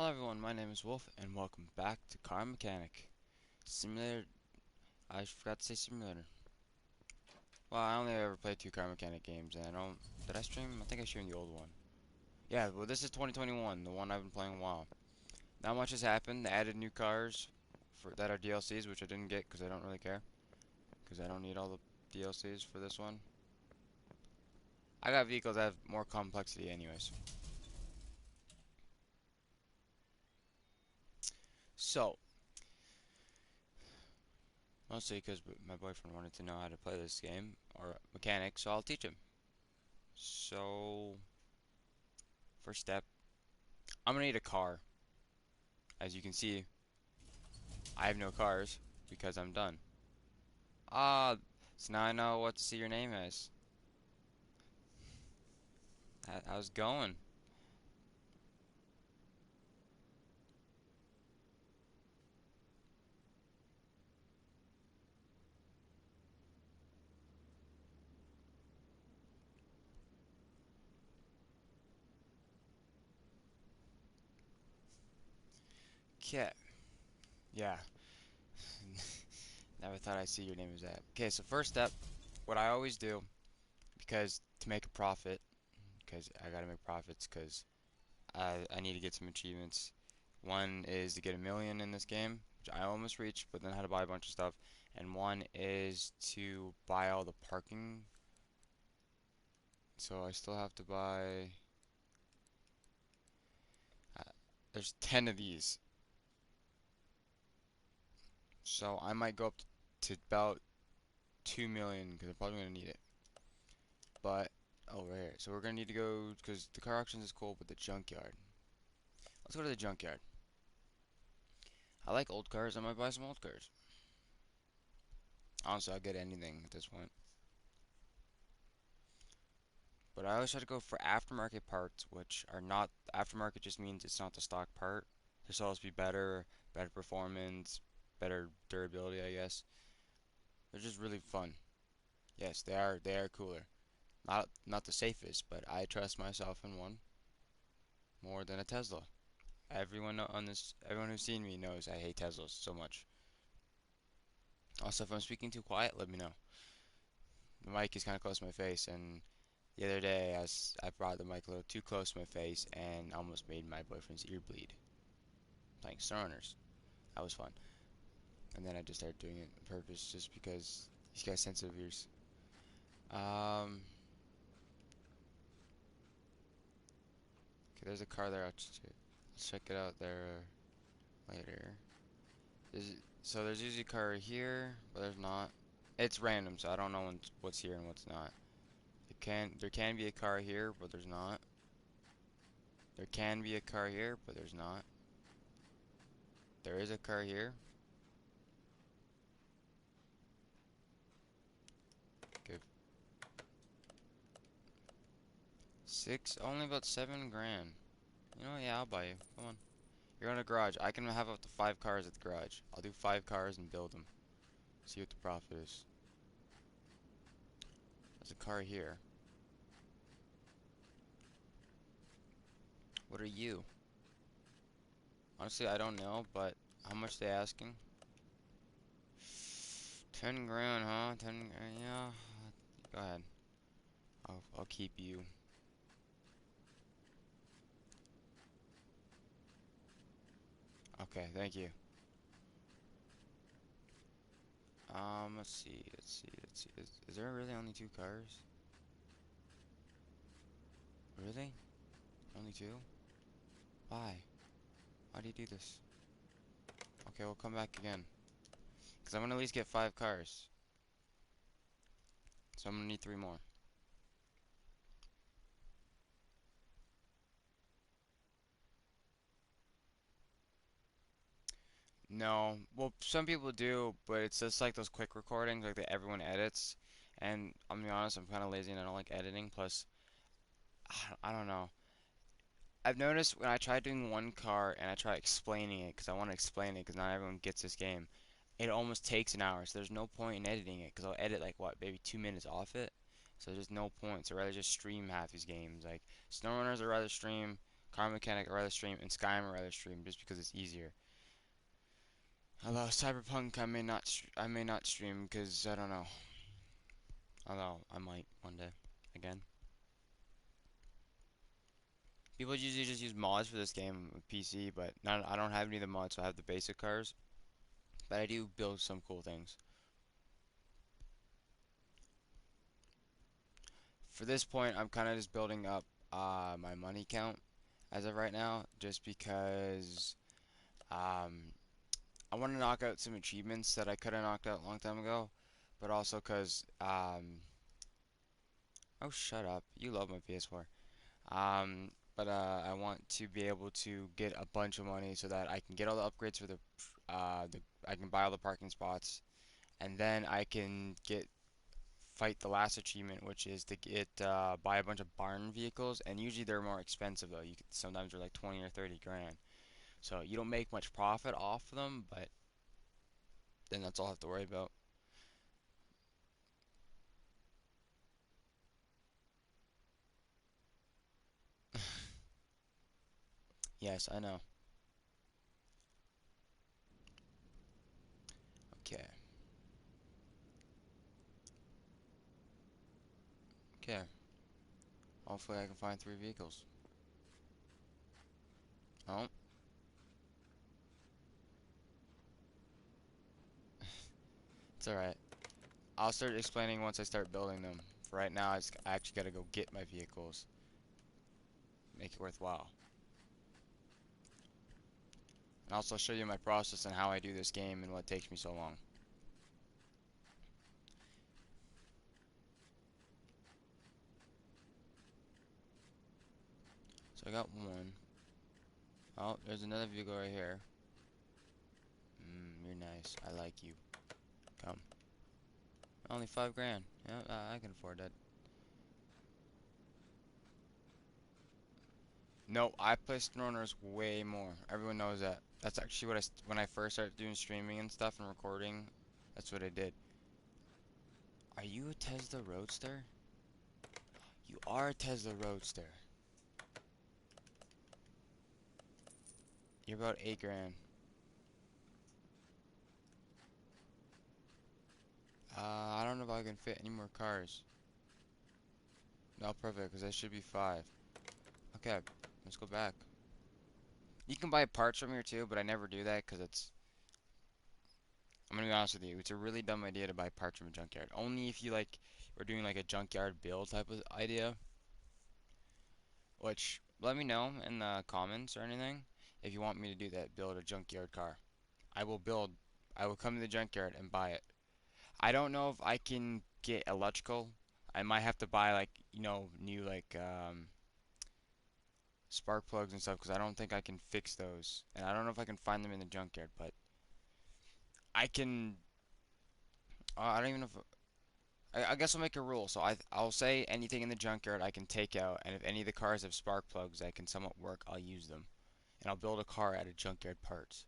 Hello everyone, my name is Wolf, and welcome back to Car Mechanic. Simulator, I forgot to say simulator. Well, I only ever played two Car Mechanic games, and I don't, did I stream? I think I streamed the old one. Yeah, well this is 2021, the one I've been playing a while. Not much has happened, they added new cars that are DLCs, which I didn't get because I don't really care. Because I don't need all the DLCs for this one. I got vehicles that have more complexity anyways. So, mostly because my boyfriend wanted to know how to play this game, or mechanic, so I'll teach him. So, first step, I'm gonna need a car. As you can see, I have no cars because I'm done. Ah, so now I know what to see your name as. How's it going? Okay, yeah. Never thought I'd see your name as that. Okay, so first step, what I always do, because to make a profit, because I gotta make profits, because I need to get some achievements. One is to get 1 million in this game, which I almost reached, but then I had to buy a bunch of stuff. And one is to buy all the parking. So I still have to buy. Uh, there's 10 of these, so I might go up to about 2 million because I'm probably gonna need it. But over here, so we're gonna need to go because the car auctions is cool, but the junkyard. Let's go to the junkyard. I like old cars. I might buy some old cars. Honestly, I'll get anything at this point. But I always try to go for aftermarket parts, which are not aftermarket. Just means it's not the stock part. They're supposed to be better performance, better durability, I guess. They're just really fun. Yes, they are. They are cooler. Not the safest, but I trust myself in one more than a Tesla. Everyone who's seen me knows I hate Teslas so much. Also, if I'm speaking too quiet, let me know. The mic is kind of close to my face, and the other day I brought the mic a little too close to my face and almost made my boyfriend's ear bleed. Playing Stoners. That was fun. And then I just started doing it on purpose just because he's got sensitive ears. Um, okay, there's a car there. I'll check it out there later. So there's usually a car here, but there's not. It's random, so I don't know what's here and what's not. There can be a car here, but there's not. There can be a car here, but there's not. There is a car here. Good. Six, only about 7 grand. You know, yeah, I'll buy you. Come on. You're in a garage. I can have up to 5 cars at the garage. I'll do 5 cars and build them. See what the profit is. There's a car here. What are you? Honestly, I don't know, but how much they asking? 10 grand, huh? 10 grand, yeah. Go ahead. I'll keep you. Okay, thank you. Let's see. Is there really only 2 cars? Really? Only two? Why? Why do you do this? Okay, we'll come back again. Because I'm gonna at least get 5 cars. So I'm gonna need 3 more. No. Well, some people do, but it's just like those quick recordings, like that everyone edits. And I'm gonna be honest, I'm kind of lazy and I don't like editing. Plus, I don't know. I've noticed when I try doing one car and I try explaining it, because I want to explain it, because not everyone gets this game, it almost takes an hour. So there's no point in editing it, because I'll edit like what, maybe 2 minutes off it. So there's no point. So I'd rather just stream half these games. Like SnowRunners, I'd rather stream. Car Mechanic I rather stream, and Skyrim I rather stream just because it's easier. Although Cyberpunk I may not stream because I don't know. Although I might one day again. People usually just use mods for this game with PC, but not, I don't have any of the mods, so I have the basic cars. But I do build some cool things. For this point, I'm kind of just building up my money count as of right now, just because um, I want to knock out some achievements that I could have knocked out a long time ago, but also because oh, shut up, you love my PS4. But I want to be able to get a bunch of money so that I can get all the upgrades for the I can buy all the parking spots, and then I can get fight the last achievement, which is to get buy a bunch of barn vehicles, and usually they're more expensive though. Sometimes they're like 20 or 30 grand. So you don't make much profit off of them, but then that's all I have to worry about. Yes, I know. Okay. Okay. Hopefully I can find 3 vehicles. Oh, it's alright. I'll start explaining once I start building them. For right now, I actually gotta go get my vehicles. Make it worthwhile. And also show you my process and how I do this game and what takes me so long. So I got one. Oh, there's another vehicle right here. You're nice. I like you. Come. Only 5 grand. Yeah, I can afford that. No, I play SnowRunners way more. Everyone knows that. That's actually what when I first started doing streaming and stuff and recording, that's what I did. Are you a Tesla Roadster? You are a Tesla Roadster. You're about 8 grand. I don't know if I can fit any more cars. No, perfect, because that should be 5. Okay, let's go back. You can buy parts from here too, but I never do that because I'm gonna be honest with you, it's a really dumb idea to buy parts from a junkyard. Only if you like, we're doing like a junkyard build type of idea. Which, let me know in the comments or anything if you want me to do that, build a junkyard car. I will build, I will come to the junkyard and buy it. I don't know if I can get electrical. I might have to buy like, new like spark plugs and stuff because I don't think I can fix those. And I don't know if I can find them in the junkyard, but I can, I don't even know if, I guess I'll make a rule. So I'll say anything in the junkyard I can take out, and if any of the cars have spark plugs that can somewhat work, I'll use them. And I'll build a car out of junkyard parts.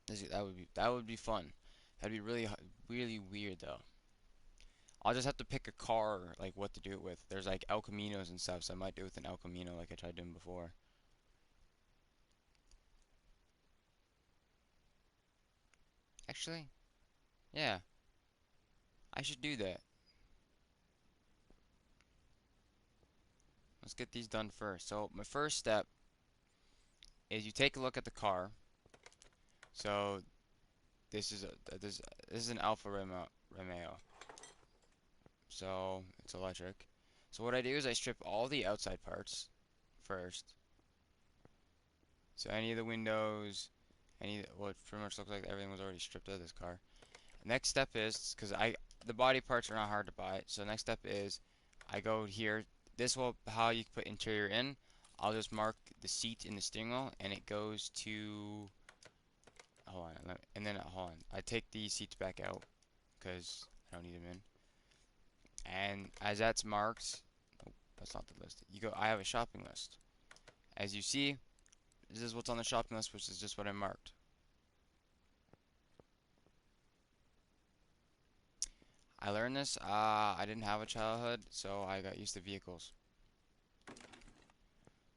That would be fun. That'd be really weird though. I'll just have to pick a car, like what to do it with. There's like El Caminos and stuff, so I might do it with an El Camino like I tried doing before. Actually, yeah, I should do that. Let's get these done first. So my first step is you take a look at the car. So this is an Romeo. So it's electric. So what I do is I strip all the outside parts first. So any of the windows, well, it pretty much looks like everything was already stripped out of this car. Next step is, because the body parts are not hard to buy, so next step is I go here. This will how you put interior in. I'll just mark the seat in the steering wheel, and it goes to. Hold on, and then hold on. I take the seats back out because I don't need them in. And as that's marked, oh, that's not the list. You go. I have a shopping list. As you see, this is what's on the shopping list, which is just what I marked. I learned this. I didn't have a childhood, so I got used to vehicles.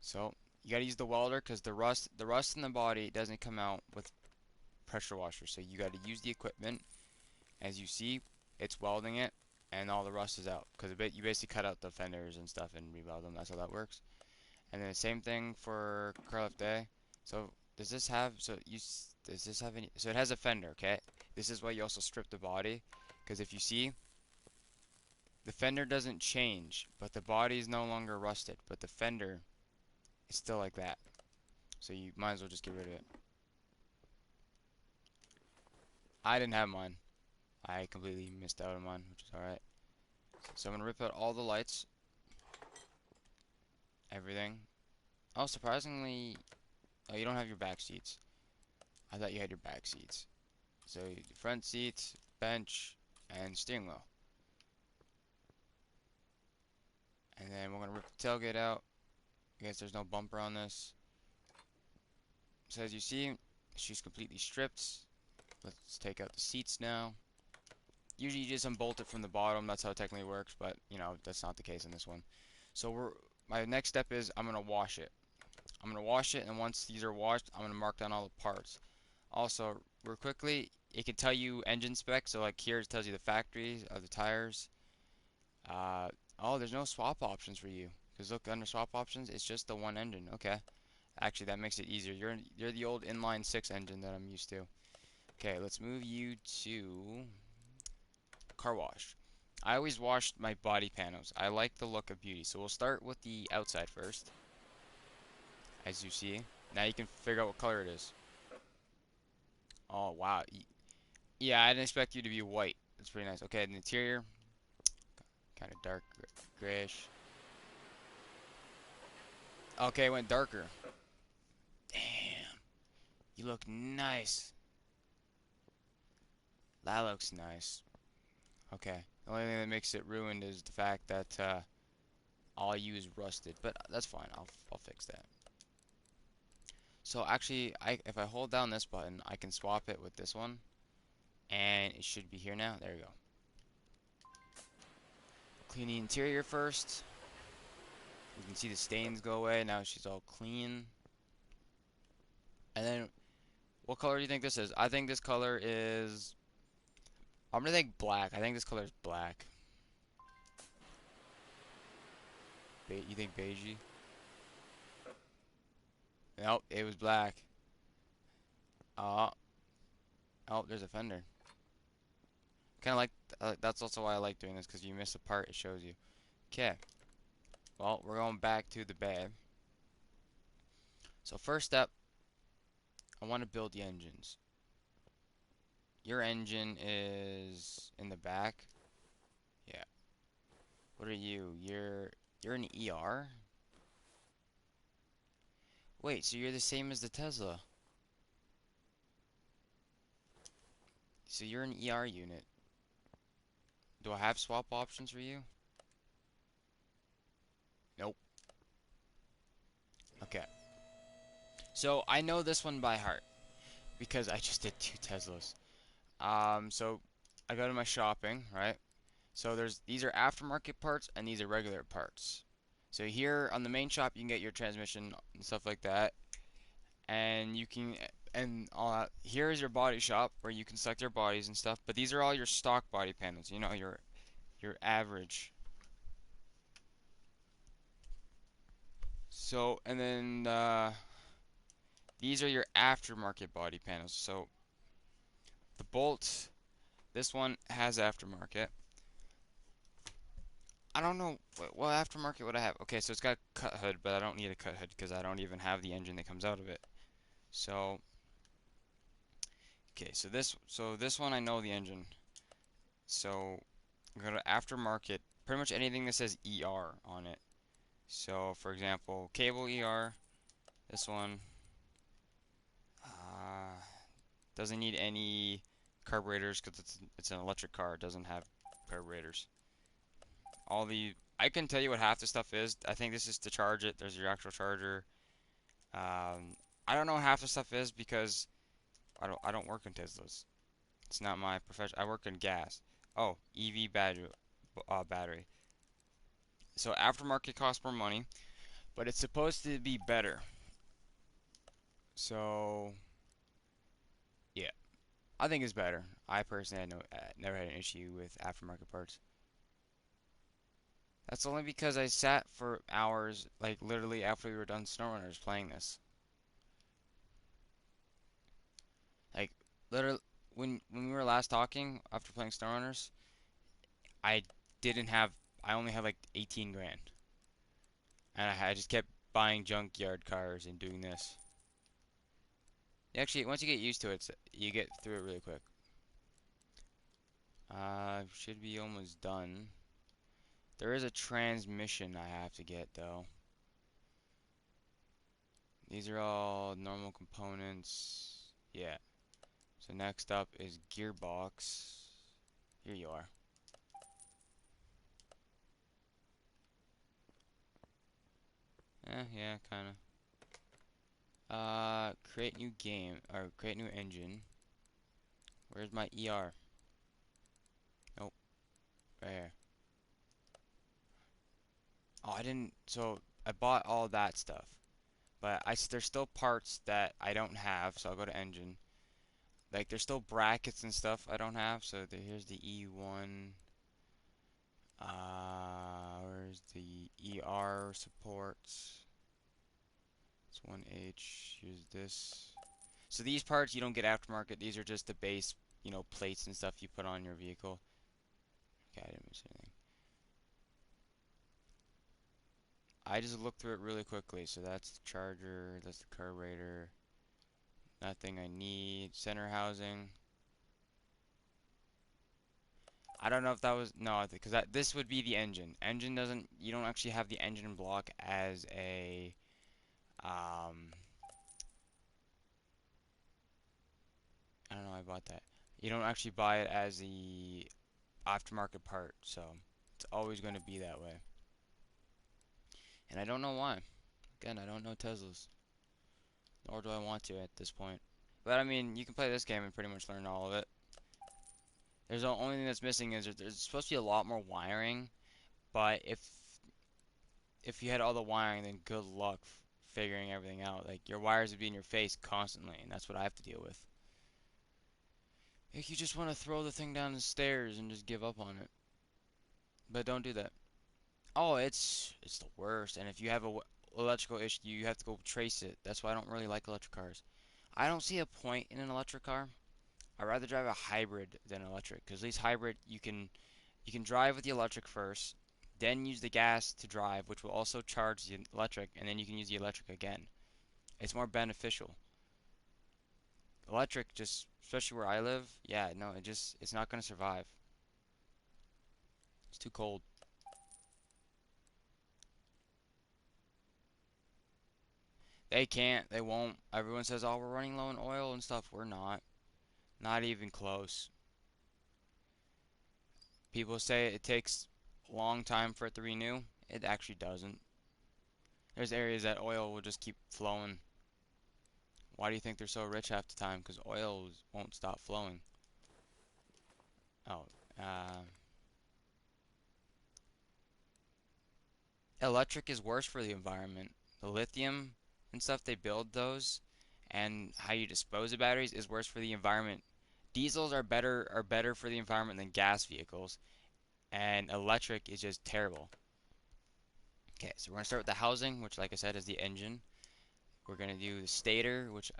So you gotta use the welder because the rust in the body doesn't come out with pressure washer. So you gotta use the equipment. As you see, it's welding it, and all the rust is out because you basically cut out the fenders and stuff and re-weld them. That's how that works. And then the same thing for car lift A. So does this have does this have any? So it has a fender, okay? This is why you also strip the body, because if you see, the fender doesn't change, but the body is no longer rusted, but the fender is still like that. So you might as well just get rid of it. I didn't have mine. I completely missed out on mine, which is alright. So I'm gonna rip out all the lights, everything. Oh, surprisingly, oh, you don't have your back seats. I thought you had your back seats. So front seats, bench, and steering wheel. And then we're gonna rip the tailgate out. I guess there's no bumper on this. So as you see, she's completely stripped. Let's take out the seats now. Usually you just unbolt it from the bottom, that's how it technically works, but you know, that's not the case in this one. So my next step is I'm gonna wash it. I'm gonna wash it, and once these are washed, I'm gonna mark down all the parts. Also, real quickly, it can tell you engine specs, so like here it tells you the factory of the tires. Uh, oh, there's no swap options for you. Because look, under swap options, it's just the one engine. Okay. Actually, that makes it easier. You're the old inline six engine that I'm used to. Okay, let's move you to car wash. I always wash my body panels. I like the look of beauty. So we'll start with the outside first, as you see. Now you can figure out what color it is. Oh, wow. Yeah, I didn't expect you to be white. That's pretty nice. Okay, the interior, kind of dark grayish. Okay, it went darker. Damn, you look nice. That looks nice. Okay. The only thing that makes it ruined is the fact that all you is rusted, but that's fine. I'll fix that. So actually, if I hold down this button, I can swap it with this one, and it should be here now. There you go. Clean the interior first. You can see the stains go away. Now she's all clean. And then, what color do you think this is? I think this color is. I'm gonna think black. I think this color is black. You think beigey? Nope, it was black. Uh, oh, there's a fender. Kind of like that's also why I like doing this, because you miss a part, it shows you. Okay. Well, we're going back to the bed. So first step, I want to build the engines. Your engine is in the back. Yeah. What are you? You're an ER? Wait, so you're the same as the Tesla. So you're an ER unit. Do I have swap options for you? Nope. Okay. So I know this one by heart because I just did two Teslas. So I go to my shopping, right? So these are aftermarket parts and these are regular parts. So here on the main shop you can get your transmission and stuff like that, and you can and here is your body shop where you can select your bodies and stuff. But these are all your stock body panels. You know, your average. So and then these are your aftermarket body panels. So the bolts, this one has aftermarket. I don't know what aftermarket would I have. Okay, so it's got a cut hood, but I don't need a cut hood because I don't even have the engine that comes out of it. So, okay, so this one I know the engine. So, I'm going to aftermarket pretty much anything that says ER on it. So, for example, cable ER, this one uh, doesn't need any carburetors because it's an electric car. It doesn't have carburetors. I can tell you what half the stuff is. I think this is to charge it. There's your actual charger. I don't know what half the stuff is because I don't work in Teslas. It's not my profession. I work in gas. Oh, EV battery. So aftermarket costs more money, but it's supposed to be better. So yeah, I think it's better. I personally had never had an issue with aftermarket parts. That's only because I sat for hours, like literally after we were done SnowRunners playing this. Like literally when we were last talking after playing SnowRunners, I didn't have I only had like 18 grand. And I just kept buying junkyard cars and doing this. Actually, once you get used to it, you get through it really quick. Should be almost done. There is a transmission I have to get though. These are all normal components. Yeah. So next up is gearbox. Here you are. Yeah, kind of. Create new game or create new engine. Where's my ER? Nope, right here. Oh, I didn't. So I bought all that stuff, but there's still parts that I don't have. So I'll go to engine. Like there's still brackets and stuff I don't have. So here's the E1. Where's the ER supports? It's 1H. Here's this. So these parts you don't get aftermarket. These are just the base, plates and stuff you put on your vehicle. Okay, I didn't miss anything. I just looked through it really quickly. So that's the charger, that's the carburetor, nothing I need. Center housing. I don't know if that was no, because this would be the engine. Engine doesn't. You don't actually have the engine block as a um. I don't know. I bought that. You don't actually buy it as the aftermarket part, so it's always going to be that way. And I don't know why. Again, I don't know Teslas, nor do I want to at this point. But I mean, you can play this game and pretty much learn all of it. There's the only thing that's missing is there's supposed to be a lot more wiring, but if you had all the wiring, then good luck figuring everything out. Like your wires would be in your face constantly, and that's what I have to deal with. Like you just want to throw the thing down the stairs and just give up on it, but don't do that. Oh, it's the worst. And if you have a electrical issue, you have to go trace it. That's why I don't really like electric cars. I don't see a point in an electric car. I'd rather drive a hybrid than electric, because at least hybrid you can drive with the electric first, then use the gas to drive, which will also charge the electric, and then you can use the electric again. It's more beneficial. Electric just, especially where I live, yeah, no, it's not gonna survive. It's too cold. They can't, they won't. Everyone says, oh, we're running low on oil and stuff. We're not. Not even close. People say it takes a long time for it to renew. It actually doesn't. There's areas that oil will just keep flowing. Why do you think they're so rich half the time? Because oil won't stop flowing. Oh, uh, electric is worse for the environment. The lithium and stuff they build those, and how you dispose of batteries is worse for the environment. Diesels are better for the environment than gas vehicles, and electric is just terrible. Okay, so we're gonna start with the housing, which, like I said, is the engine. We're gonna do the stator, which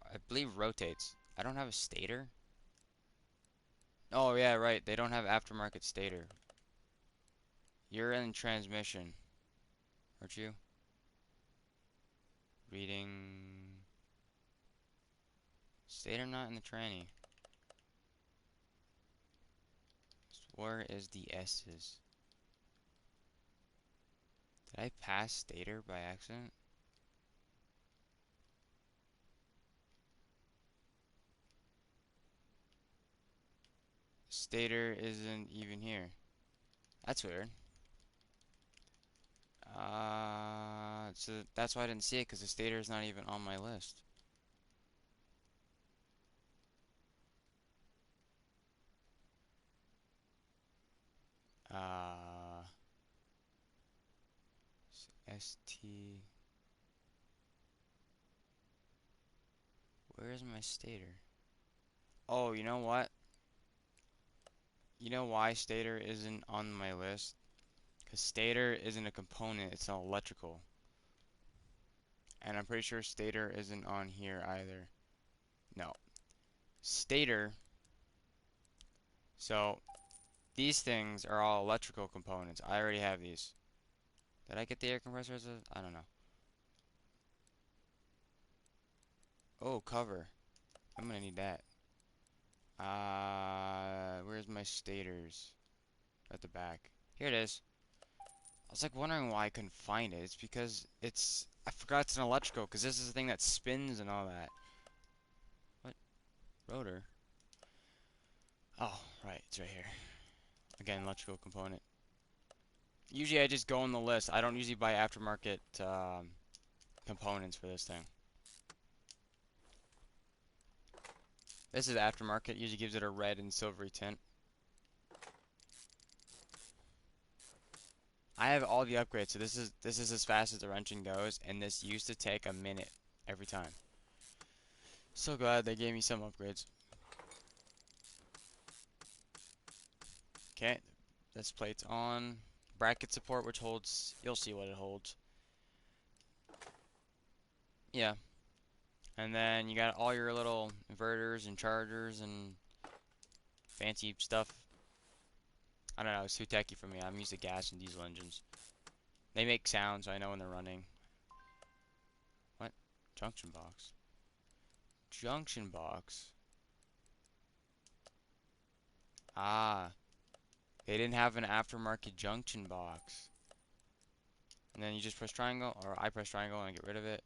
I believe rotates. I don't have a stator. Oh yeah, right. They don't have aftermarket stator. You're in transmission, aren't you? Reading stator not in the tranny. Where is the S's? Did I pass stator by accident? Stator isn't even here. That's weird. So that's why I didn't see it, because the stator is not even on my list. ST. Where is my stator? Oh, you know what? You know why stator isn't on my list? Because stator isn't a component, it's an electrical. And I'm pretty sure stator isn't on here either. No. Stator. So, these things are all electrical components. I already have these. Did I get the air compressor as a... I don't know. Oh, cover. I'm gonna need that. Where's my stators? At the back. Here it is. I was like wondering why I couldn't find it. It's because it's... I forgot it's an electrical, because this is the thing that spins and all that. What? Rotor? Oh, right. It's right here. Again, electrical component. Usually I just go on the list. I don't usually buy aftermarket components for this thing. This is aftermarket. Usually gives it a red and silvery tint. I have all the upgrades, so this is as fast as the wrenching goes, and this used to take a minute every time. So glad they gave me some upgrades. Okay, this plate's on. Bracket support, which holds, you'll see what it holds. Yeah, and then you got all your little inverters and chargers and fancy stuff. I don't know, it's too techy for me. I'm used to gas and diesel engines. They make sounds, so I know when they're running. What? Junction box. Junction box. Ah, they didn't have an aftermarket junction box. And then you just press triangle, or I press triangle and get rid of it.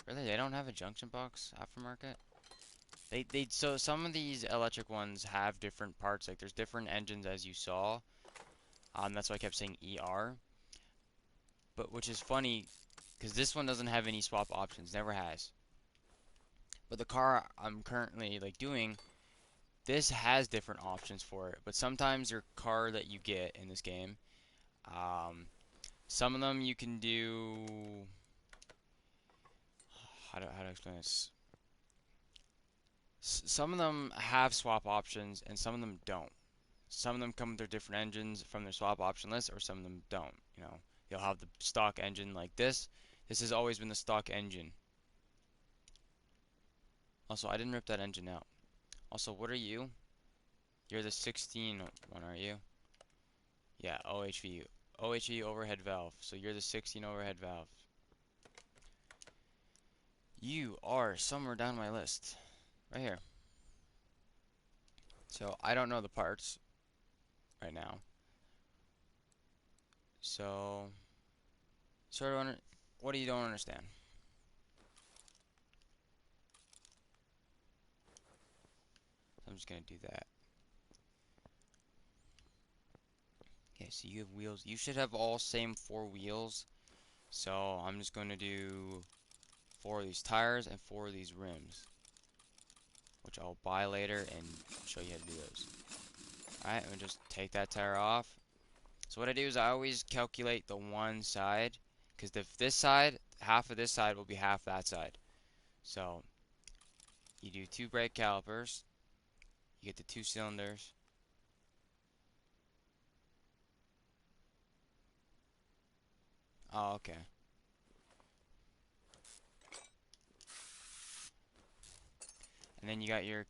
Really, they don't have a junction box aftermarket? So some of these electric ones have different parts, like there's different engines as you saw. That's why I kept saying ER. But which is funny, because this one doesn't have any swap options, never has. But the car I'm currently like doing, this has different options for it. But sometimes your car that you get in this game, um, some of them you can do. How to explain this? Some of them have swap options and some of them don't. Some of them come with their different engines from their swap option list, or some of them don't. You know, you'll have the stock engine like this. This has always been the stock engine. Also, I didn't rip that engine out. Also, what are you? You're the 16 one, aren't you? Yeah, OHV. OHV overhead valve. So you're the 16 overhead valve. You are somewhere down my list. Right here. So I don't know the parts right now. So, what do you don't understand? So I'm just gonna do that. Okay, so you have wheels. You should have all same 4 wheels. So I'm just going to do 4 of these tires and 4 of these rims, which I'll buy later and show you how to do those. Alright, I'm going to just take that tire off. So what I do is I always calculate the one side, because this side, half of this side will be half that side. So you do 2 brake calipers, you get the 2 cylinders. Oh, okay. And then you got your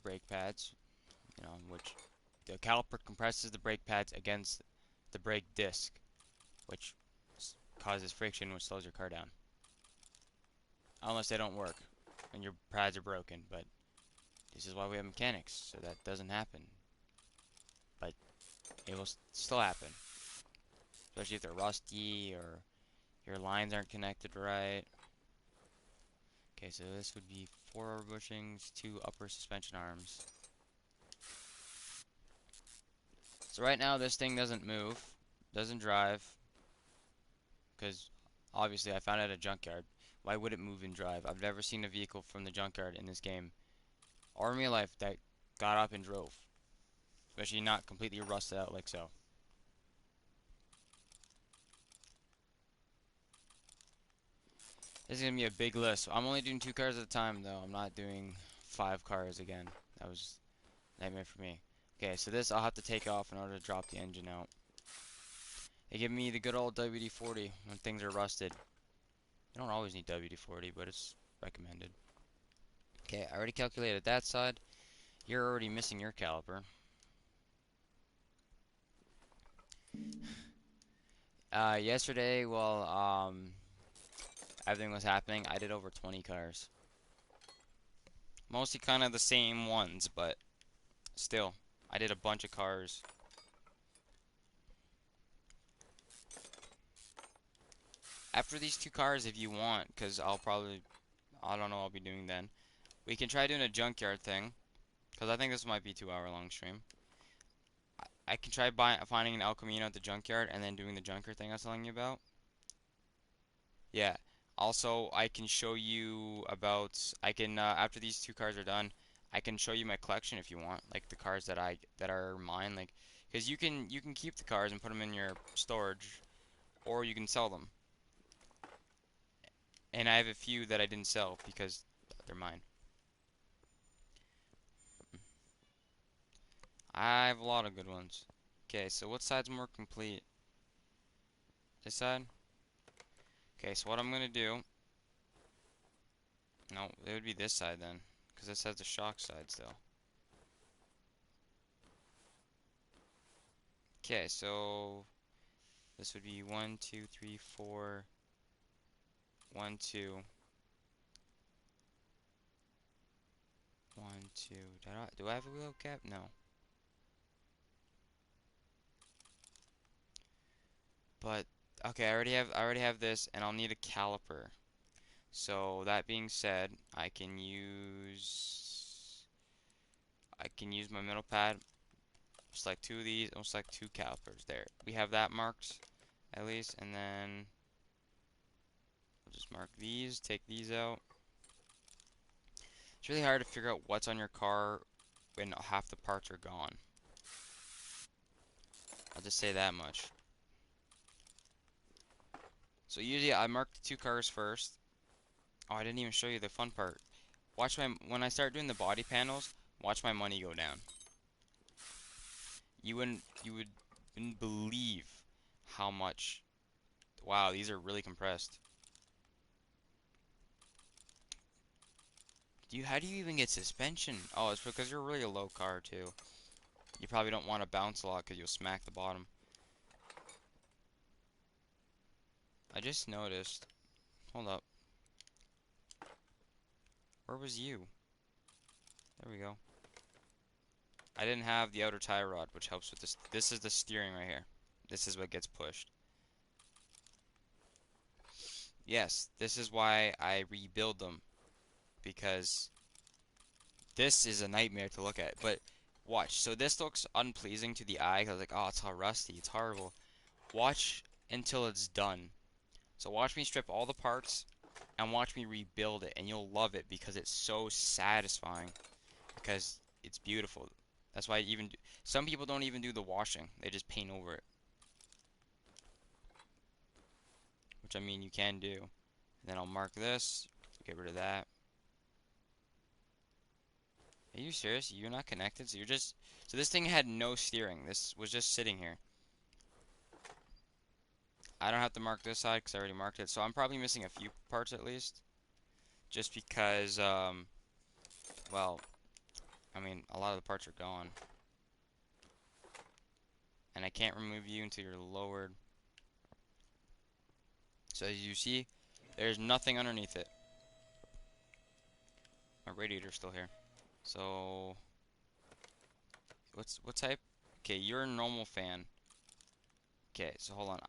brake pads, which the caliper compresses the brake pads against the brake disc, which causes friction, which slows your car down. Unless they don't work and your pads are broken, but this is why we have mechanics, so that doesn't happen. But it will still happen, especially if they're rusty or your lines aren't connected right. Okay, so this would be 4 rubber bushings, 2 upper suspension arms. So right now this thing doesn't move, doesn't drive, because obviously I found it at a junkyard. Why would it move and drive? I've never seen a vehicle from the junkyard in this game or in real life that got up and drove. Especially not completely rusted out like so. This is gonna be a big list. I'm only doing 2 cars at a time though. I'm not doing 5 cars again. That was a nightmare for me. Okay, so this I'll have to take off in order to drop the engine out. They give me the good old WD-40 when things are rusted. You don't always need WD-40, but it's recommended. Okay, I already calculated that side. You're already missing your caliper. Yesterday, while everything was happening, I did over 20 cars. Mostly kind of the same ones, but still, I did a bunch of cars. After these 2 cars, if you want, because I don't know what I'll be doing then. We can try doing a junkyard thing, because I think this might be 2 hour long stream. I can try finding an El Camino at the junkyard and then doing the junkyard thing I was telling you about. Yeah. Also, I can show you about, after these 2 cars are done, I can show you my collection if you want, like the cars that are mine, like, because you can keep the cars and put them in your storage, or you can sell them. And I have a few that I didn't sell because they're mine. I have a lot of good ones. Okay, so what side's more complete? This side? Okay, so what I'm gonna do, no, it would be this side then, because this has the shock side still. Okay, so this would be 1, 2, 3, 4, 1, 2, 1, 2. Do I have a wheel cap? No. But okay, I already have this, and I'll need a caliper. So that being said, I can use my middle pad. Select 2 of these, and we'll select 2 calipers. There, we have that marked at least, and then we'll just mark these, take these out. It's really hard to figure out what's on your car when half the parts are gone. I'll just say that much. So usually I mark the 2 cars first. Oh, I didn't even show you the fun part. When I start doing the body panels, watch my money go down. You wouldn't believe how much. Wow, these are really compressed. How do you even get suspension? Oh, it's because you're really a low car too. You probably don't want to bounce a lot because you'll smack the bottom. I just noticed. Hold up. Where was you? There we go. I didn't have the outer tie rod, which helps with this. This is the steering right here. This is what gets pushed. Yes, this is why I rebuild them, because this is a nightmare to look at. But watch. So this looks unpleasing to the eye, 'cause I was like, oh, it's all rusty. It's horrible. Watch until it's done. So watch me strip all the parts and watch me rebuild it, and you'll love it because it's so satisfying, because it's beautiful. That's why some people don't even do the washing. They just paint over it, which I mean you can do. And then I'll mark this, get rid of that. Are you serious? You're not connected? So this thing had no steering. This was just sitting here. I don't have to mark this side because I already marked it. So I'm probably missing a few parts at least. Just because, well, I mean, a lot of the parts are gone. And I can't remove you until you're lowered. So as you see, there's nothing underneath it. My radiator's still here. So, what type? Okay, you're a normal fan. Okay, so hold on.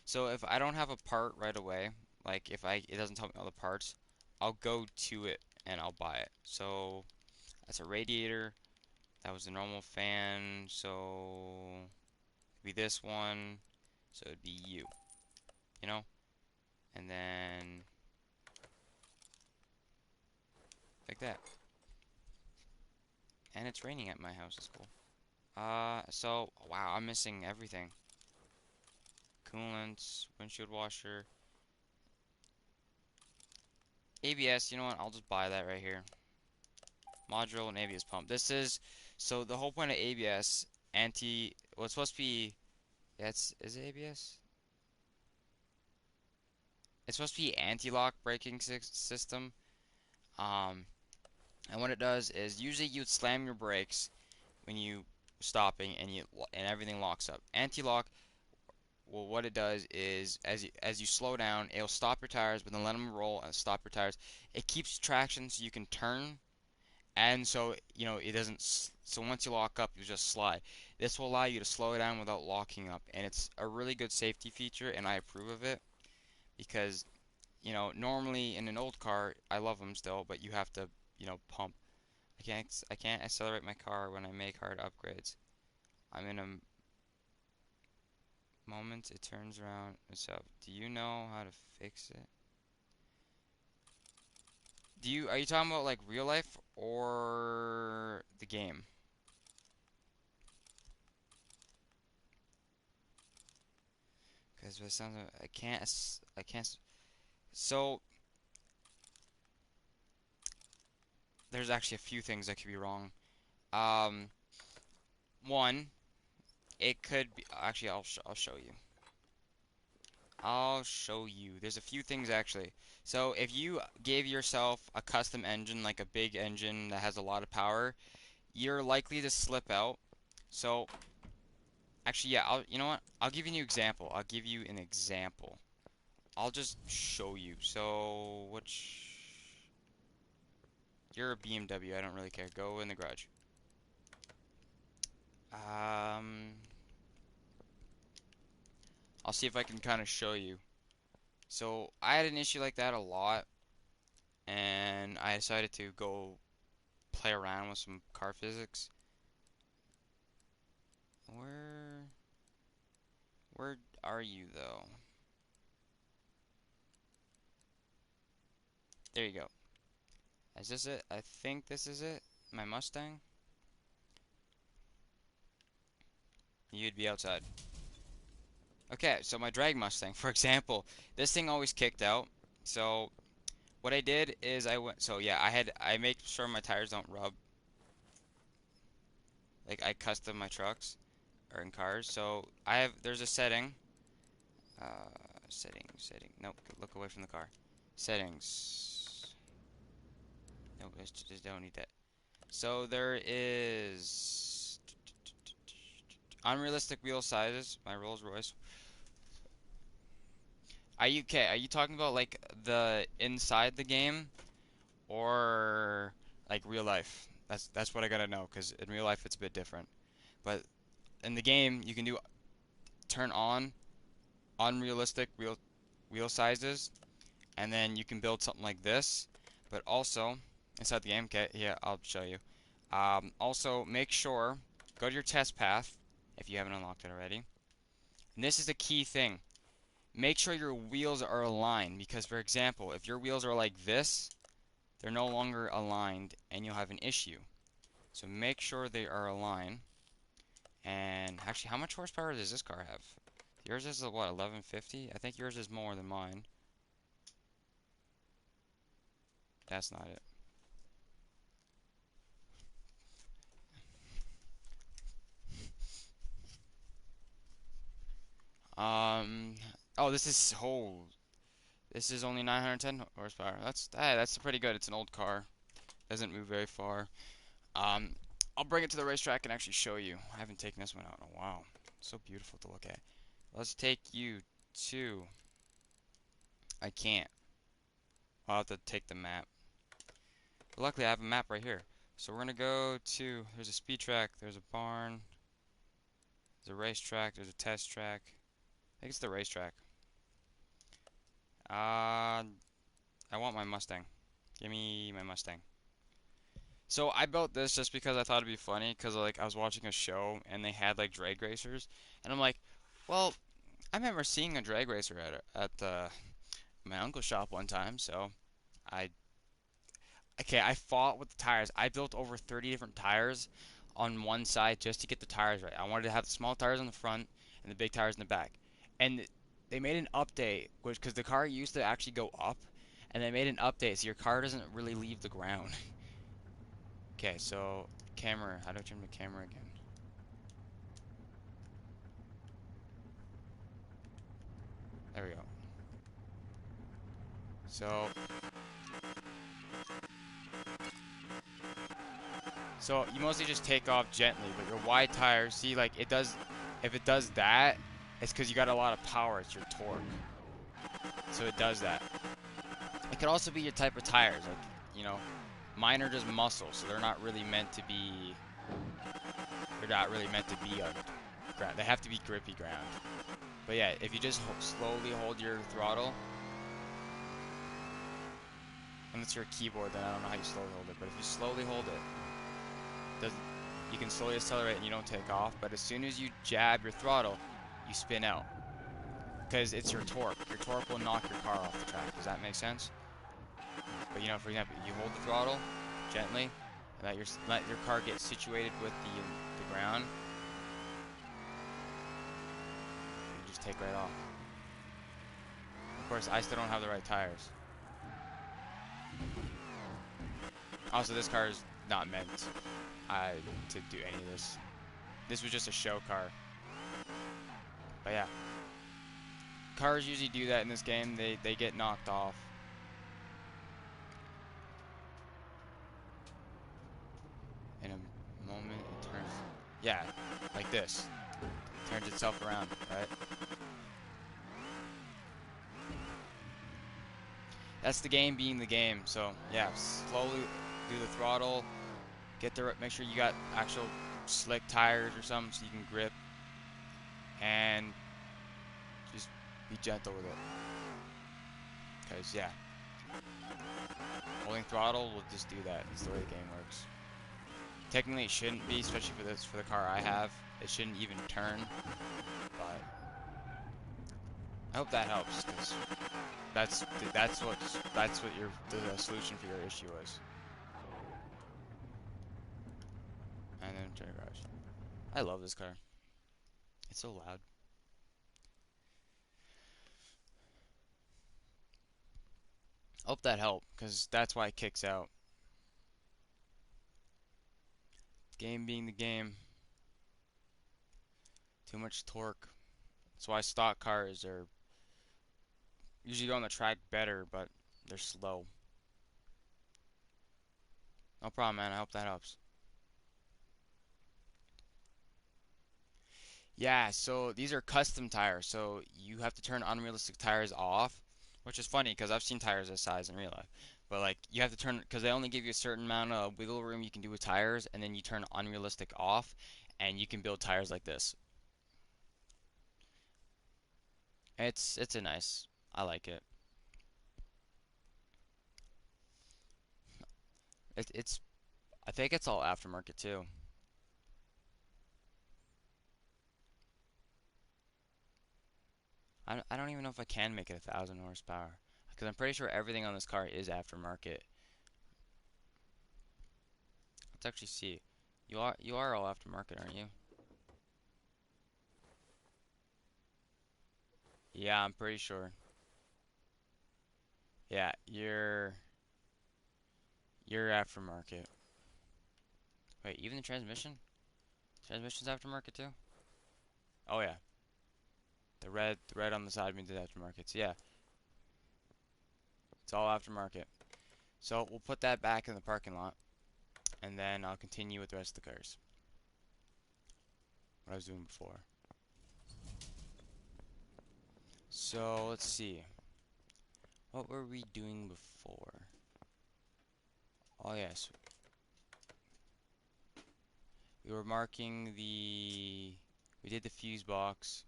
So if I don't have a part right away, like if it doesn't tell me all the parts, I'll go to it and I'll buy it. So that's a radiator. That was a normal fan. So it'd be this one. So it'd be you know? And then like that. And it's raining at my house. It's cool. So wow, I'm missing everything. Coolants, windshield washer. ABS, you know what? I'll just buy that right here. Module and ABS pump. This is, so the whole point of ABS, well, it's supposed to be, yeah, is it ABS? It's supposed to be anti-lock braking system. Um, and what it does is usually you'd slam your brakes when you stopping and everything locks up. Anti-lock, well, what it does is as you slow down, it'll stop your tires, but then let them roll and stop your tires. It keeps traction so you can turn, and so it doesn't. So once you lock up, you just slide. This will allow you to slow down without locking up, and it's a really good safety feature, and I approve of it because normally in an old car, I love them still, but you have to pump. I can't accelerate my car when I make hard upgrades. I'm in a moment it turns around. So, do you know how to fix it? Are you talking about like real life or the game? Because it sounds like I can't. So there's actually a few things that could be wrong. Um, one, it could be actually I'll show you. I'll show you. There's a few things actually. So if you gave yourself a custom engine, like a big engine that has a lot of power, you're likely to slip out. So actually, yeah, you know what? I'll give you an example. I'll give you an example. I'll just show you. So which you're a BMW. I don't really care. Go in the garage. Um, I'll see if I can kind of show you. So I had an issue like that a lot, and I decided to go play around with some car physics. Where where are you though? There you go. Is this it? I think this is it. My Mustang? You'd be outside. Okay, so my drag Mustang, for example, this thing always kicked out. So what I did is so yeah, I make sure my tires don't rub. Like I custom my trucks or in cars. So there's a setting. Uh, setting. Nope, look away from the car. Settings. Nope, just don't need that. So there is unrealistic wheel sizes. My Rolls Royce. Are you talking about like the inside the game or like real life? That's what I gotta know because in real life it's a bit different. But in the game you can do turn on unrealistic wheel sizes, and then you can build something like this. But also inside the game, okay, yeah, I'll show you. Also make sure go to your test path if you haven't unlocked it already. And this is a key thing. Make sure your wheels are aligned because, for example, if your wheels are like this, they're no longer aligned and you'll have an issue. So make sure they are aligned. And actually, how much horsepower does this car have? Yours is a, what, 1150? I think yours is more than mine. That's not it. Um, oh, this is only 910 horsepower. That's pretty good. It's an old car. Doesn't move very far. Um, I'll bring it to the racetrack and actually show you. I haven't taken this one out in a while. It's so beautiful to look at. Let's take you to. I can't. I'll have to take the map. But luckily, I have a map right here. So we're gonna go to. There's a speed track. There's a barn. There's a racetrack. There's a test track. I think it's the racetrack. I want my Mustang. Give me my Mustang. So I built this just because I thought it'd be funny, because like I was watching a show and they had like drag racers, and I'm like, well, I remember seeing a drag racer at my uncle's shop one time, so I I fought with the tires. I built over 30 different tires on one side just to get the tires right. I wanted to have the small tires on the front and the big tires in the back. And they made an update, which because the car used to actually go up, And they made an update so your car doesn't really leave the ground. Okay, so camera. How do I turn the camera again? There we go. So, so you mostly just take off gently, but your wide tires, see, like it does, if it does that, it's because you got a lot of power. It's your torque. So it does that. It could also be your type of tires. Like, you know, mine are just muscle, so they're not really meant to be, they're not really meant to be on ground. They have to be grippy ground. But yeah, if you just slowly hold your throttle, unless you're a keyboard, then I don't know how you slowly hold it. But if you slowly hold it, doesn't you can slowly accelerate and you don't take off. But as soon as you jab your throttle, you spin out because it's your torque. Your torque will knock your car off the track. Does that make sense? But you know, for example, you hold the throttle gently, and let your car get situated with the ground. You just take right off. Of course, I still don't have the right tires. Also, this car is not meant to do any of this. This was just a show car. But yeah. Cars usually do that in this game. They get knocked off. In a moment, it turns... Yeah, like this. It turns itself around, right? That's the game being the game. So, yeah, slowly do the throttle. Make sure you got actual slick tires or something so you can grip. And just be gentle with it. Because, yeah. Holding throttle will just do that. It's the way the game works. Technically it shouldn't be, especially for the car I have. It shouldn't even turn. But I hope that helps, because that's what the solution for your issue is. And then turn garage. I love this car. It's so loud. Hope that helped, because that's why it kicks out. Game being the game. Too much torque. That's why stock cars are usually go on the track better, but they're slow. No problem, man. I hope that helps. Yeah, so these are custom tires, so you have to turn unrealistic tires off, which is funny because I've seen tires this size in real life. But like you have to turn because they only give you a certain amount of wiggle room you can do with tires, and then you turn unrealistic off, and you can build tires like this. It's a nice. I like it. It's I think it's all aftermarket too. I don't even know if I can make it 1,000 horsepower because I'm pretty sure everything on this car is aftermarket. Let's actually see. You are all aftermarket, aren't you? Yeah, I'm pretty sure. Yeah, you're aftermarket. Wait, even the transmission? Transmission's aftermarket too? Oh yeah. The red on the side means it's aftermarket. So yeah, it's all aftermarket. So we'll put that back in the parking lot and then I'll continue with the rest of the cars. What I was doing before. So let's see. What were we doing before? Oh yes. We were marking we did the fuse box.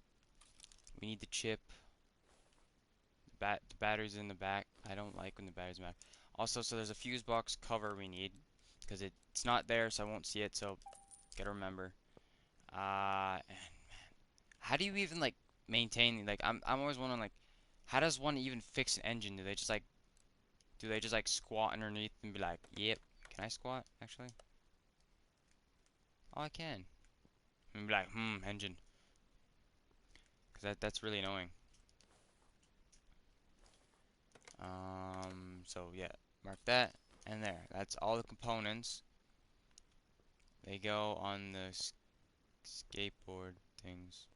We need the chip. The battery's in the back. I don't like when the battery's in the back. Also, so there's a fuse box cover we need because it's not there, so I won't see it. So gotta remember. And how do you even like maintain? Like I'm always wondering like, how does one even fix an engine? Do they just like squat underneath and be like, yep? Can I squat actually? Oh, I can. And be like, engine, because that's really annoying. So yeah, mark that and there. That's all the components. They go on the skateboard things.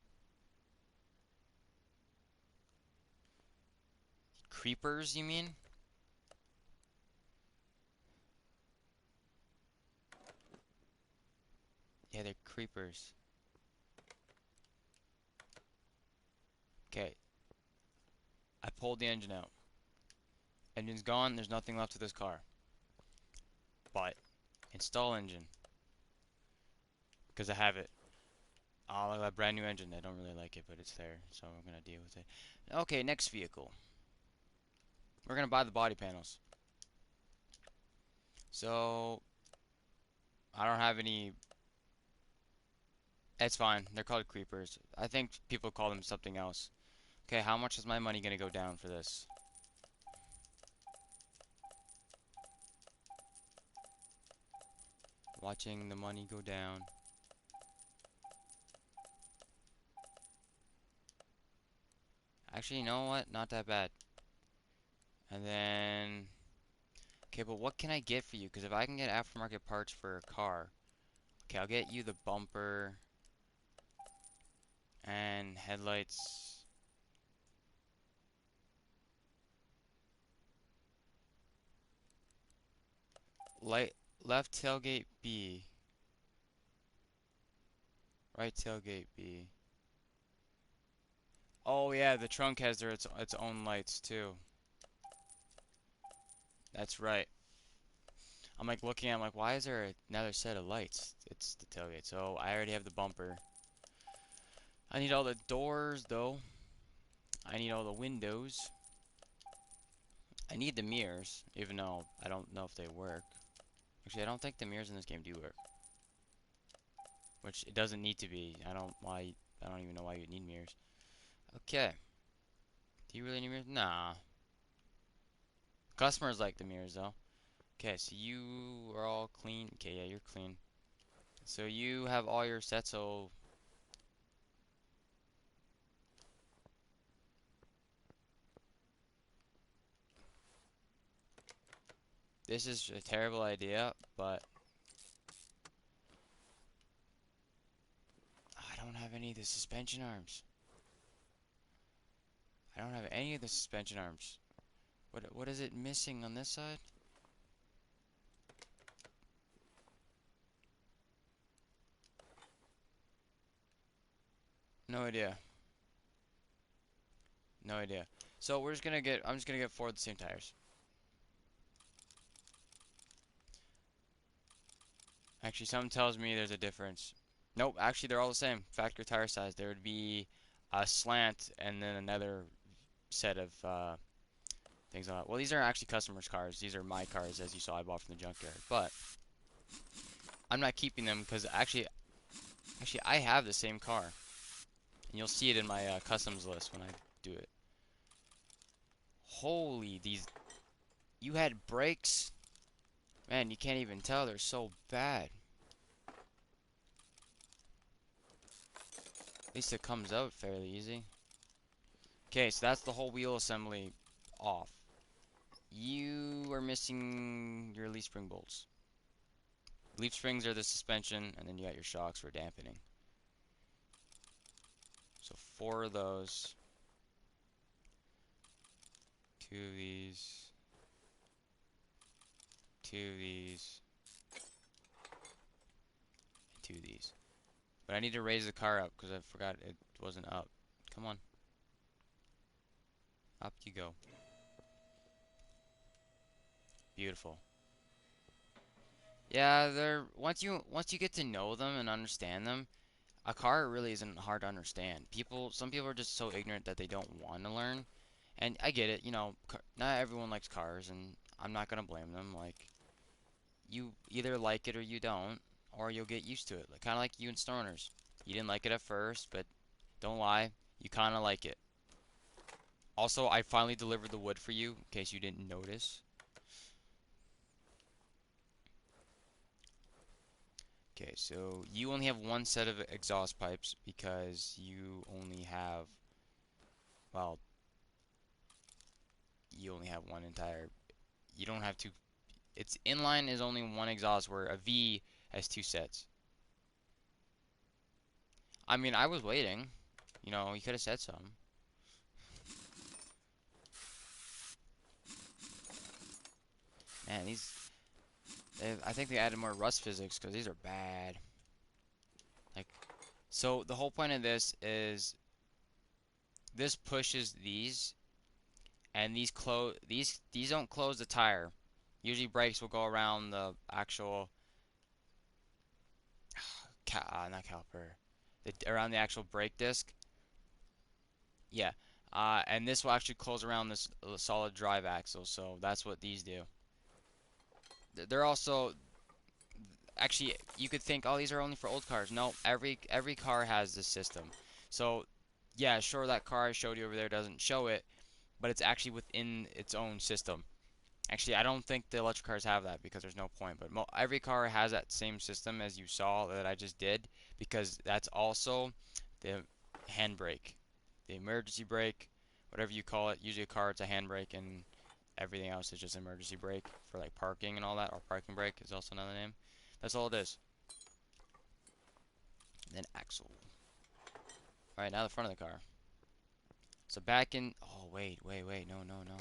Creepers, you mean? Yeah, they're creepers. Okay, I pulled the engine out. Engine's gone, there's nothing left of this car. But, install engine. Because I have it. Oh, look at that brand new engine. I don't really like it, but it's there, so we're gonna deal with it. Okay, next vehicle. We're gonna buy the body panels. So, I don't have any. It's fine. They're called creepers. I think people call them something else. Okay, how much is my money gonna go down for this? Watching the money go down. Actually, you know what? Not that bad. And then, okay, but what can I get for you? Because if I can get aftermarket parts for a car, okay, I'll get you the bumper and headlights. Light left tailgate B, right tailgate B. Oh yeah, the trunk has its own lights too. That's right. I'm like looking, I'm like, why is there another set of lights? It's the tailgate. So I already have the bumper. I need all the doors though. I need all the windows. I need the mirrors, even though I don't know if they work. Actually, I don't think the mirrors in this game do work. Which it doesn't need to be. I don't even know why you need mirrors. Okay. Do you really need mirrors? Nah. Customers like the mirrors though. Okay, so you are all clean. Okay, yeah, you're clean. So you have all your sets, so this is a terrible idea, but I don't have any of the suspension arms. I don't have any of the suspension arms. What is it missing on this side? No idea. No idea. So I'm just gonna get four of the same tires. Actually, something tells me there's a difference. Nope, actually they're all the same. Factory tire size. There would be a slant and then another set of things on it. Well, these aren't actually customers' cars. These are my cars, as you saw I bought from the junkyard. But I'm not keeping them because actually I have the same car, and you'll see it in my customs list when I do it. Holy, these you had brakes? Man, you can't even tell. They're so bad. At least it comes out fairly easy. Okay, so that's the whole wheel assembly off. You are missing your leaf spring bolts. Leaf springs are the suspension, and then you got your shocks for dampening. So four of those. Two of these. Two of these. And two of these. But I need to raise the car up because I forgot it wasn't up. Come on. Up you go. Beautiful. Yeah, they're once you get to know them and understand them, a car really isn't hard to understand. Some people are just so ignorant that they don't want to learn. And I get it, you know, not everyone likes cars, and I'm not gonna blame them. Like, you either like it or you don't, or you'll get used to it. Like, kind of like you and Stoners. You didn't like it at first, but don't lie, you kind of like it. Also, I finally delivered the wood for you, in case you didn't notice. Okay, so you only have one set of exhaust pipes because you only have, well, you only have one entire, you don't have two. It's inline is only one exhaust, where a V has two sets. I mean, I was waiting. You know, you could have said something. Man, I think they added more rust physics because these are bad. Like, so the whole point of this is this pushes these, and these don't close the tire. Usually brakes will go around the actual not caliper, around the actual brake disc. Yeah. And this will actually close around this solid drive axle, so that's what these do. They're also actually, you could think, oh, these are only for old cars. No, every car has this system. So yeah, sure, that car I showed you over there doesn't show it, but it's actually within its own system. Actually, I don't think the electric cars have that because there's no point. But every car has that same system as you saw that I just did, because that's also the handbrake, the emergency brake, whatever you call it. Usually a car it's a handbrake, and everything else is just emergency brake for like parking and all that, or parking brake is also another name. That's all it is. And then axle. All right, now the front of the car. So back in. Oh wait, no, no, no.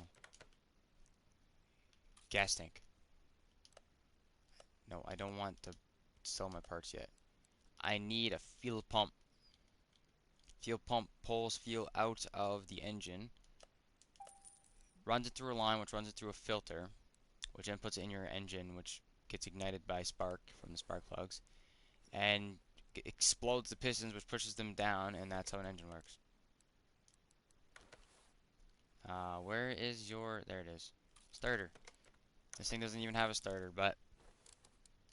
Gas tank. No, I don't want to sell my parts yet. I need a fuel pump. Fuel pump pulls fuel out of the engine, runs it through a line, which runs it through a filter, which then puts it in your engine, which gets ignited by spark from the spark plugs, and explodes the pistons, which pushes them down, and that's how an engine works. Where is your... There it is. Starter. This thing doesn't even have a starter, but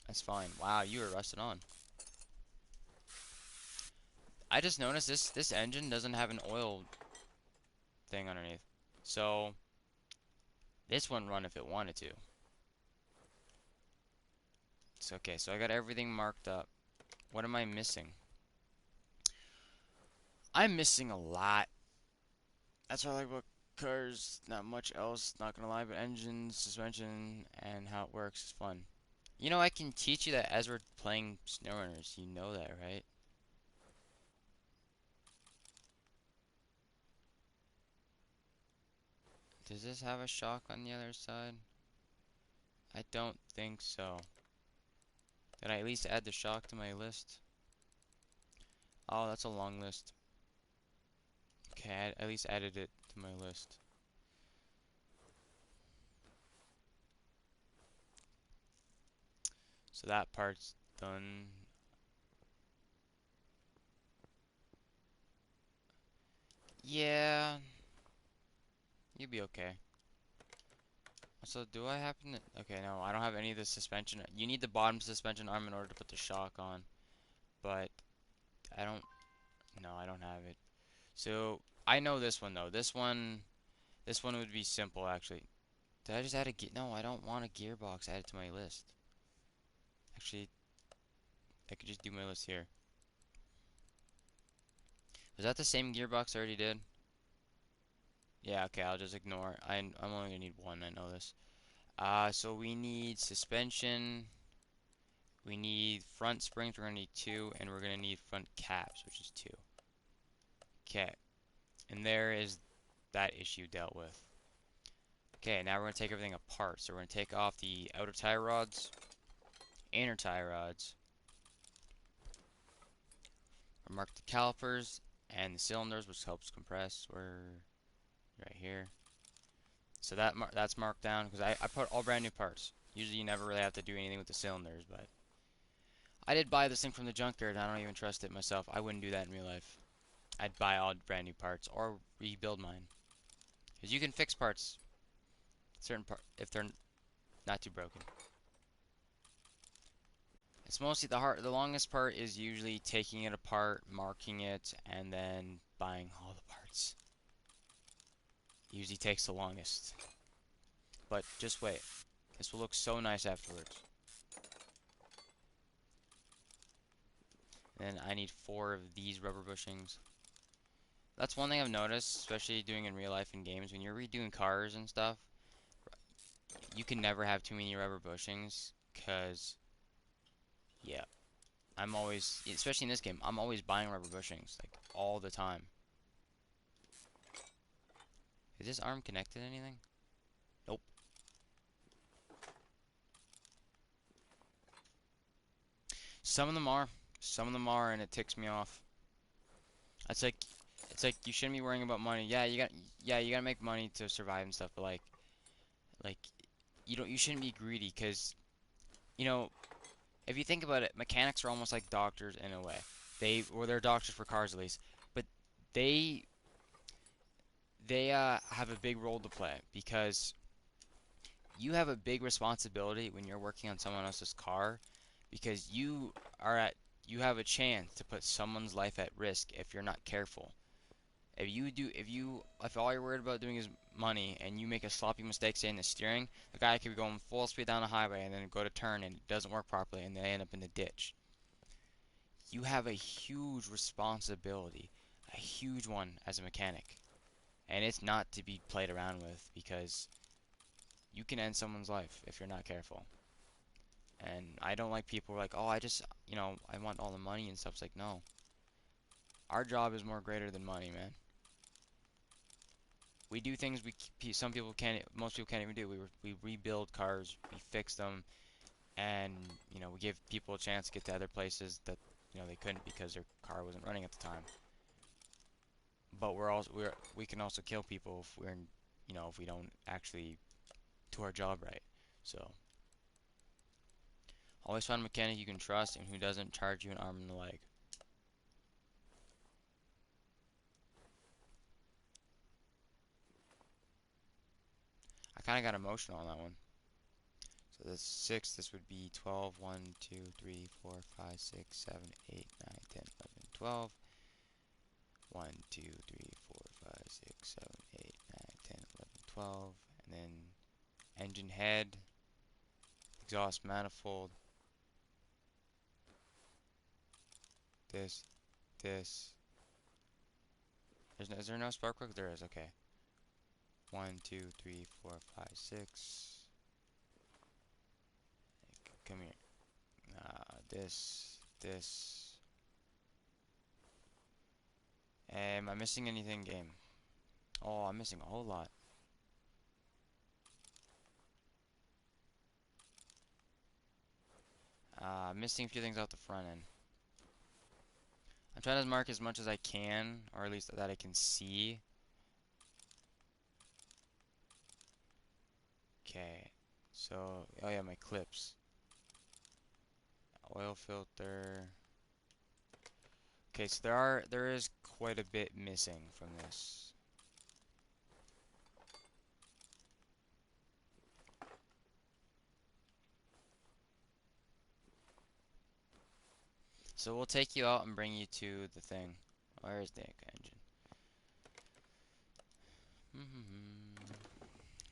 that's fine. Wow, you are rusted on. I just noticed this engine doesn't have an oil thing underneath. So this wouldn't run if it wanted to. It's okay, so I got everything marked up. What am I missing? I'm missing a lot. That's what I like about cars. Not much else, not gonna lie, but engines, suspension, and how it works is fun. You know, I can teach you that as we're playing SnowRunners. You know that, right? Does this have a shock on the other side? I don't think so. Did I at least add the shock to my list? Oh, that's a long list. Okay, I at least added it to my list. So that part's done. Yeah, you'd be okay. So do I happen to... Okay, no, I don't have any of the suspension. You need the bottom suspension arm in order to put the shock on. But I don't... No, I don't have it. So I know this one though. This one would be simple actually. Did I just add a gear? No, I don't want a gearbox added to my list. Actually, I could just do my list here. Was that the same gearbox I already did? Yeah, okay, I'll just ignore. I'm only gonna need one, I know this. So we need suspension, we need front springs, we're gonna need two, and we're gonna need front caps, which is two. Okay, and there is that issue dealt with. Okay, now we're gonna take everything apart. So we're gonna take off the outer tie rods, inner tie rods, mark the calipers and the cylinders, which helps compress. We're right here. So that's marked down because I put all brand new parts. Usually you never really have to do anything with the cylinders, but I did buy this thing from the junkyard and I don't even trust it myself. I wouldn't do that in real life. I'd buy all brand new parts or rebuild mine. Because you can fix parts, certain part if they're not too broken. It's mostly the longest part is usually taking it apart, marking it, and then buying all the parts. Usually takes the longest. But just wait. This will look so nice afterwards. And then I need 4 of these rubber bushings. That's one thing I've noticed, especially doing in real life in games, when you're redoing cars and stuff, You can never have too many rubber bushings, cause yeah, I'm always, especially in this game, I'm always buying rubber bushings like all the time. Is this arm connected to anything? Nope. Some of them are. Some of them are, and it ticks me off. It's like, it's like you shouldn't be worrying about money. Yeah, you gotta make money to survive and stuff. But like you shouldn't be greedy, cause you know, if you think about it, mechanics are almost like doctors in a way. They're doctors for cars at least, but they they have a big role to play because you have a big responsibility when you're working on someone else's car because are at you have a chance to put someone's life at risk if you're not careful. If all you're worried about doing is money and you make a sloppy mistake say in the steering, the guy could be going full speed down the highway and then go to turn and it doesn't work properly and they end up in the ditch. You have a huge responsibility, a huge one as a mechanic. And it's not to be played around with because you can end someone's life if you're not careful. And I don't like people who are like, oh, I want all the money and stuff. It's like, no. Our job is more greater than money, man. We do things some people can't, most people can't even do. We rebuild cars, we fix them, and, we give people a chance to get to other places that, they couldn't because their car wasn't running at the time. But we can also kill people if if we don't actually do our job right. So, always find a mechanic you can trust and who doesn't charge you an arm and a leg. I kind of got emotional on that one. So that's 6, this would be 12, 1, 2, 3, 4, 5, 6, 7, 8, 9, 10, 11, 12. 1, 2, 3, 4, 5, 6, 7, 8, 9, 10, 11, 12. And then engine head, exhaust manifold, this, this. Is there no spark plug? There is, okay. 1, 2, 3, 4, 5, 6. Come here. This. Am I missing anything, game? Oh, I'm missing a whole lot. Missing a few things out the front end. I'm trying to mark as much as I can, or at least that I can see. Okay, so, oh yeah, my clips. Oil filter. Okay, so there is quite a bit missing from this. So we'll take you out and bring you to the thing. Where is the engine?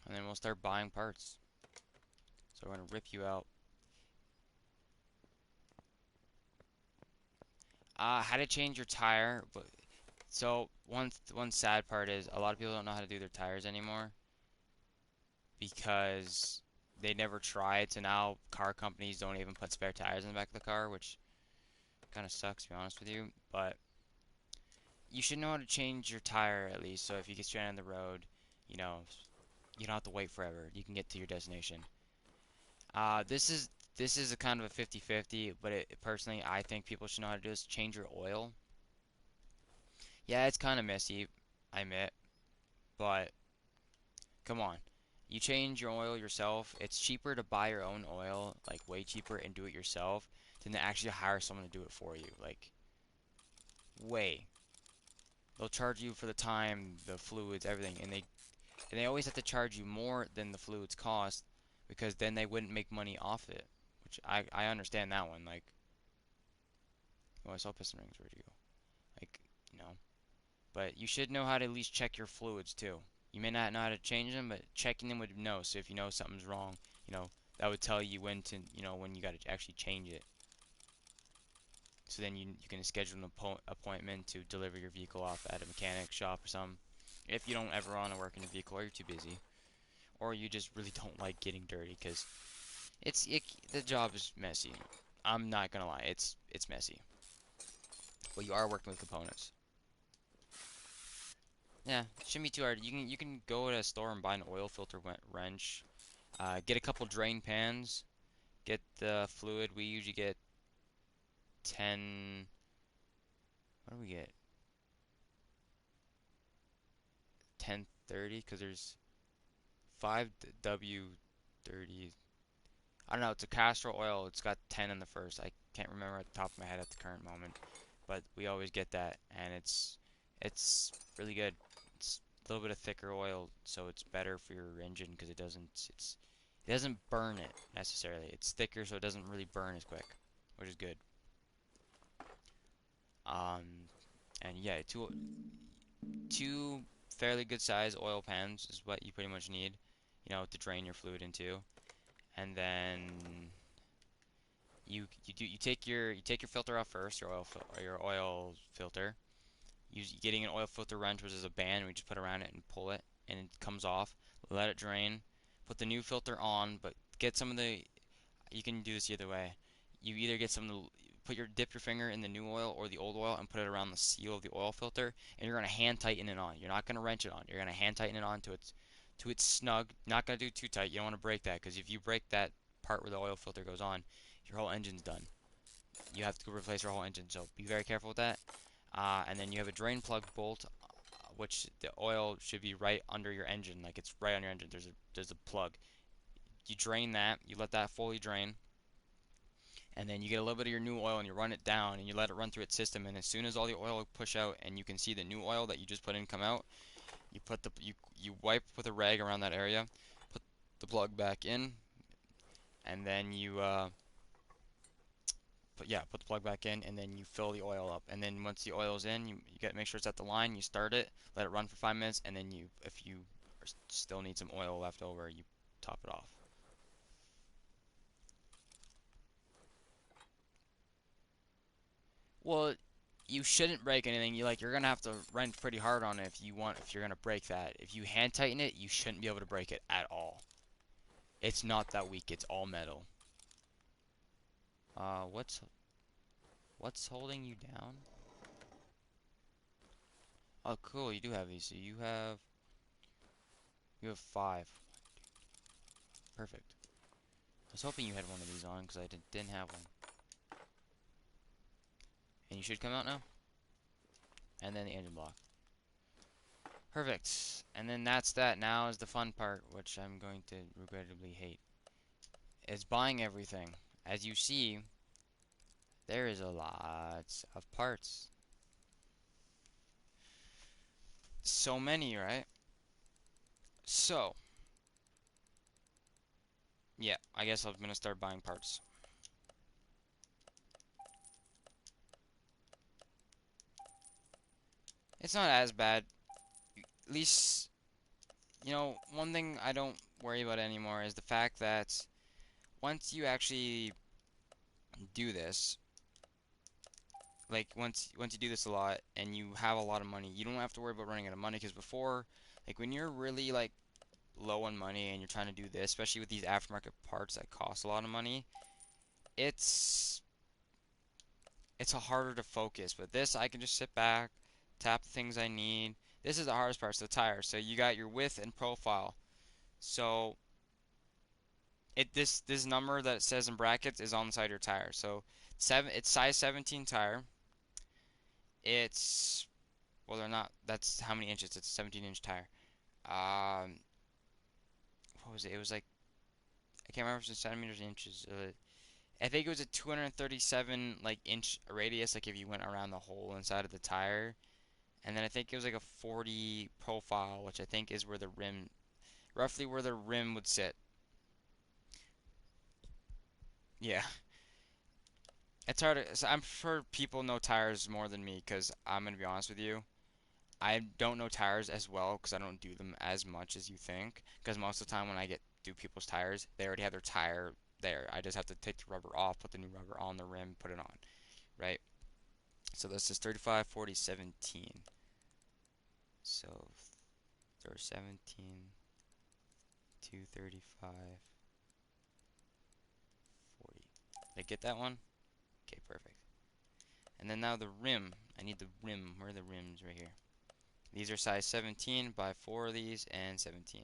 And then we'll start buying parts. So we're gonna rip you out. How to change your tire? So one sad part is a lot of people don't know how to do their tires anymore because they never tried. So now car companies don't even put spare tires in the back of the car, which kind of sucks to be honest with you. But you should know how to change your tire at least. So if you get stranded on the road, you know, you don't have to wait forever. You can get to your destination. This is a kind of a 50-50, but personally, I think people should know how to do is change your oil. Yeah, it's kind of messy, I admit, but come on. You change your oil yourself. It's cheaper to buy your own oil, like way cheaper, and do it yourself than to actually hire someone to do it for you. Like, way. They'll charge you for the time, the fluids, everything, and they always have to charge you more than the fluids cost because then they wouldn't make money off it. Which I understand that one. Like, oh, I saw piston rings. Where'd you go? Like, you know. But you should know how to at least check your fluids too. You may not know how to change them, but checking them would know. So if you know something's wrong, that would tell you when you got to actually change it. So then you can schedule an appointment to deliver your vehicle off at a mechanic shop or something. If you don't ever want to work in your vehicle or you're too busy. or you just really don't like getting dirty because the job is messy. I'm not gonna lie, it's messy. But you are working with components. Yeah, it shouldn't be too hard. You can go to a store and buy an oil filter wrench. Get a couple drain pans. Get the fluid. We usually get 10. What do we get? 1030 because there's 5W30. I don't know. It's a castor oil. It's got 10 in the first. I can't remember at the top of my head at the current moment, but we always get that, and it's really good. It's a little bit of thicker oil, so it's better for your engine because it doesn't burn it necessarily. It's thicker, so it doesn't really burn as quick, which is good. Um, and yeah, two fairly good size oil pans is what you pretty much need, to drain your fluid into. And then you take your filter off first, your oil filter. Getting an oil filter wrench, which is a band, we just put around it and pull it, and it comes off. Let it drain. Put the new filter on, but get some of the. You can do this either way. You either get some of the dip your finger in the new oil or the old oil and put it around the seal of the oil filter, and you're gonna hand tighten it on. You're not gonna wrench it on. You're gonna hand tighten it on to its snug. Not gonna do too tight. You don't want to break that because if you break that part where the oil filter goes on, your whole engine's done. You have to go replace your whole engine. So be very careful with that. And then you have a drain plug bolt, which the oil should be right under your engine, like it's right on your engine. There's a plug. You drain that. You let that fully drain, and then you get a little bit of your new oil and you run it down and you let it run through its system. And as soon as all the oil push out and you can see the new oil that you just put in come out, you wipe with a rag around that area, put the plug back in, and then put the plug back in, and then you fill the oil up. And then once the oil's in, you get make sure it's at the line. You start it, let it run for 5 minutes, and then if you still need some oil left over, you top it off. Well, you shouldn't break anything. You're gonna have to wrench pretty hard on it if you're gonna break that. If you hand tighten it, you shouldn't be able to break it at all. It's not that weak. It's all metal. Uh, what's what's holding you down? Oh, cool. You do have these. So you have five. Perfect. I was hoping you had one of these on because I didn't have one. And you should come out now. And then the engine block. Perfect. And then that's that. Now is the fun part, which I'm going to regrettably hate. Is buying everything. As you see, there is a lot of parts. So many, right? So, yeah, I guess I'm gonna start buying parts. It's not as bad. At least, one thing I don't worry about anymore is the fact that once you actually do this, like once you do this a lot and you have a lot of money, you don't have to worry about running out of money because before, like when you're really like low on money and you're trying to do this, especially with these aftermarket parts that cost a lot of money, it's it's a harder to focus. But this, I can just sit back, tap the things I need. This is the hardest part, so the tires. So you got your width and profile. So this number that it says in brackets is on the side of your tire. So it's size 17 tire. It's well, they're not. That's how many inches. It's a 17-inch tire. Um, what was it? It was like I can't remember if it's centimeters or inches. I think it was a 237 like inch radius. Like if you went around the whole inside of the tire, and then I think it was like a 40 profile, which I think is roughly where the rim would sit. Yeah, it's hard. So I'm sure people know tires more than me, because I'm gonna be honest with you. I don't know tires as well because I don't do them as much as you think. Because most of the time when I do people's tires, they already have their tire there. I just have to take the rubber off, put the new rubber on the rim, put it on, right? So this is 35, 40, 17. So there's 17. 235, 40. Did I get that one? Okay, perfect. And then now the rim. I need the rim. Where are the rims? Right here. These are size 17. Buy 4 of these and 17.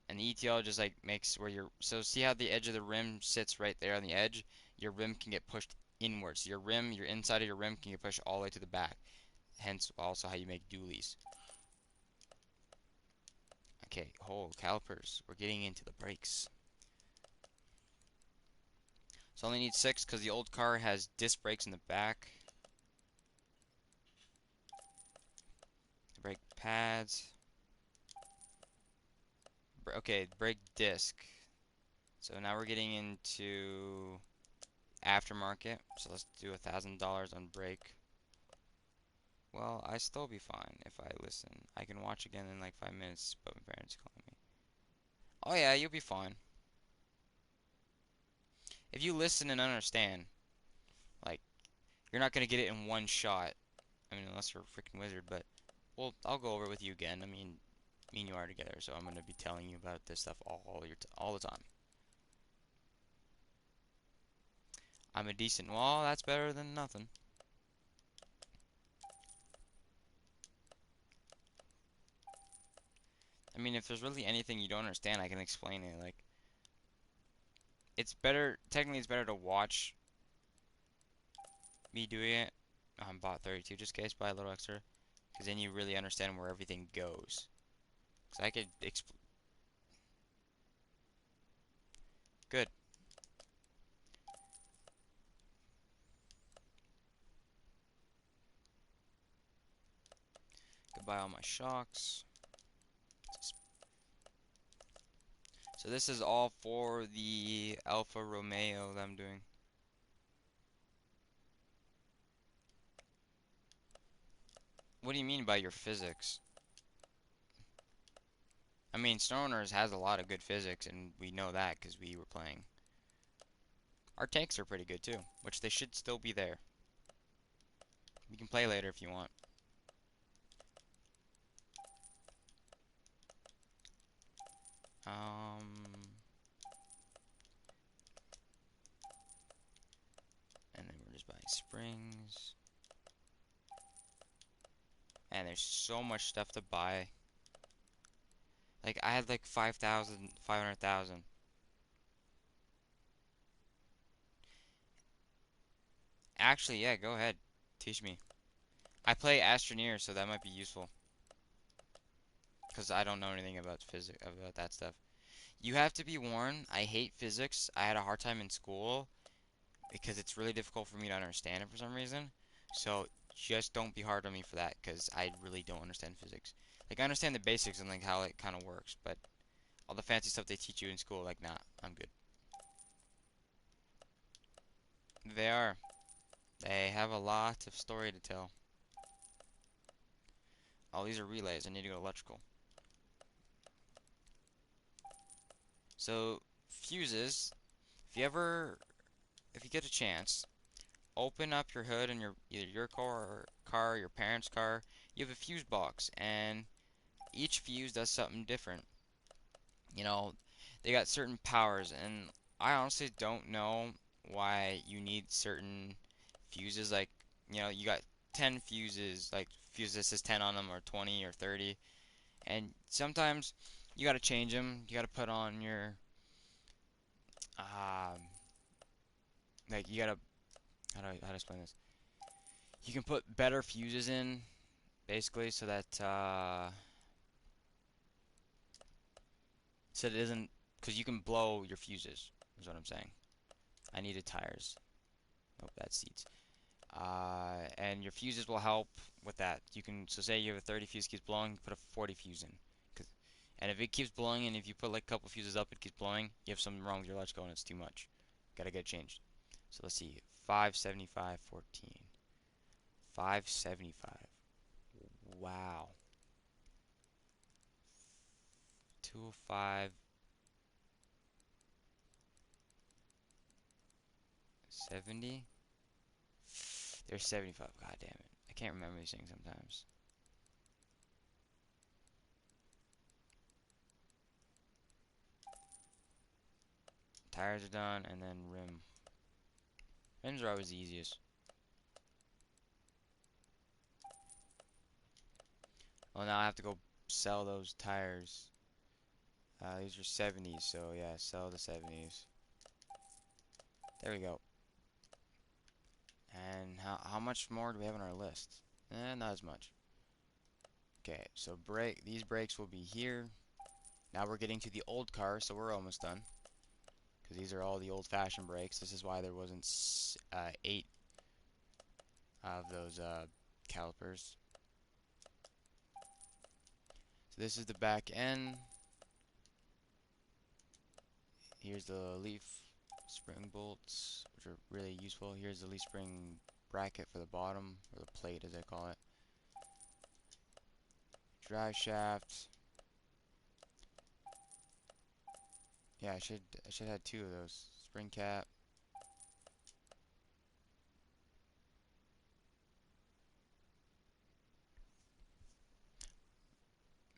And the ETL just like makes where your so see how the edge of the rim sits right there on the edge? Your rim can get pushed inwards. So your inside of your rim can get pushed all the way to the back. Hence also how you make dualies. Okay, oh, calipers. We're getting into the brakes. So I only need 6 because the old car has disc brakes in the back. The brake pads. Okay, brake disc. So now we're getting into aftermarket. So let's do $1,000 on brake. Well, I still be fine if I listen. I can watch again in like 5 minutes, but my parents calling me. Oh yeah, you'll be fine. If you listen and understand, like, you're not gonna get it in one shot. I mean, unless you're a freaking wizard, but, well, I'll go over it with you again. I mean, me and you are together, so I'm gonna be telling you about this stuff all the time. I'm a decent, well, that's better than nothing. I mean, if there's really anything you don't understand, I can explain it. Like, it's better, technically it's better to watch me doing it. Bought 32 just in case, buy a little extra. Because then you really understand where everything goes. Because I could explain. Good. Goodbye all my shocks. So this is all for the Alfa Romeo that I'm doing. What do you mean by your physics? I mean, SnowRunners has a lot of good physics, and we know that because we were playing. Our tanks are pretty good too, which they should still be there. We can play later if you want. And then we're just buying springs. And there's so much stuff to buy. Like, I had like 5,000, 500,000. Actually, yeah, go ahead. Teach me. I play Astroneer, so that might be useful. Because I don't know anything about physics, about that stuff. You have to be warned, I hate physics. I had a hard time in school because it's really difficult for me to understand it for some reason. So just don't be hard on me for that because I really don't understand physics. Like, I understand the basics and like how it kind of works, but all the fancy stuff they teach you in school, like, nah, I'm good. They are. They have a lot of story to tell. Oh, these are relays. I need to go electrical. So, fuses, if you get a chance, open up your hood in either your car or your parents' car. You have a fuse box, and each fuse does something different. You know, they got certain powers, and I honestly don't know why you need certain fuses. Like, you got 10 fuses, like fuses that says 10 on them, or 20 or 30, and sometimes you gotta change them. You gotta put on your, um, like you gotta, how to explain this? You can put better fuses in, basically, so it isn't, because you can blow your fuses, is what I'm saying. I needed tires. Oh, bad seats. And your fuses will help with that. So say you have a 30 fuse keeps blowing, put a 40 fuse in. And if it keeps blowing and if you put like a couple fuses up, it keeps blowing, you have something wrong with your electrical and it's too much. Gotta get it changed. So let's see, 575, 14. 575. Wow. 205, 70. There's 75. God damn it. I can't remember these things sometimes. Tires are done, and then rim. Rims are always the easiest. Well, now I have to go sell those tires. These are 70s, so yeah, sell the 70s. There we go. And how much more do we have on our list? Not as much. Okay, so these brakes will be here. Now we're getting to the old car, so we're almost done. Because these are all the old-fashioned brakes. This is why there wasn't 8 of those calipers. So this is the back end. Here's the leaf spring bolts, which are really useful. Here's the leaf spring bracket for the bottom, or the plate as I call it. Drive shaft. Yeah, I should have 2 of those. Spring cap.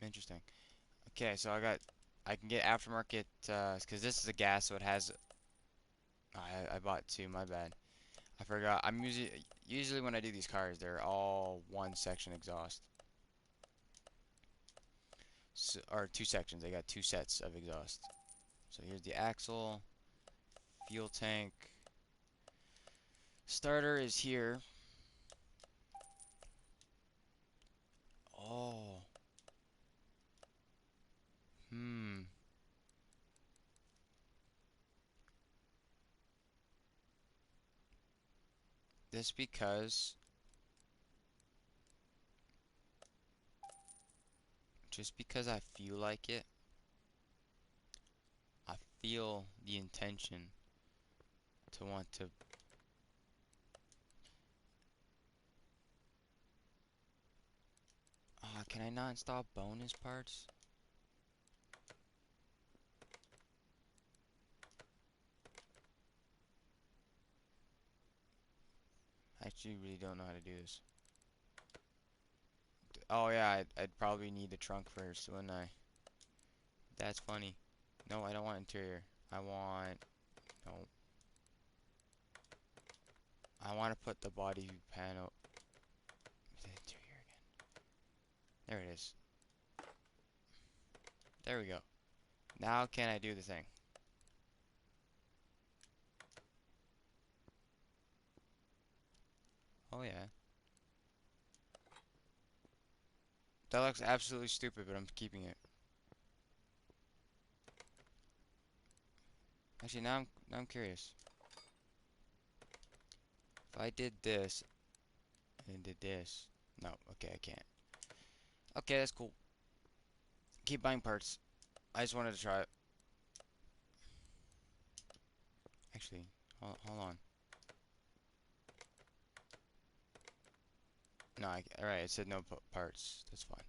Interesting. Okay, so I can get aftermarket, because this is a gas, so it has, I bought 2, my bad. I forgot, usually when I do these cars, they're all one section exhaust. So, or 2 sections, I got 2 sets of exhaust. So here's the axle, fuel tank. Starter is here. Oh, hmm. This because, just because I feel like it, I feel the intention to want to. Can I not install bonus parts? I actually really don't know how to do this. Oh yeah, I'd probably need the trunk first, wouldn't I? That's funny. No, I don't want interior. I want... No. I want to put the body panel... The interior again. There it is. There we go. Now can I do the thing? Oh yeah. That looks absolutely stupid, but I'm keeping it. Actually, now I'm curious. If I did this and did this, no, okay, I can't. Okay, that's cool. Keep buying parts. I just wanted to try it. Actually, hold on. No, alright, it said no parts. That's fine.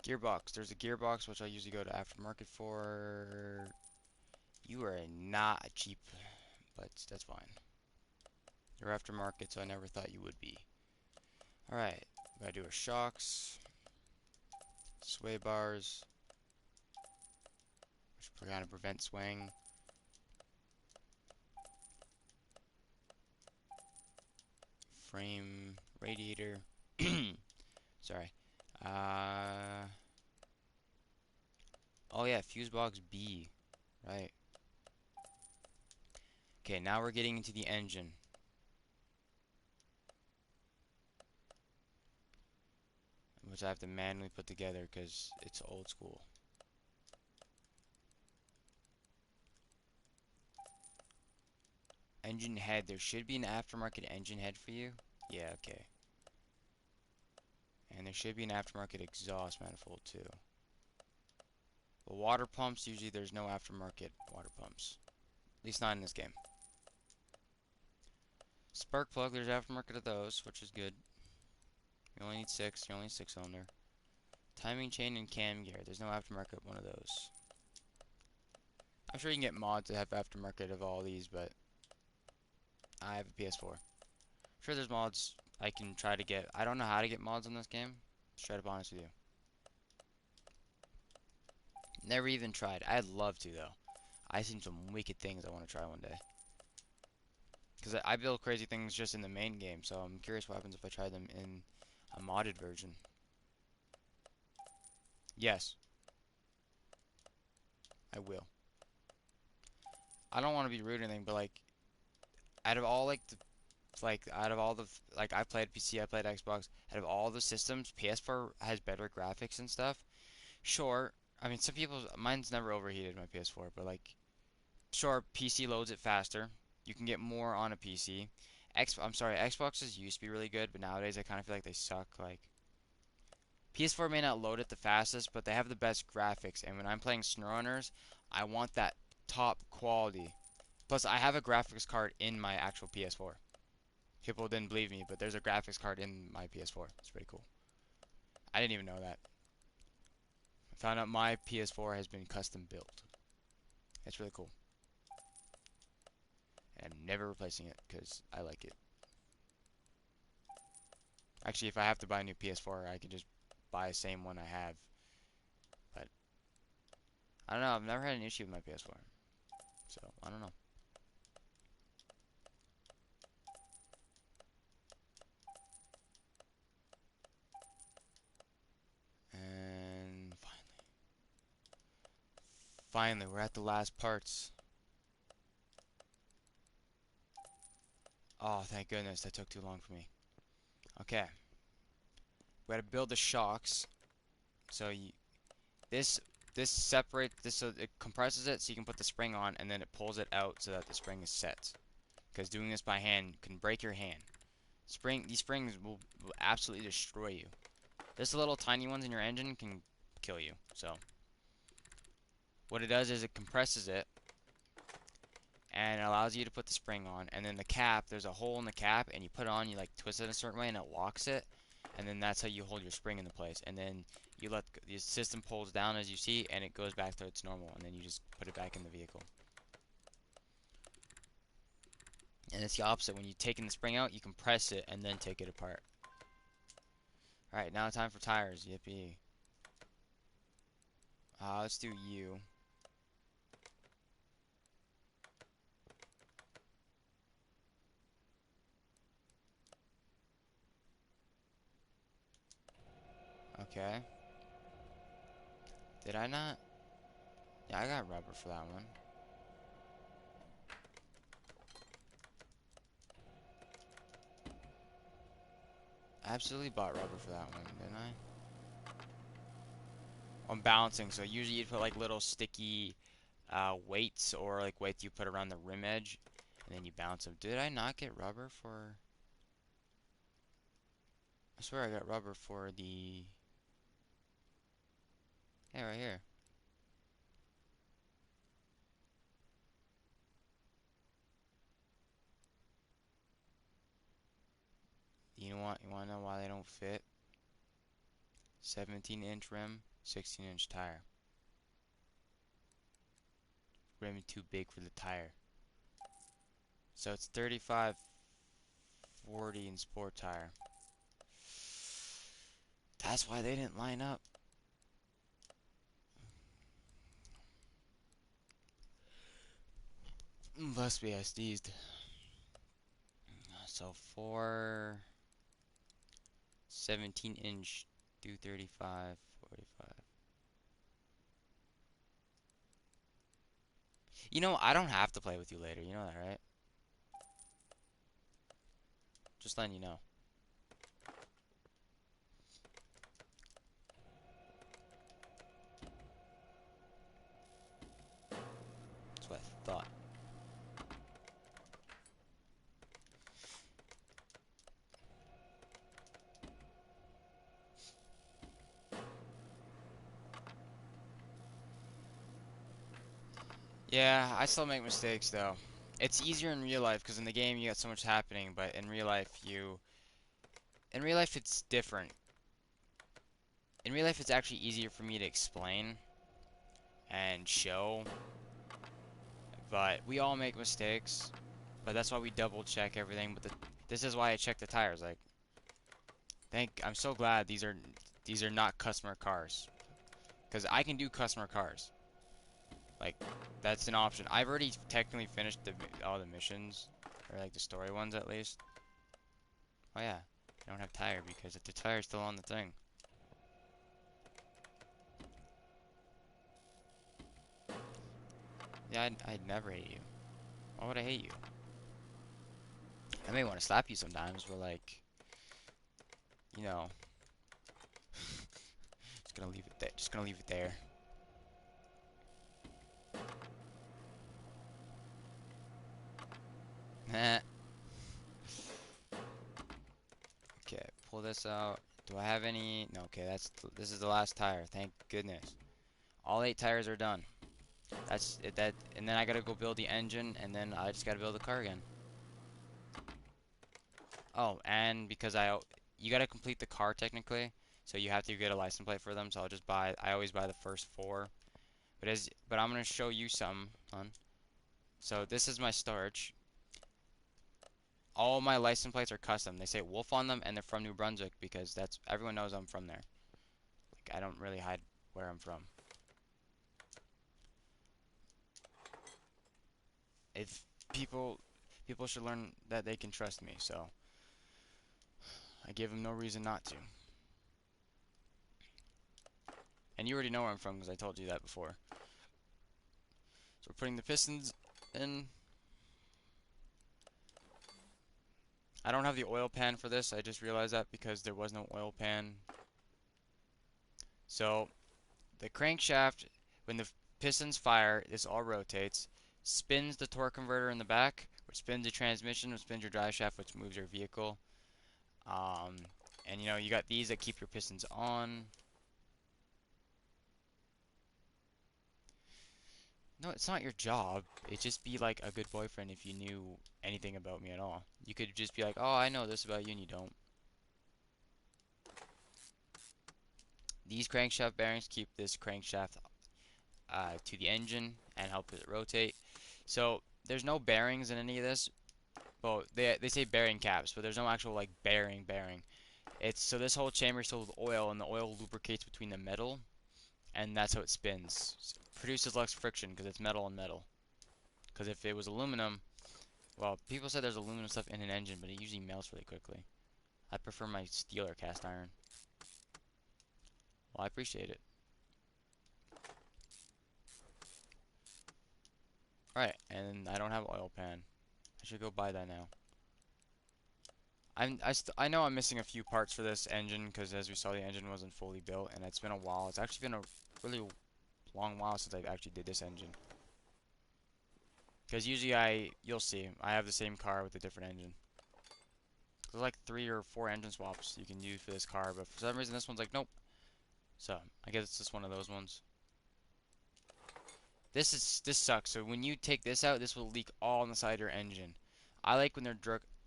Gearbox. There's a gearbox which I usually go to aftermarket for. You are not cheap, but that's fine. You're aftermarket, so I never thought you would be. Alright, gotta do our shocks, sway bars, which kind of prevent swaying. Frame, radiator. Sorry. Uh. Oh yeah, fuse box B. Right. Okay, now we're getting into the engine. Which I have to manually put together because it's old school. Engine head. There should be an aftermarket engine head for you. Yeah, okay. And there should be an aftermarket exhaust manifold too. But water pumps, usually there's no aftermarket water pumps. At least not in this game. Spark plug, there's aftermarket of those, which is good. You only need 6, you're only 6-cylinder. Timing chain and cam gear, there's no aftermarket one of those. I'm sure you can get mods that have aftermarket of all these, but I have a PS4. I'm sure there's mods I can try to get. I don't know how to get mods on this game, straight up honest with you. Never even tried. I'd love to though. I seen some wicked things I want to try one day. Because I build crazy things just in the main game, so I'm curious what happens if I try them in a modded version. Yes, I will. I don't want to be rude or anything, but like, out of all out of all the like I played PC, I played Xbox. Out of all the systems, PS4 has better graphics and stuff. Sure, I mean some people mine's never overheated my PS4, but like sure PC loads it faster. You can get more on a PC. I'm sorry, Xboxes used to be really good, but nowadays I kind of feel like they suck. Like PS4 may not load it the fastest, but they have the best graphics. And when I'm playing SnowRunners, I want that top quality. Plus, I have a graphics card in my actual PS4. People didn't believe me, but there's a graphics card in my PS4. It's pretty cool. I didn't even know that. I found out my PS4 has been custom built. It's really cool. And I'm never replacing it because I like it. Actually, if I have to buy a new PS4, I can just buy the same one I have. But I don't know. I've never had an issue with my PS4. So, I don't know. And finally, we're at the last parts. Oh, thank goodness. That took too long for me. Okay. We gotta build the shocks. So this this separates this so it compresses it so you can put the spring on and then it pulls it out so that the spring is set. Because doing this by hand can break your hand. These springs will absolutely destroy you. Just the little tiny ones in your engine can kill you. So what it does is it compresses it and it allows you to put the spring on. And then the cap, there's a hole in the cap and you put it on, you like twist it a certain way and it locks it. And then that's how you hold your spring into place. And then you let the system pulls down as you see and it goes back to its normal. And then you just put it back in the vehicle. And it's the opposite. When you're taking the spring out, you compress it and then take it apart. Alright, now time for tires. Yippee. Let's do you. Okay. Did I not? Yeah, I got rubber for that one. I absolutely bought rubber for that one, didn't I? I'm balancing, so usually you'd put like little sticky weights or like weights you put around the rim edge and then you bounce them. Did I not get rubber for... I swear I got rubber for the... Yeah, right here. You know what? You want to know why they don't fit? 17-inch rim, 16-inch tire. Rim is too big for the tire. So it's 35, 40 in sport tire. That's why they didn't line up. Must be SD'd. So for 17-inch 235, 45. You know, I don't have to play with you later. You know that, right? Just letting you know. That's what I thought. Yeah, I still make mistakes though. It's easier in real life because in the game you got so much happening, but in real life it's different. In real life it's actually easier for me to explain and show, but we all make mistakes. But that's why we double check everything. But this is why I check the tires. Like, I'm so glad these are not customer cars, because I can do customer cars. Like, that's an option. I've already technically finished all the missions, or like the story ones at least. Oh yeah, I don't have tire because the tire's still on the thing. Yeah, I'd never hate you. Why would I hate you? I may want to slap you sometimes, but like, you know, just gonna leave it there. Just gonna leave it there. Okay, pull this out. Do I have any? No. Okay, this is the last tire. Thank goodness. All 8 tires are done. That's it. And then I gotta go build the engine, and then I just gotta build the car again. Oh, and because you gotta complete the car technically, so you have to get a license plate for them. So I always buy the first 4. But I'm gonna show you some, hon. So this is my storage. All my license plates are custom. They say Wolf on them, and they're from New Brunswick because that's everyone knows I'm from there. Like I don't really hide where I'm from. If people people should learn that they can trust me, so I give them no reason not to. And you already know where I'm from because I told you that before. So we're putting the pistons in. I don't have the oil pan for this. I just realized that because there was no oil pan. So the crankshaft, when the pistons fire, this all rotates, spins the torque converter in the back, which spins the transmission, which spins your drive shaft, which moves your vehicle. Um, and you know, you got these that keep your pistons on. No, it's not your job. It'd just be like a good boyfriend if you knew anything about me at all. You could just be like, oh, I know this about you, and you don't. These crankshaft bearings keep this crankshaft to the engine and help it rotate. So there's no bearings in any of this. Well, they say bearing caps, but there's no actual like bearing. It's so this whole chamber is filled with oil, and the oil lubricates between the metal, and that's how it spins. Produces less friction because it's metal and metal. Because if it was aluminum, well, people said there's aluminum stuff in an engine, but it usually melts really quickly. I prefer my steel or cast iron. Well, I appreciate it. Alright, and I don't have oil pan. I should go buy that now. I know I'm missing a few parts for this engine because as we saw the engine wasn't fully built and it's been a while. It's actually been a really long while since I actually did this engine. Because usually you'll see, I have the same car with a different engine. There's like 3 or 4 engine swaps you can use for this car, but for some reason this one's like, nope. So, I guess it's just one of those ones. This sucks. So when you take this out, this will leak all on the side of your engine. I like when they're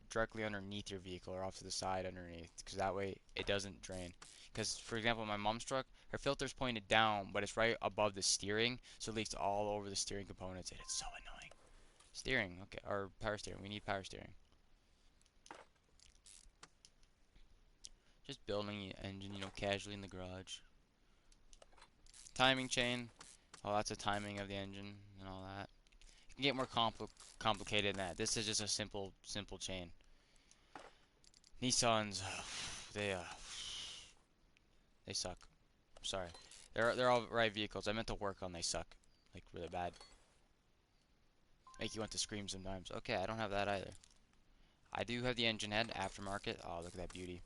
directly underneath your vehicle or off to the side underneath, because that way it doesn't drain. Because for example, my mom's truck, her filter's pointed down, but it's right above the steering, so it leaks all over the steering components, and it's so annoying. Steering, okay, or power steering. We need power steering. Just building the engine, you know, casually in the garage. Timing chain. Oh, that's a timing of the engine and all that. It can get more complicated than that. This is just a simple chain. Nissans, they they suck. I'm sorry. They're all right vehicles. I meant to work on they suck, like really bad. Make you want to scream sometimes. Okay, I don't have that either. I do have the engine head aftermarket. Oh, look at that beauty.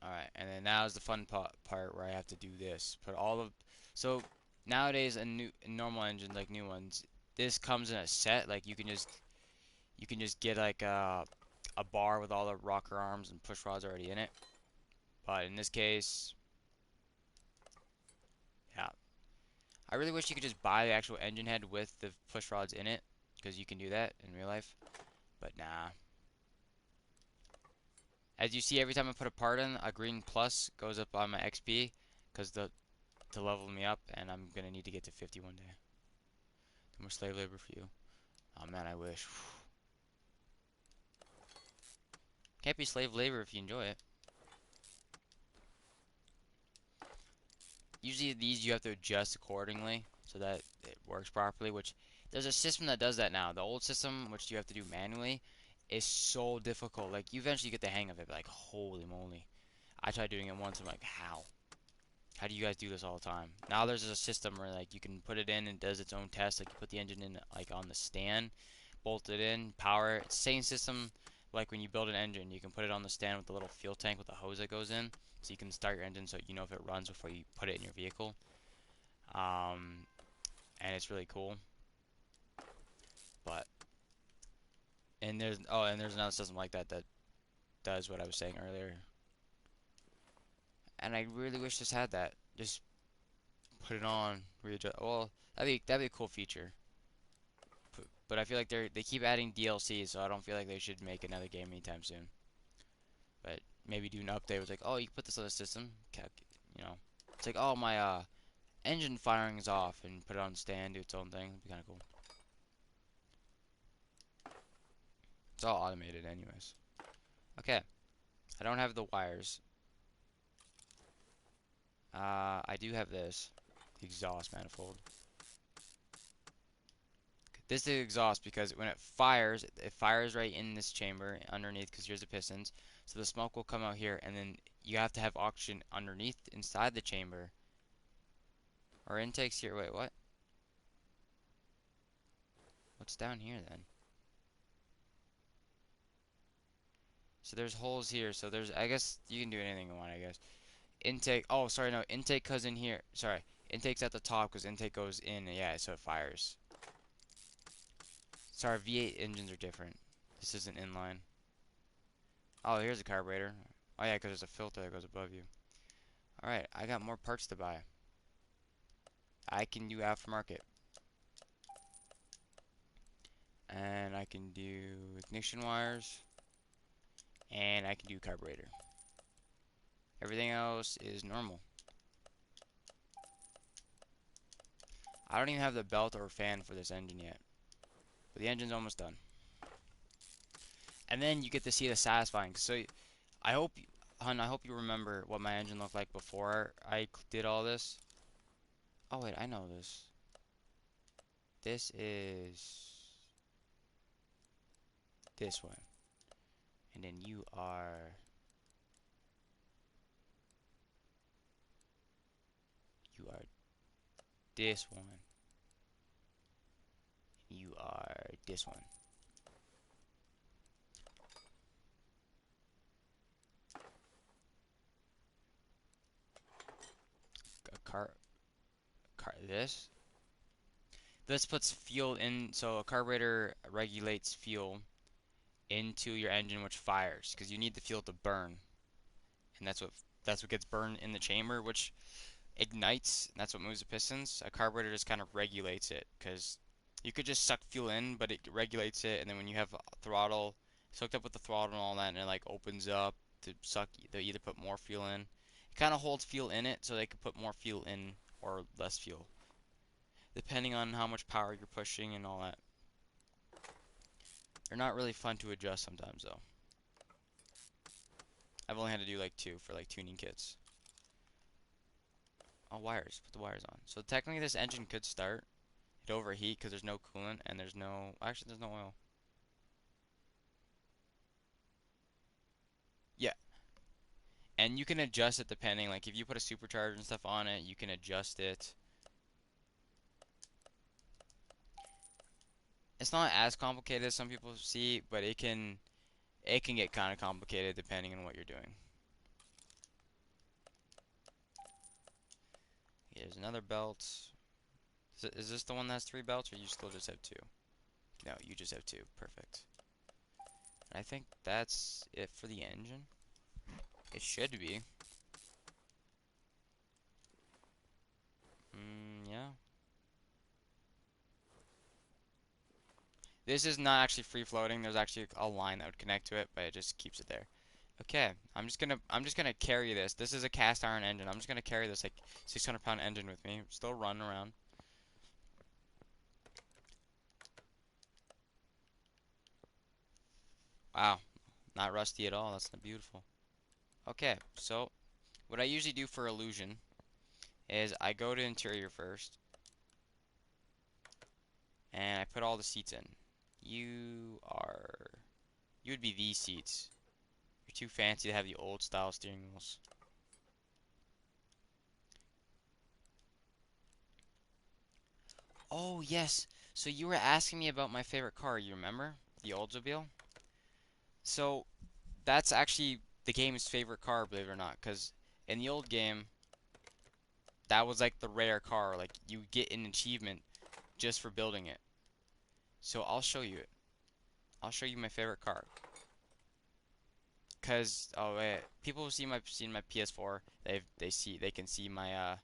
Alright, and then now is the fun part where I have to do this. Put all of so nowadays a normal engine like new ones, this comes in a set. Like you can just get like a bar with all the rocker arms and push rods already in it. But in this case, yeah, I really wish you could just buy the actual engine head with the push rods in it, because you can do that in real life. But nah. As you see, every time I put a part in, a green plus goes up on my XP, because to level me up, and I'm gonna need to get to 50 one day. No more slave labor for you. Oh man, I wish. Can't be slave labor if you enjoy it. usually these you have to adjust accordingly so that it works properly, which there's a system that does that now. The old system, which you have to do manually, is so difficult. Like you eventually get the hang of it, but like holy moly. I tried doing it once, I'm like, how? How do you guys do this all the time? Now there's a system where like you can put it in and it does its own test. Like you put the engine in like on the stand, bolt it in, power. It's the same system like when you build an engine, you can put it on the stand with the little fuel tank with the hose that goes in, so you can start your engine so you know if it runs before you put it in your vehicle. Um, and it's really cool. But and there's another system like that that does what I was saying earlier. And I really wish this had that. Just put it on, readjust. Well, that'd be a cool feature. But I feel like they keep adding DLC, so I don't feel like they should make another game anytime soon. But maybe do an update with like, oh, you can put this on the system, you know. It's like, oh, my engine firing is off, and put it on stand, do its own thing. It'd be kind of cool. It's all automated, anyways. Okay, I don't have the wires. I do have this, the exhaust manifold. This is the exhaust because when it fires right in this chamber underneath because here's the pistons. So the smoke will come out here and then you have to have oxygen underneath inside the chamber. Our intake's here. Wait, what? What's down here then? So there's holes here. So there's, I guess you can do anything you want, I guess. Intake, oh, sorry, no, intake goes in here. Sorry, intake's at the top because intake goes in, yeah, so it fires. Sorry, V8 engines are different. This isn't inline. Oh, here's a carburetor. Oh yeah, because there's a filter that goes above you. Alright, I got more parts to buy. I can do aftermarket. And I can do ignition wires. And I can do carburetor. Everything else is normal. I don't even have the belt or fan for this engine yet. But the engine's almost done. And then you get to see the satisfying. So I hope, hun, I hope you remember what my engine looked like before I did all this. Oh wait, I know this. This is this one. And then you are this one. You are this one. A this. This puts fuel in, so a carburetor regulates fuel into your engine, which fires, because you need the fuel to burn, and that's what gets burned in the chamber, which ignites, and that's what moves the pistons. A carburetor just kind of regulates it, because you could just suck fuel in, but it regulates it, and then when you have a throttle, it's hooked up with the throttle and all that, and it like opens up to suck, they either put more fuel in. It kind of holds fuel in it, so they can put more fuel in or less fuel, depending on how much power you're pushing and all that. They're not really fun to adjust sometimes, though. I've only had to do like two for like tuning kits. Oh, wires. Put the wires on. So technically this engine could start. It overheat because there's no coolant and there's no... Actually, there's no oil. Yeah. And you can adjust it depending. Like if you put a supercharger and stuff on it, you can adjust it. It's not as complicated as some people see, but it can get kind of complicated depending on what you're doing. Here's another belt. Is this the one that has three belts, or you still just have two? No, you just have two. Perfect. And I think that's it for the engine. It should be. Yeah. This is not actually free floating. There's actually a line that would connect to it, but it just keeps it there. Okay, I'm just gonna carry this. This is a cast iron engine. I'm just gonna carry this like 600-pound engine with me, still running around. Wow, not rusty at all. That's beautiful. Okay, so what I usually do for illusion is I go to interior first, and I put all the seats in. You are, you would be these seats. You're too fancy to have the old style steering wheels. Oh, yes. So you were asking me about my favorite car, you remember? The Oldsmobile? So that's actually the game's favorite car, believe it or not, because in the old game, that was like the rare car. Like you get an achievement just for building it. So I'll show you it. I'll show you my favorite car. Cause oh wait, people who seen my PS4. They can see my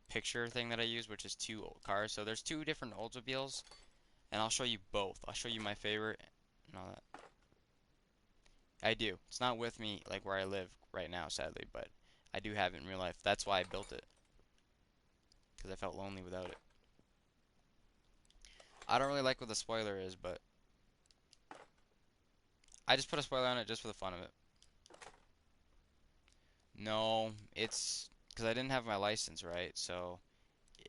picture thing that I use, which is two old cars. So there's two different Oldsmobiles, and I'll show you both. I'll show you my favorite and all that. I do. It's not with me like where I live right now, sadly, but I do have it in real life. That's why I built it, because I felt lonely without it. I don't really like what the spoiler is, but I just put a spoiler on it just for the fun of it. No, it's because I didn't have my license, right? So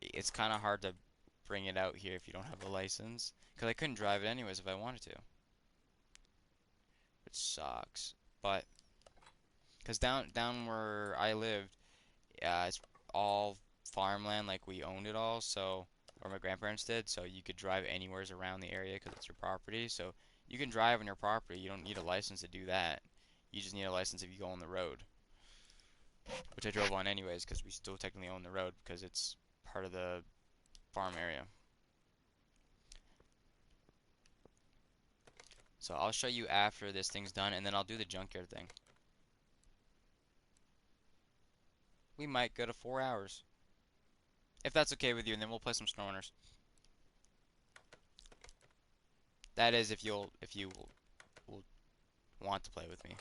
it's kind of hard to bring it out here if you don't have a license. Because I couldn't drive it anyways if I wanted to, which sucks. But because down where I lived, it's all farmland, like we owned it all, so or my grandparents did, so you could drive anywheres around the area because it's your property. So you can drive on your property. You don't need a license to do that. You just need a license if you go on the road, which I drove on anyways because we still technically own the road because it's part of the farm area. So I'll show you after this thing's done, and then I'll do the junkyard thing. We might go to 4 hours, if that's okay with you, and then we'll play some SnowRunners. That is, if you will want to play with me.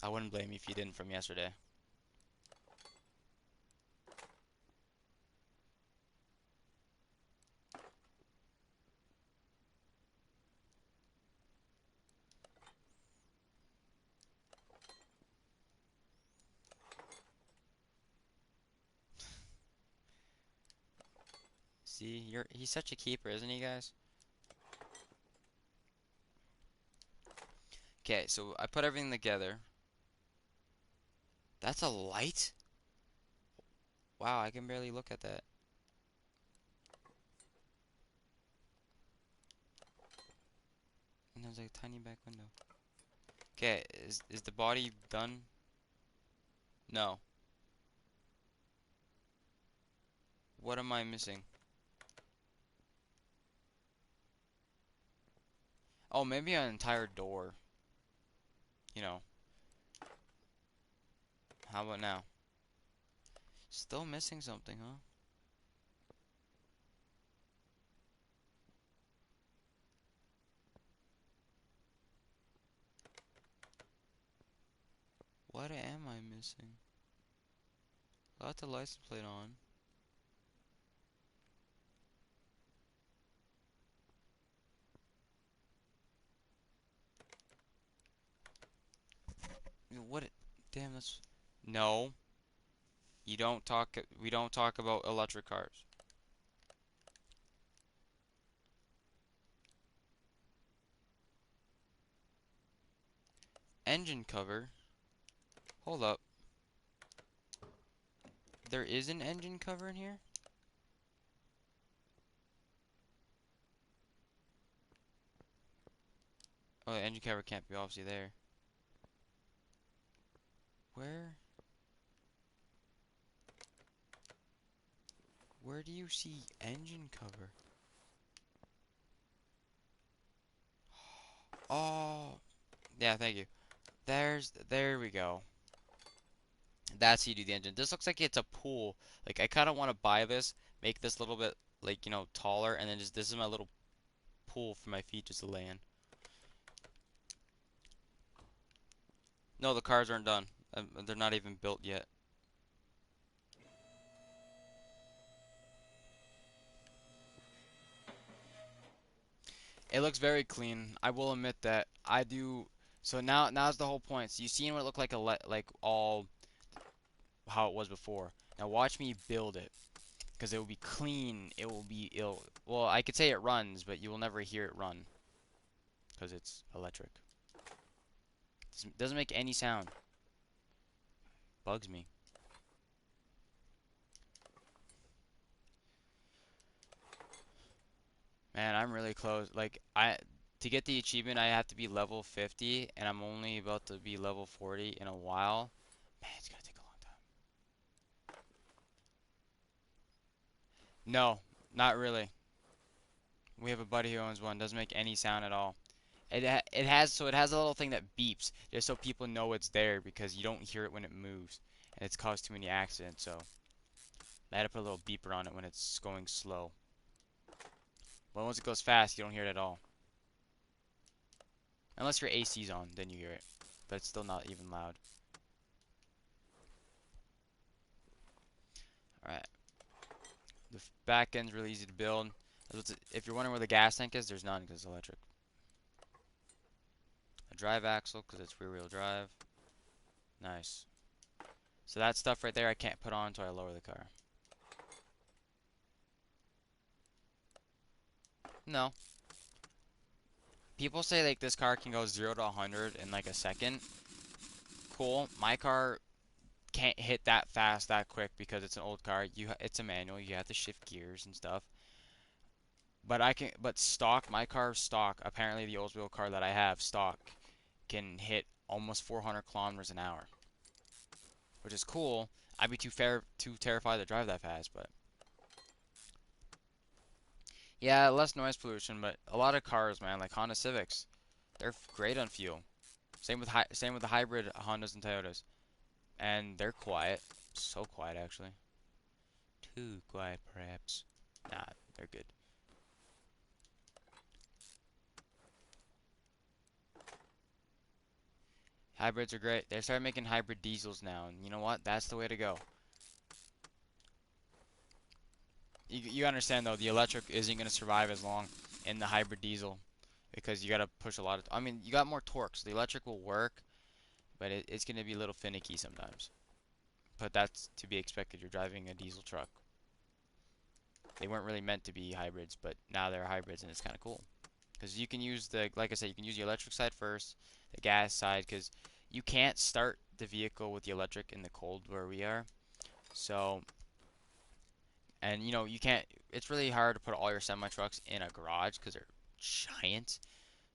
I wouldn't blame you if you didn't from yesterday. See, he's such a keeper, isn't he, guys? Okay, so I put everything together. That's a light? Wow, I can barely look at that. And there's like a tiny back window. Okay, is the body done? No. What am I missing? Oh, maybe an entire door. You know. How about now? Still missing something, huh? What am I missing? Got the license plate on. What? Damn, that's... No. You don't talk... We don't talk about electric cars. Engine cover? Hold up. There is an engine cover in here? Oh, the engine cover can't be obviously there. Where? Where do you see engine cover? Oh, yeah, thank you. There we go. That's how you do the engine. This looks like it's a pool. Like, I kind of want to buy this, make this a little bit, like, taller, and then just, this is my little pool for my feet just to lay in. No, the cars aren't done. They're not even built yet. It looks very clean. I will admit that. I do. So now's the whole point. So you seen what it looked like like all how it was before. Now watch me build it, because it will be clean. Well, I could say it runs, but you will never hear it run because it's electric. Doesn't make any sound. Bugs me. Man, I'm really close. Like to get the achievement, I have to be level 50, and I'm only about to be level 40 in a while. Man, it's gonna take a long time. No, not really. We have a buddy who owns one. Doesn't make any sound at all. It has a little thing that beeps just so people know it's there because you don't hear it when it moves, and it's caused too many accidents. So I had to put a little beeper on it when it's going slow. But once it goes fast, you don't hear it at all. Unless your AC's on, then you hear it. But it's still not even loud. Alright. The back end's really easy to build. If you're wondering where the gas tank is, there's none because it's electric. A drive axle because it's rear wheel drive. Nice. So that stuff right there I can't put on until I lower the car. No. People say like this car can go 0 to 100 in like a second. Cool. My car can't hit that fast that quick because it's an old car. It's a manual. You have to shift gears and stuff. But stock, my car stock, apparently the Oldsmobile car that I have stock can hit almost 400 kilometers an hour, which is cool. I'd be too terrified to drive that fast, but yeah, less noise pollution. But a lot of cars, man, like Honda Civics, they're great on fuel. Same with the hybrid Hondas and Toyotas, and they're quiet, so quiet actually, too quiet perhaps. Nah, they're good. Hybrids are great. They started making hybrid diesels now, and you know what? That's the way to go. You understand though, the electric isn't going to survive as long in the hybrid diesel because you got to push a lot of. I mean, you got more torque, so the electric will work, but it's going to be a little finicky sometimes. But that's to be expected. You're driving a diesel truck. They weren't really meant to be hybrids, but now they're hybrids, and it's kind of cool because you can use like I said, you can use the electric side first, the gas side, because you can't start the vehicle with the electric in the cold where we are. So, and you know, you can't, it's really hard to put all your semi trucks in a garage because they're giant.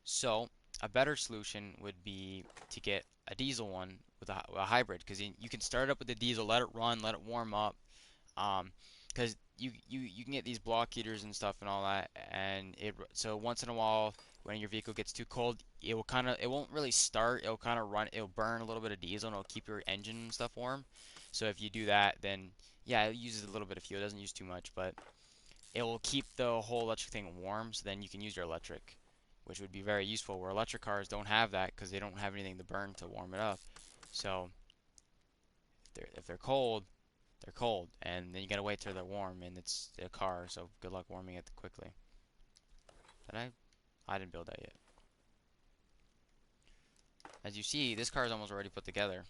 So, a better solution would be to get a diesel one with a hybrid because you can start up with the diesel, let it run, let it warm up. Because you can get these block heaters and stuff and all that, and so once in a while when your vehicle gets too cold, it won't really start. It'll kind of run. It'll burn a little bit of diesel and it'll keep your engine and stuff warm. So if you do that, then yeah, it uses a little bit of fuel. It doesn't use too much, but it will keep the whole electric thing warm. So then you can use your electric, which would be very useful. Where electric cars don't have that because they don't have anything to burn to warm it up. So if they're cold, they're cold, and then you gotta wait till they're warm, and it's a car, so good luck warming it quickly. Did I? I didn't build that yet. As you see, this car is almost already put together.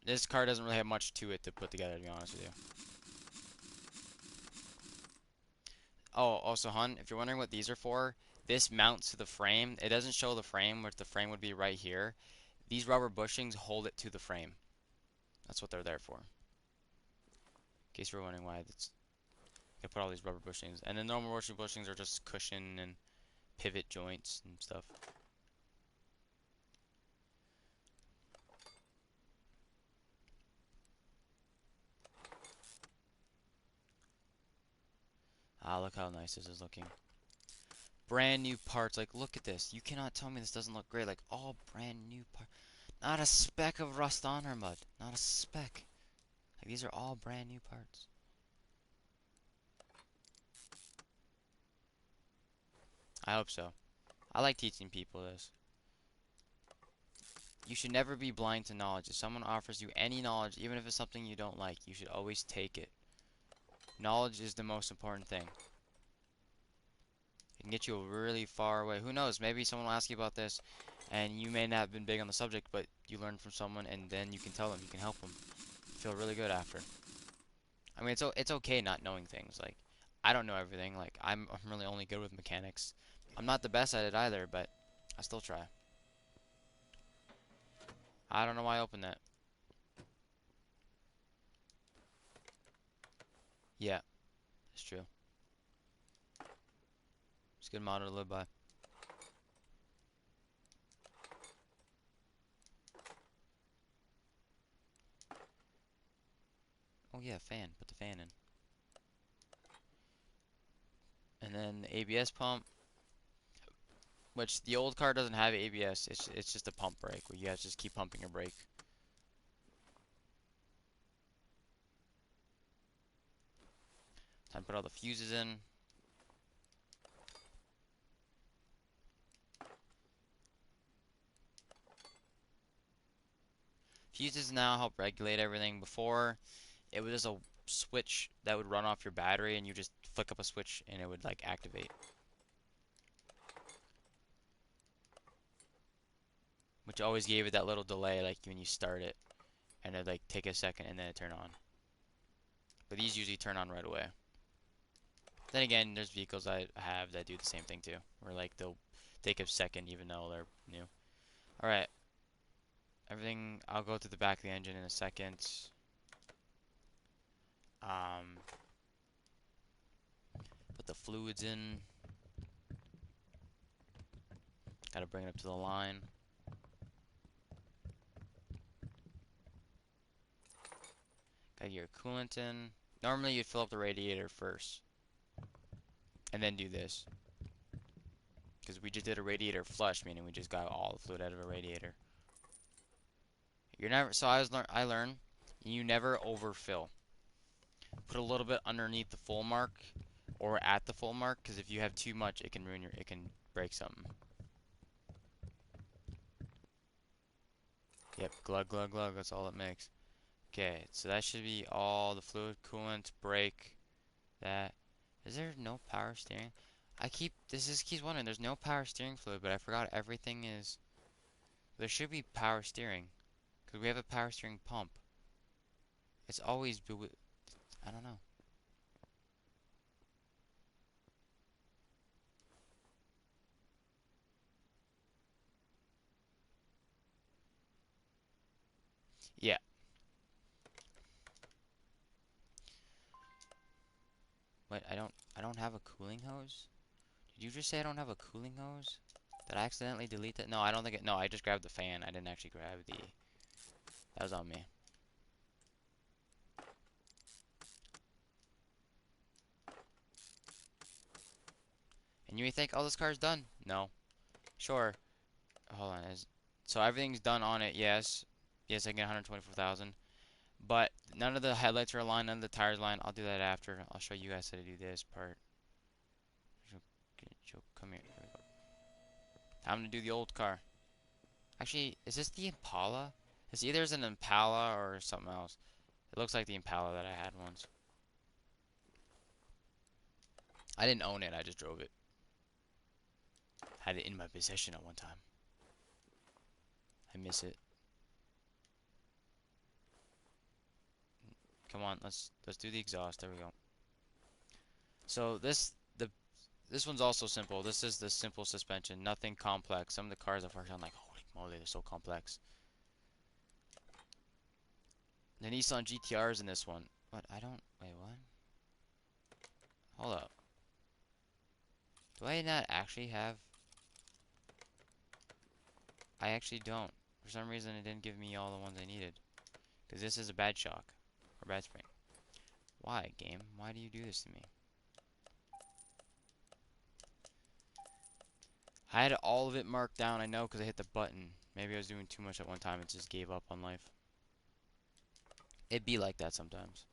This car doesn't really have much to it to put together, to be honest with you. Oh, also, hun, if you're wondering what these are for, this mounts to the frame. It doesn't show the frame, which the frame would be right here. These rubber bushings hold it to the frame. That's what they're there for. In case you're wondering why it's, I put all these rubber bushings. And the normal bushings are just cushion and pivot joints and stuff. Ah, look how nice this is looking. Brand new parts. Like, look at this. You cannot tell me this doesn't look great. Like, all brand new parts. Not a speck of rust on her, mud. Not a speck. Like, these are all brand new parts. I hope so. I like teaching people this. You should never be blind to knowledge. If someone offers you any knowledge, even if it's something you don't like, you should always take it. Knowledge is the most important thing. It can get you really far away. Who knows? Maybe someone will ask you about this, and you may not have been big on the subject, but you learn from someone, and then you can tell them, you can help them. Feel really good after. I mean, it's okay not knowing things. Like, I don't know everything. Like, I'm really only good with mechanics. I'm not the best at it either, but I still try. I don't know why I opened that. Yeah, it's true. It's a good motto to live by. Oh yeah, fan. Put the fan in. And then the ABS pump, which the old car doesn't have ABS. It's just a pump brake where you guys just keep pumping your brake. Time to put all the fuses in. Fuses now help regulate everything. Before, it was just a switch that would run off your battery, and you just flick up a switch and it would like activate. Which always gave it that little delay, like when you start it, and it'd like take a second and then it turn on. But these usually turn on right away. Then again, there's vehicles I have that do the same thing too, where like they'll take a second even though they're new. All right, everything. I'll go to the back of the engine in a second. Um, put the fluids in. Gotta bring it up to the line. Gotta get your coolant in. Normally you'd fill up the radiator first, and then do this. Because we just did a radiator flush, meaning we just got all the fluid out of a radiator. You're never, so I learned, you never overfill. Put a little bit underneath the full mark, or at the full mark, because if you have too much, it can ruin your, it can break something. Yep, glug, glug, glug, that's all it makes. Okay, so that should be all the fluid, coolant, brake, that. Is there no power steering? This is keeps wondering, there's no power steering fluid, but I forgot everything is, there should be power steering, because we have a power steering pump. It's always, I don't know. Yeah. Wait, I don't have a cooling hose? Did you just say I don't have a cooling hose? Did I accidentally delete that? No, I don't think it, no, I just grabbed the fan. I didn't actually grab the, that was on me. And you may think, oh, this car's done. No. Sure. Hold on. So everything's done on it, yes. Yes, I get 124,000. But none of the headlights are aligned, none of the tires aligned. I'll do that after. I'll show you guys how to do this part. Come here. Here we go. Time to do the old car. Actually, is this the Impala? It's either an Impala or something else. It looks like the Impala that I had once. I didn't own it, I just drove it. Had it in my possession at one time. I miss it. Come on, let's do the exhaust. There we go. So this one's also simple. This is the simple suspension, nothing complex. Some of the cars I've worked on, like, holy moly, they're so complex. The Nissan GTR's in this one. What? I don't. Wait, what? Hold up. Do I not actually have? I actually don't. For some reason, it didn't give me all the ones I needed. Because this is a bad shock. Or bad spring. Why, game? Why do you do this to me? I had all of it marked down, I know, because I hit the button. Maybe I was doing too much at one time and just gave up on life. It'd be like that sometimes.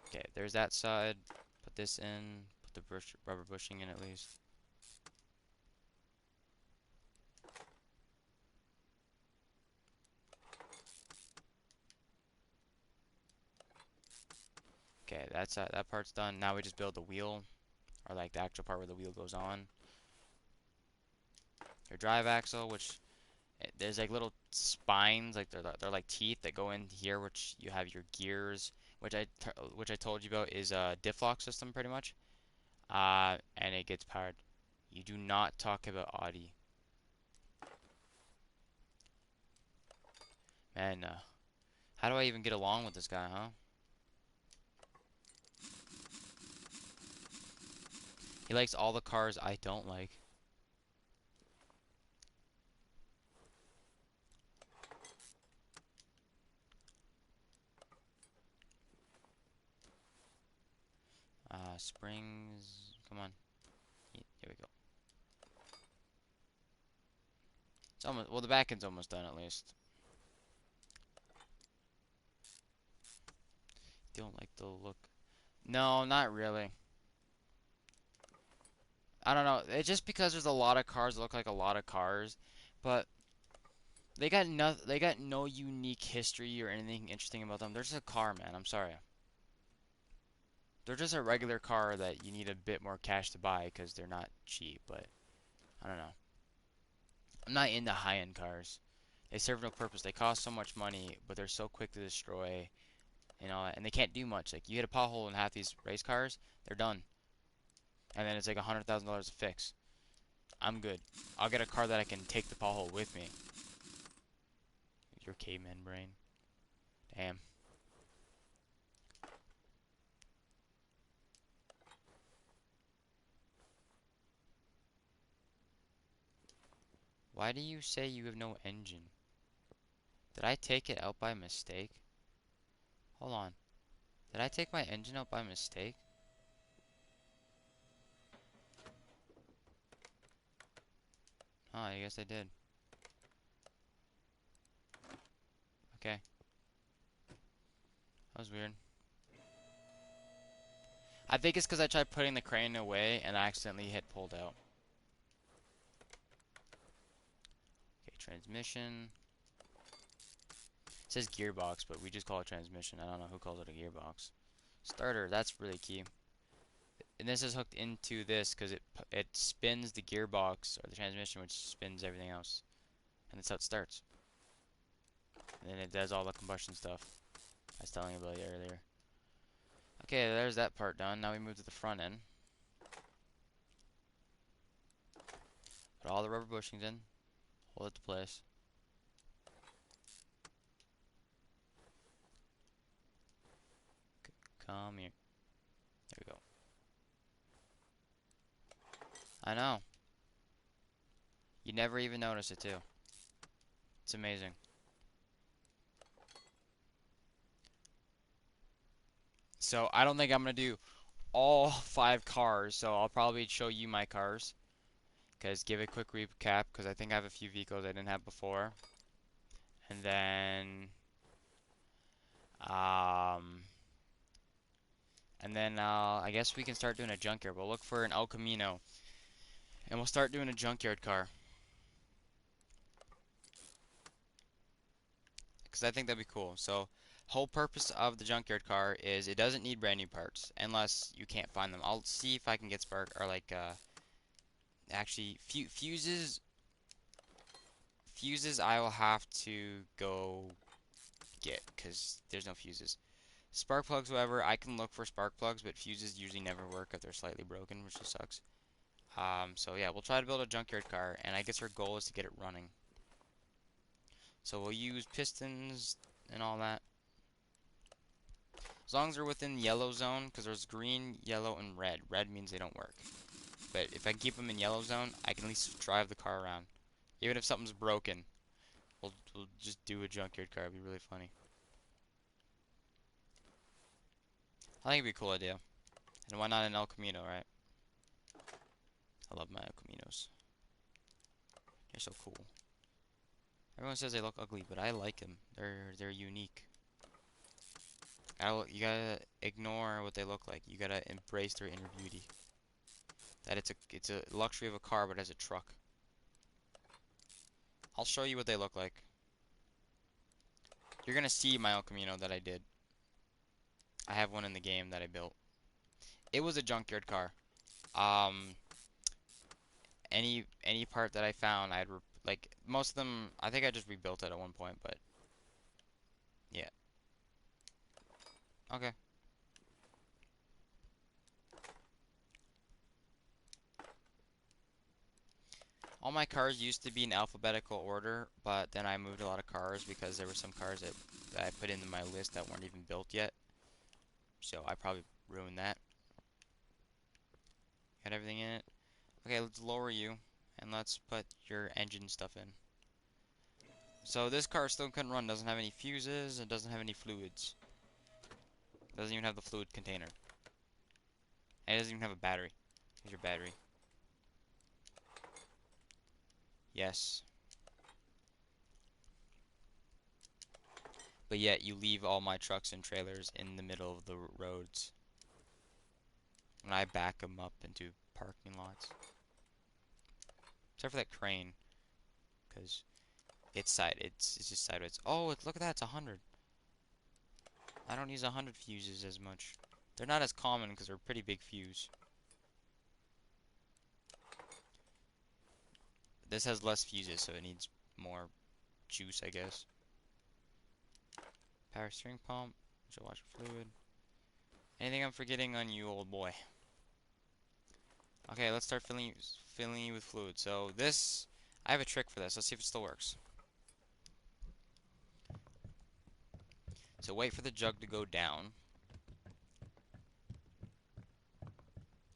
Okay, there's that side. Put this in. Put the rubber bushing in at least. Okay, that part's done. Now we just build the wheel, or like the actual part where the wheel goes on. Your drive axle, which there's like little spines, like they're like teeth that go in here, which you have your gears, which I told you about is a diff lock system pretty much. And it gets powered. You do not talk about Audi, man. How do I even get along with this guy, huh? He likes all the cars I don't like. Springs. Come on. Here we go. It's almost, well, the back end's almost done at least. Don't like the look. No, not really. I don't know. It's just because there's a lot of cars that look like a lot of cars, but they got no unique history or anything interesting about them. They're just a car, man. I'm sorry. They're just a regular car that you need a bit more cash to buy because they're not cheap, but I don't know. I'm not into high-end cars. They serve no purpose. They cost so much money, but they're so quick to destroy, and they can't do much. Like you hit a pothole in half these race cars, they're done. And then it's like $100,000 to fix. I'm good. I'll get a car that I can take the pothole with me. Your caveman brain. Damn. Why do you say you have no engine? Did I take it out by mistake? Hold on. Did I take my engine out by mistake? Oh, I guess I did. Okay. That was weird. I think it's because I tried putting the crane away and I accidentally hit pulled out. Okay, transmission. It says gearbox, but we just call it transmission. I don't know who calls it a gearbox. Starter, that's really key. And this is hooked into this because it spins the gearbox or the transmission, which spins everything else. And that's how it starts. And then it does all the combustion stuff I was telling you about earlier. Okay, there's that part done. Now we move to the front end. Put all the rubber bushings in. Hold it to place. Come here. There we go. I know. You never even notice it too. It's amazing. So I don't think I'm gonna do all 5 cars, so I'll probably show you my cars. Because give a quick recap, because I think I have a few vehicles I didn't have before. And then, um, I guess we can start doing a junkyard. We'll look for an El Camino, and we'll start doing a junkyard car. Because I think that'd be cool. So, whole purpose of the junkyard car is it doesn't need brand new parts, unless you can't find them. I'll see if I can get spark, or like, actually, fuses. Fuses I will have to go get, because there's no fuses. Spark plugs, however, I can look for spark plugs, but fuses usually never work if they're slightly broken, which just sucks. So yeah, we'll try to build a junkyard car, and I guess our goal is to get it running. So we'll use pistons and all that. As long as they're within the yellow zone, because there's green, yellow, and red. Red means they don't work. But if I keep them in yellow zone, I can at least drive the car around. Even if something's broken, we'll just do a junkyard car. It'd be really funny. I think it'd be a cool idea. And why not an El Camino, right? I love my El Caminos. They're so cool. Everyone says they look ugly, but I like them. They're unique. You gotta ignore what they look like. You gotta embrace their inner beauty. That it's a luxury of a car, but as a truck. I'll show you what they look like. You're gonna see my El Camino that I did. I have one in the game that I built. It was a junkyard car. Um, any part that I found, Like most of them, I think I just rebuilt it at one point, but yeah. Okay. All my cars used to be in alphabetical order, but then I moved a lot of cars because there were some cars that I put into my list that weren't even built yet. So I probably ruined that. Got everything in it. Okay, let's lower you and let's put your engine stuff in. So this car still couldn't run, doesn't have any fuses, it doesn't have any fluids. Doesn't even have the fluid container. And it doesn't even have a battery. Here's your battery. Yes. But yet you leave all my trucks and trailers in the middle of the roads. And I back them up into parking lots. Except for that crane, because it's just sideways. Oh, look at that, it's 100. I don't use 100 fuses as much. They're not as common because they're a pretty big fuse. This has less fuses, so it needs more juice, I guess. Power steering pump, windshield washer fluid. Anything I'm forgetting on you, old boy? Okay, let's start filling you with fluid. So this, I have a trick for this. Let's see if it still works. So wait for the jug to go down.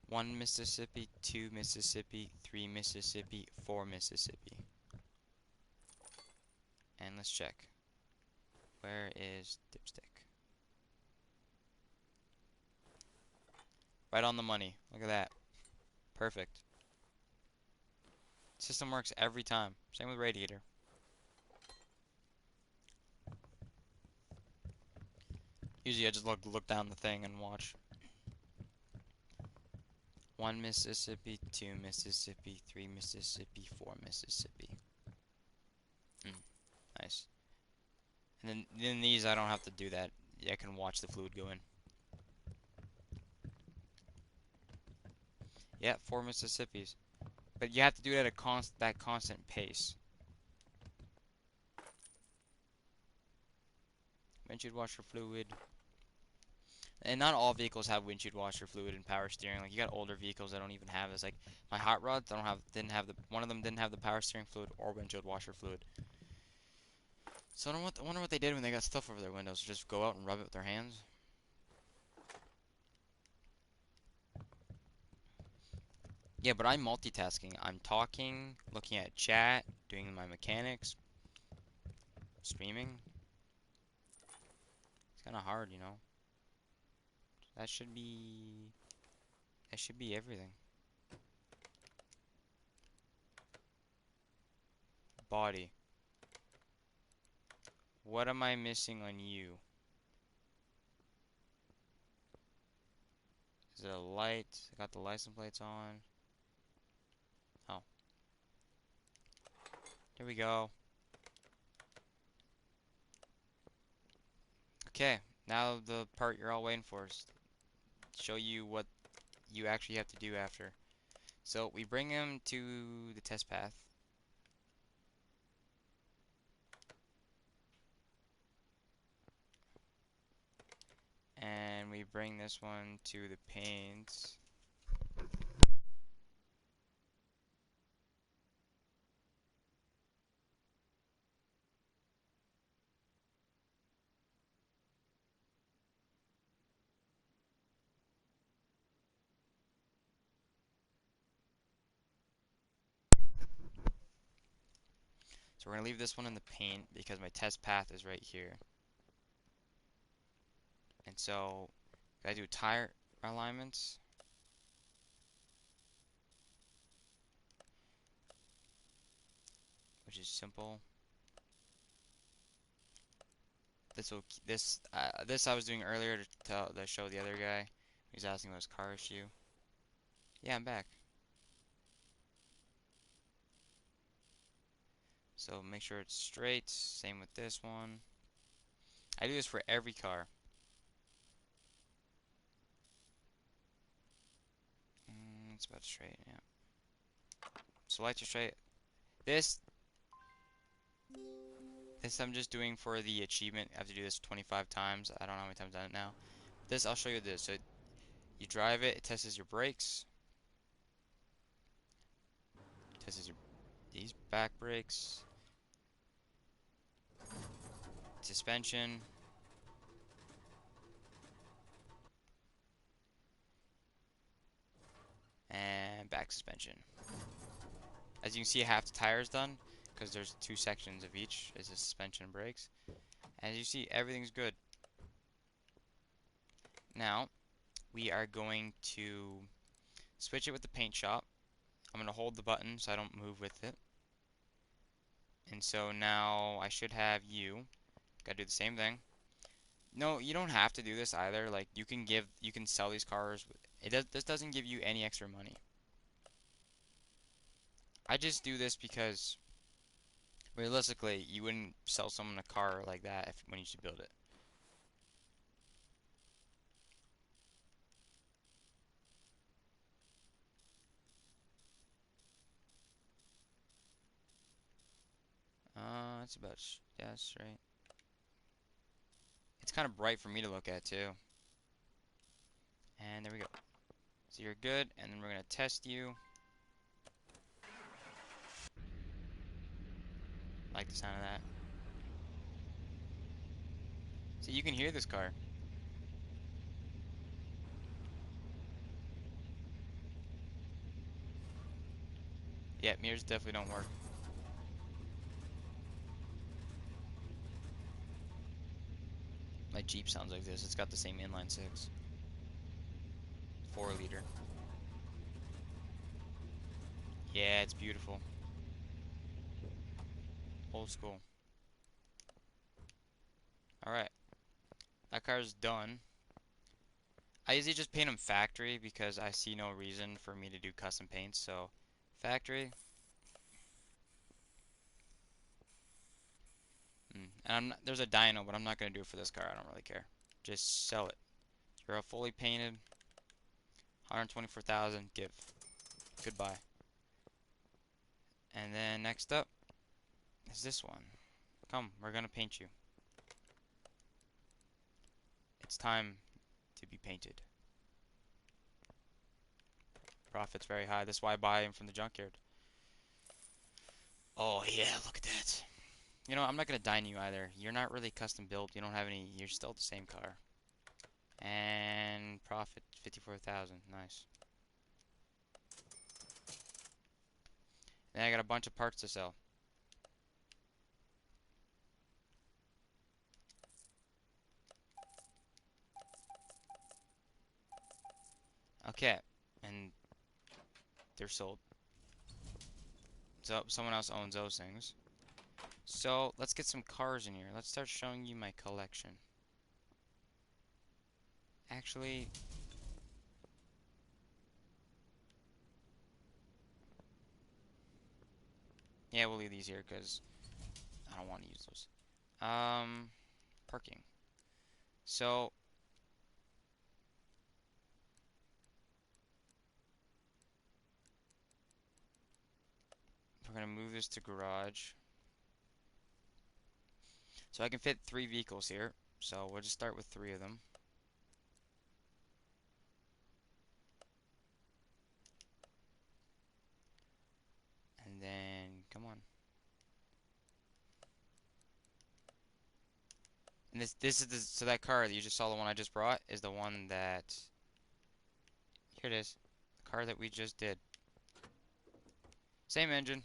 1 Mississippi, 2 Mississippi, 3 Mississippi, 4 Mississippi. And let's check. Where is dipstick? Right on the money. Look at that. Perfect. System works every time. Same with radiator. Usually I just look down the thing and watch. 1 Mississippi, 2 Mississippi, 3 Mississippi, 4 Mississippi. Nice. And then these I don't have to do that. I can watch the fluid go in. Yeah, 4 Mississippis. But you have to do it at that constant pace. Windshield washer fluid. And not all vehicles have windshield washer fluid and power steering. Like you got older vehicles that don't even have this. Like my hot rods didn't have the one of them didn't have the power steering fluid or windshield washer fluid. So I wonder what they did when they got stuff over their windows. Just go out and rub it with their hands. Yeah, but I'm multitasking. I'm talking, looking at chat, doing my mechanics, streaming. It's kind of hard, you know. That should be everything. Body. What am I missing on you? Is it a light? I got the license plates on. Oh. Here we go. Okay, now the part you're all waiting for is show you what you actually have to do after. So we bring him to the test path. And we bring this one to the paints. So we're gonna leave this one in the paint because my test path is right here. And so, gotta do tire alignments. Which is simple. This I was doing earlier to show the other guy. He's asking about his car issue. Yeah, I'm back. So make sure it's straight. Same with this one. I do this for every car. It's about straight, yeah. So lights are straight. This This I'm just doing for the achievement. I have to do this 25 times. I don't know how many times I've done it now. This, I'll show you this. So you drive it, it tests your brakes, tests your these back brakes, suspension, and back suspension. As you can see, half the tire is done because there's two sections of each is the suspension and brakes. As you see, everything's good. Now, we are going to switch it with the paint shop. I'm going to hold the button so I don't move with it. And so now I should have you. Gotta do the same thing. No, you don't have to do this either. Like you can sell these cars. This doesn't give you any extra money. I just do this because realistically, you wouldn't sell someone a car like that when you should build it. That's about, yeah, that's right. It's kind of bright for me to look at too. And there we go. So you're good, and then we're gonna test you. Like the sound of that. So you can hear this car. Yeah, mirrors definitely don't work. My Jeep sounds like this. It's got the same inline six. 4 liter. Yeah, it's beautiful. Old school. Alright, that car's done. I usually just paint them factory because I see no reason for me to do custom paints. So, factory. And there's a dyno, but I'm not going to do it for this car. I don't really care. Just sell it. You're all fully painted. 124,000. Give. Goodbye. And then next up is this one. Come, we're going to paint you. It's time to be painted. Profit's very high. That's why I buy them from the junkyard. Oh yeah, look at that. You know, I'm not gonna dine you either. You're not really custom built. You don't have any. You're still the same car. And profit 54,000. Nice. Then I got a bunch of parts to sell. Okay, and they're sold. So someone else owns those things. So let's get some cars in here. Let's start showing you my collection. Actually, yeah, we'll leave these here because I don't want to use those. Parking. So we're gonna move this to garage. So I can fit 3 vehicles here. So we'll just start with 3 of them. And then, come on. And this is so that car that you just saw, the one I just brought, is the one that, here it is. The car that we just did. Same engine.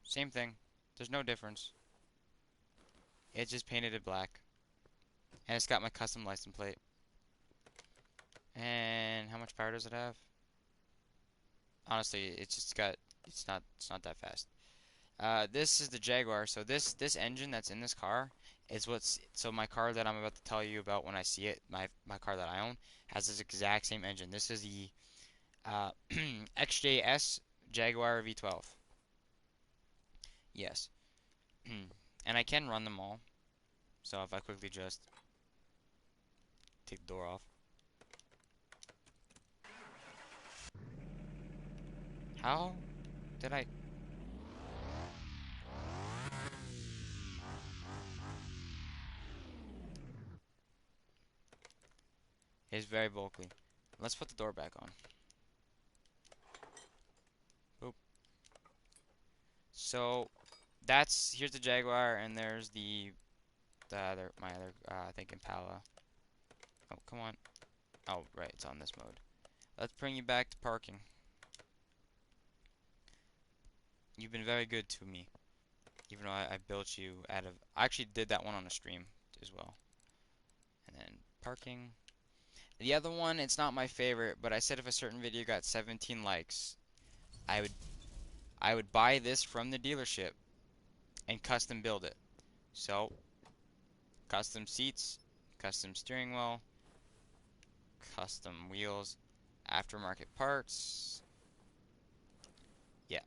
Same thing. There's no difference. It's just painted it black. And it's got my custom license plate. And how much power does it have? Honestly, it's not that fast. This is the Jaguar. So this engine that's in this car is so my car that I'm about to tell you about when I see it, my car that I own has this exact same engine. This is the XJS Jaguar V12. Yes. And I can run them all. So if I quickly just take the door off. How did I? very vocally. Let's put the door back on. Boop. So here's the Jaguar, and there's my other I think Impala. Oh, come on. Oh, right, it's on this mode. Let's bring you back to parking. You've been very good to me, even though I built you out of. I actually did that one on a stream as well. And then parking. The other one, it's not my favorite, but I said if a certain video got 17 likes, I would I would buy this from the dealership and custom build it. So, custom seats, custom steering wheel, custom wheels, aftermarket parts. Yeah,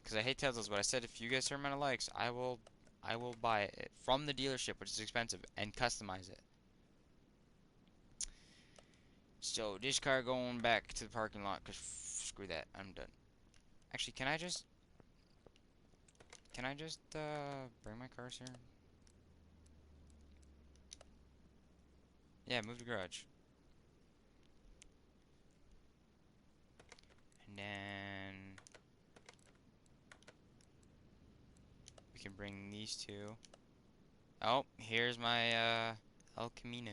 because I hate Teslas, but I said if you get a certain amount of likes, I will buy it from the dealership, which is expensive, and customize it. So this car going back to the parking lot, cause screw that, I'm done. Actually, can I just bring my cars here? Yeah, move the garage. And then we can bring these two. Oh, here's my El Camino.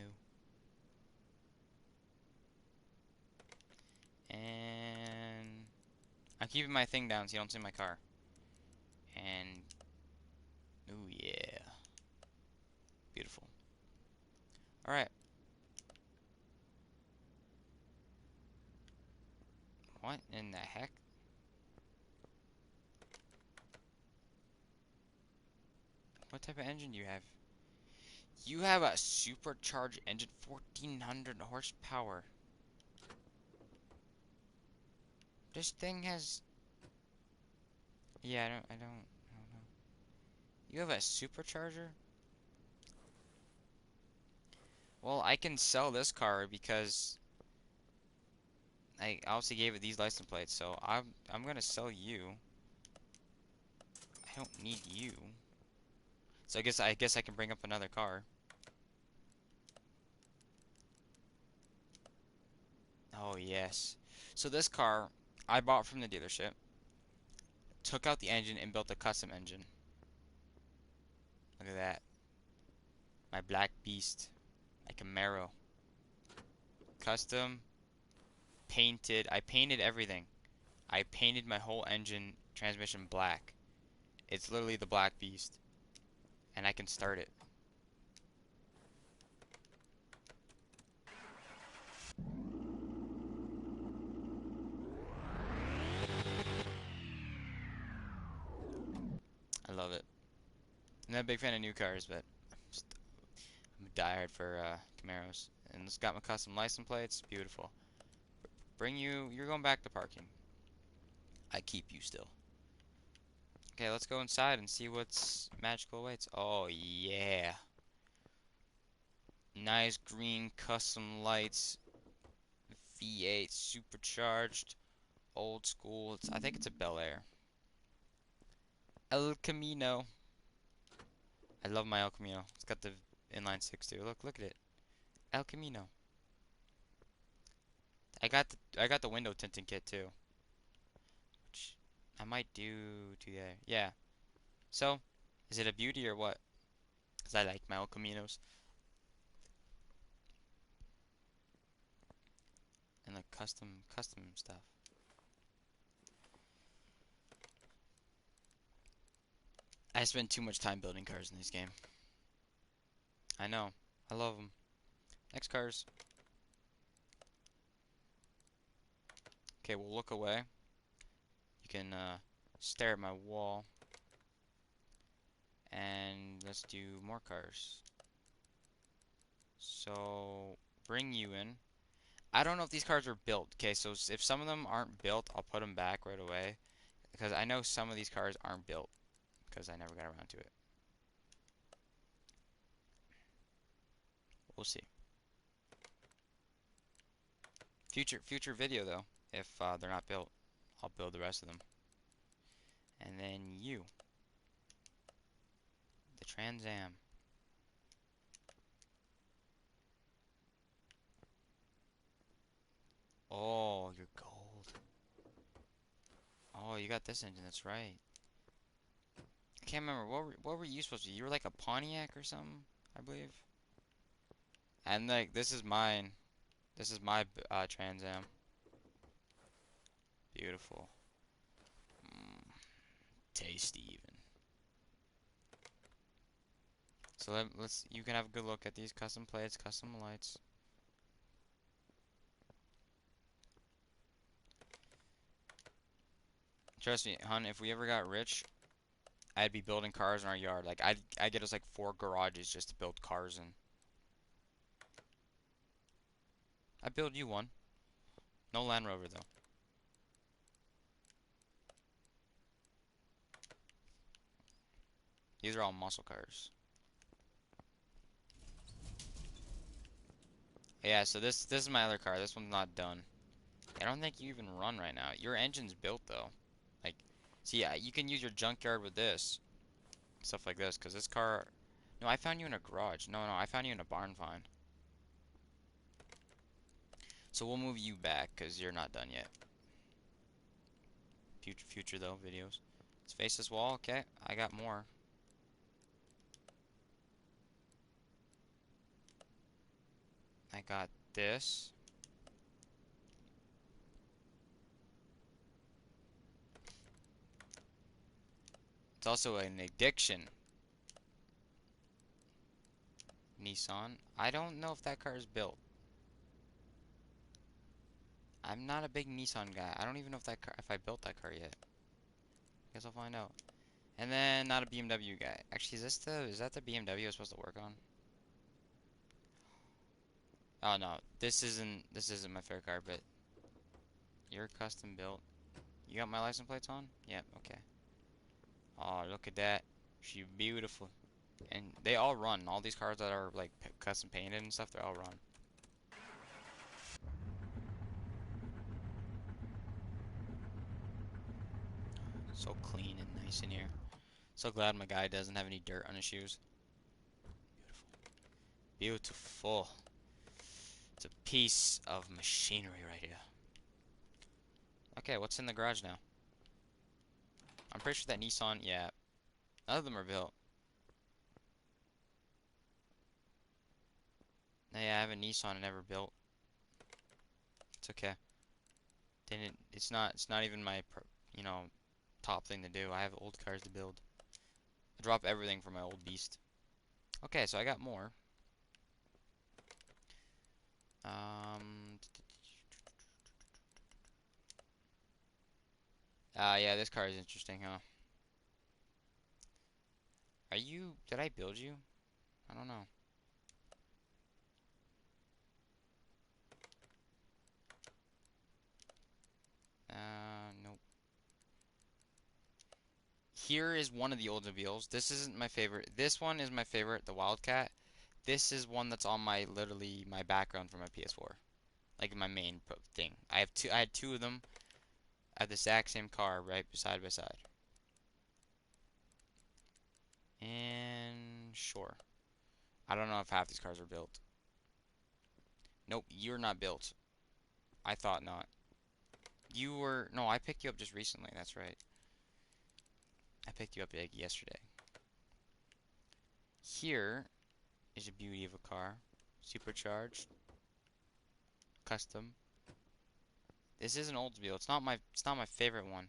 And I'm keeping my thing down so you don't see my car. And ooh yeah. Beautiful. Alright. What in the heck? What type of engine do you have? You have a supercharged engine, 1400 horsepower. This thing has. Yeah, I don't know. You have a supercharger? Well, I can sell this car because I obviously gave it these license plates, so I'm gonna sell you. I don't need you. So I guess I can bring up another car. Oh yes. So this car I bought from the dealership, took out the engine and built a custom engine. Look at that. My Black Beast. My Camaro. Custom, painted. I painted everything. I painted my whole engine transmission black. It's literally the Black Beast. And I can start it. I love it. I'm not a big fan of new cars, but I'm a diehard for Camaros. And it's got my custom license plates. Beautiful. You're going back to parking. I keep you still. Okay, let's go inside and see what's magical awaits. Oh, yeah. Nice green custom lights. V8 supercharged. Old school. I think it's a Bel Air. El Camino. I love my El Camino. It's got the inline six too. Look at it. El Camino. I got the window tinting kit too, which I might do today. Yeah. So, is it a beauty or what? Because I like my El Caminos and like custom stuff. I spend too much time building cars in this game. I know. I love them. Next cars. Okay, we'll look away. You can stare at my wall. And let's do more cars. So, bring you in. I don't know if these cars are built. Okay, so if some of them aren't built, I'll put them back right away. Because I know some of these cars aren't built. Because I never got around to it. We'll see. Future video though. If they're not built, I'll build the rest of them. And then you. The Trans Am. you got this engine. That's right. I can't remember. What were you supposed to be? You were like a Pontiac or something, I believe. And like, this is mine. This is my Trans Am. Beautiful. Mm, tasty even. So let's. You can have a good look at these custom plates, custom lights. Trust me, hun. If we ever got rich, I'd be building cars in our yard. Like I'd get us like 4 garages just to build cars in. I build you one. No Land Rover though. These are all muscle cars. Yeah, so this is my other car. This one's not done. I don't think you even run right now. Your engine's built though. Like, see, you can use your junkyard with this. Stuff like this, because this car... No, I found you in a garage. No, I found you in a barn find. So we'll move you back, because you're not done yet. Future though, videos. Let's face this wall, okay? I got more. I got this. It's also an addiction. Nissan. I don't know if that car is built. I'm not a big Nissan guy. I don't even know if that car, if I built that car yet. Guess I'll find out. And then not a BMW guy. Actually, is that the BMW I was supposed to work on? Oh no, this isn't my fair car, but you're custom built. You got my license plates on? Yep, okay. Oh, look at that. She's beautiful. And they all run. All these cars that are like custom painted and stuff, they all run. So clean and nice in here. So glad my guy doesn't have any dirt on his shoes. Beautiful. Beautiful. It's a piece of machinery right here. Okay, what's in the garage now? I'm pretty sure that Nissan, yeah. None of them are built. Yeah, I have a Nissan I never built. It's okay. It's not even my, top thing to do. I have old cars to build. I drop everything from my old beast. Okay, so I got more. Um, yeah, this car is interesting, huh? Did I build you? I don't know. Nope. Here is one of the Oldsmobiles. This isn't my favorite. This one is my favorite, the Wildcat. This is one that's on literally my background for my PS4. Like my main thing. I had two of them at the exact same car, right side by side. And sure. I don't know if half these cars are built. Nope, you're not built. I thought not. No, I picked you up just recently, that's right. I picked you up like yesterday. Here is a beauty of a car. Supercharged. Custom. This is an Oldsmobile. It's not my favorite one.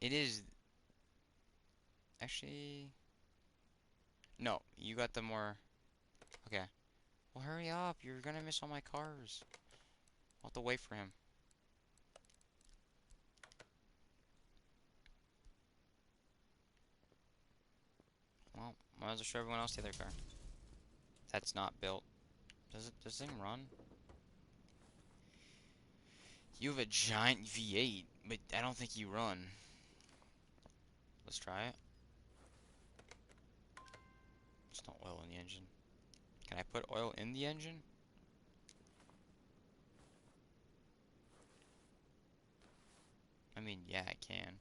It is actually no, you got the more okay. Well hurry up, you're gonna miss all my cars. I'll have to wait for him. Well, might as well show everyone else the other car. That's not built. Does this thing run? You have a giant V8, but I don't think you run. Let's try it. There's no oil in the engine. Can I put oil in the engine? I mean, yeah, I can.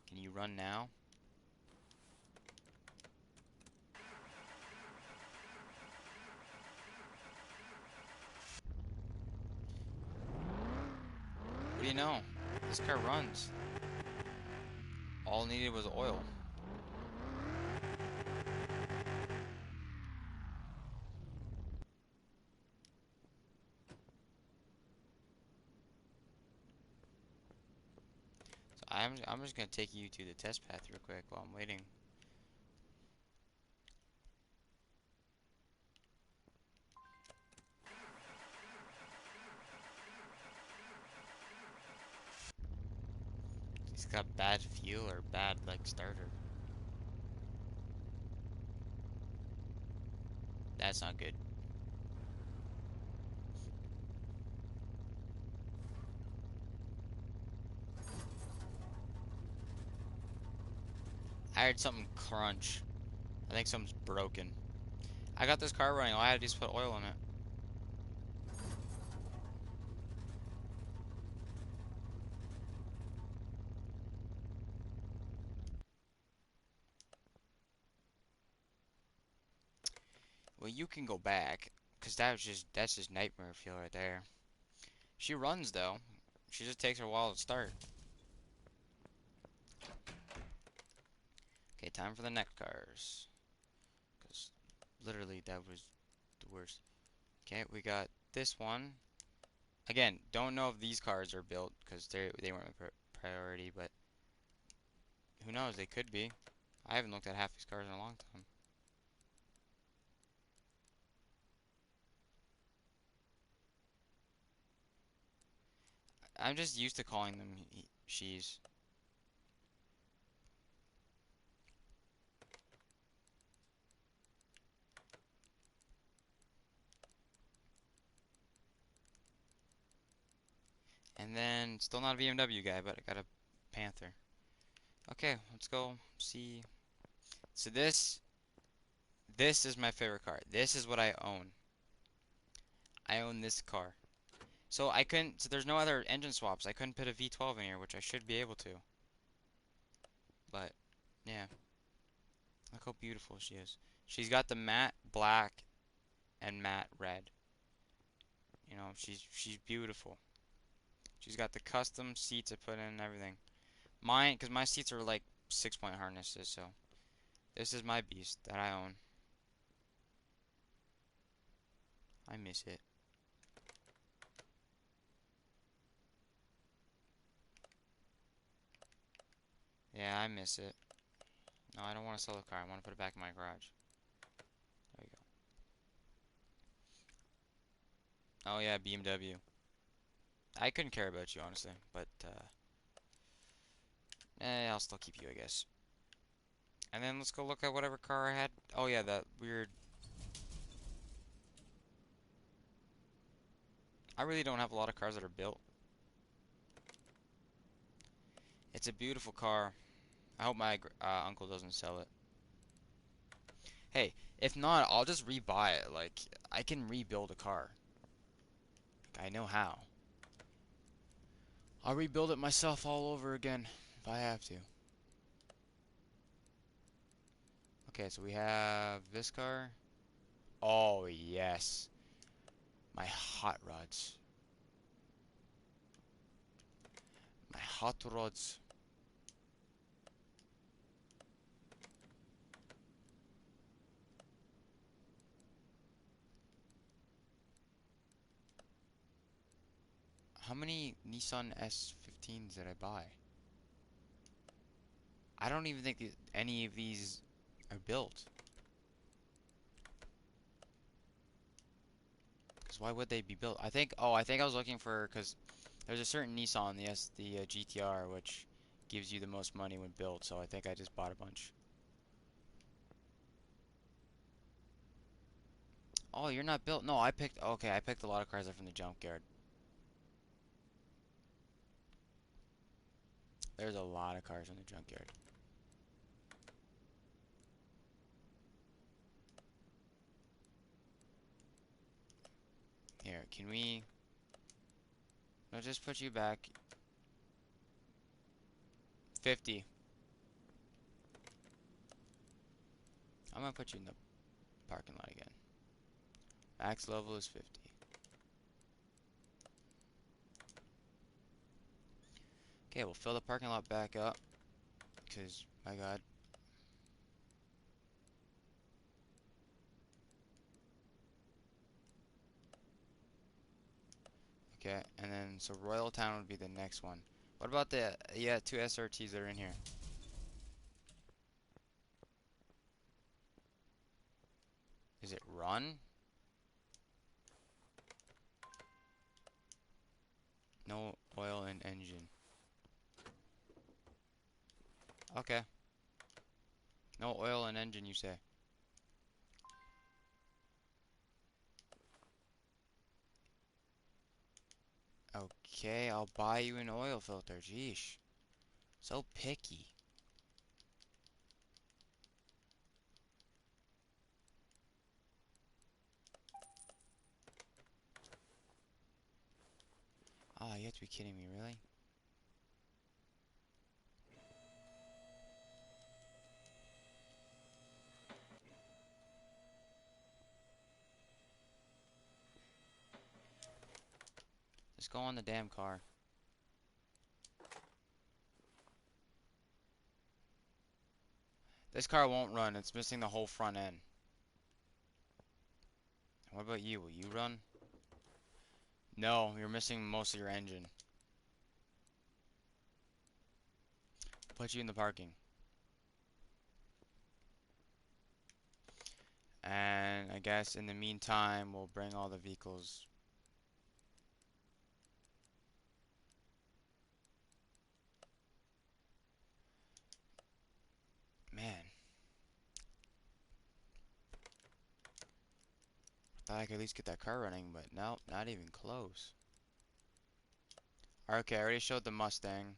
Can you run now? What do you know? This car runs. All needed was oil. So I'm just gonna take you to the test path real quick while I'm waiting. It's got bad fuel or bad like starter. That's not good. I heard something crunch. I think something's broken. I got this car running. All I had to do is put oil in it. Well, you can go back, cause that's just nightmare fuel right there. She runs though. She just takes her a while to start. Okay, time for the next cars. Cause literally that was the worst. Okay, we got this one. Again, don't know if these cars are built because they weren't my priority, but who knows? They could be. I haven't looked at half these cars in a long time. I'm just used to calling them she's. And then still not a BMW guy, but I got a Panther. Okay, let's go see. So this is my favorite car. This is what I own. I own this car. So I couldn't. So there's no other engine swaps. I couldn't put a V12 in here, which I should be able to. But yeah, look how beautiful she is. She's got the matte black and matte red. You know, she's beautiful. She's got the custom seats I put in and everything. Mine, because my seats are like 6-point harnesses, so this is my beast that I own. I miss it. Yeah, I miss it. No, I don't want to sell the car. I want to put it back in my garage. There we go. Oh yeah, BMW. I couldn't care about you honestly, but I'll still keep you, I guess. And then let's go look at whatever car I had. Oh yeah, that weird. I really don't have a lot of cars that are built. It's a beautiful car. I hope my uncle doesn't sell it. Hey, if not, I'll just rebuy it. Like, I can rebuild a car. I know how. I'll rebuild it myself all over again if I have to. Okay, so we have this car. Oh, yes. My hot rods. My hot rods. How many Nissan S15s did I buy? I don't even think any of these are built. Because why would they be built? I think I was looking for, because there's a certain Nissan, the GTR, which gives you the most money when built, so I think I just bought a bunch. Oh, you're not built? No, okay, I picked a lot of cars up from the junkyard. There's a lot of cars in the junkyard. Here, can we... I'll just put you back. 50. I'm gonna put you in the parking lot again. Max level is 50. Okay, we'll fill the parking lot back up. Because, my god. Okay, and then, so Royal Town would be the next one. What about the, yeah, 2 SRTs that are in here? Is it run? No oil in engine. Okay. No oil in engine, you say? Okay, I'll buy you an oil filter. Jeesh. So picky. Ah, you have to be kidding me, really? Just go on the damn car. This car won't run. It's missing the whole front end. What about you? Will you run? No, you're missing most of your engine. Put you in the parking. And I guess in the meantime, we'll bring all the vehicles. Man, thought I could at least get that car running, but no, not even close. Okay, I already showed the Mustang.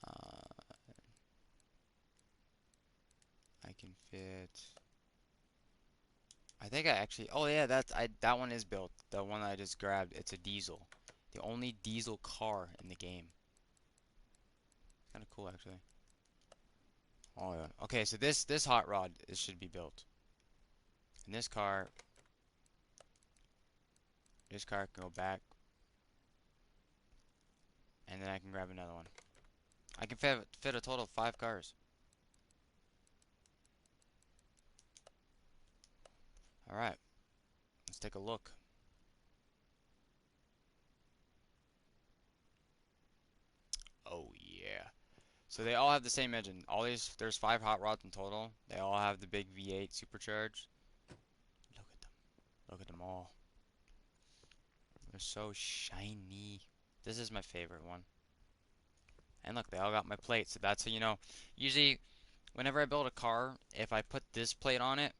Uh, I can fit. I think I actually. Oh yeah, that one is built. The one I just grabbed. It's a diesel. The only diesel car in the game. Kind of cool actually. Oh yeah. Okay, so this hot rod should be built. And this car can go back, and then I can grab another one. I can fit a total of 5 cars. All right, let's take a look. Oh yeah. So they all have the same engine. There's 5 hot rods in total. They all have the big V8 supercharged. Look at them. Look at them all. They're so shiny. This is my favorite one. And look, they all got my plate. So that's how you know. Usually, whenever I build a car, if I put this plate on it,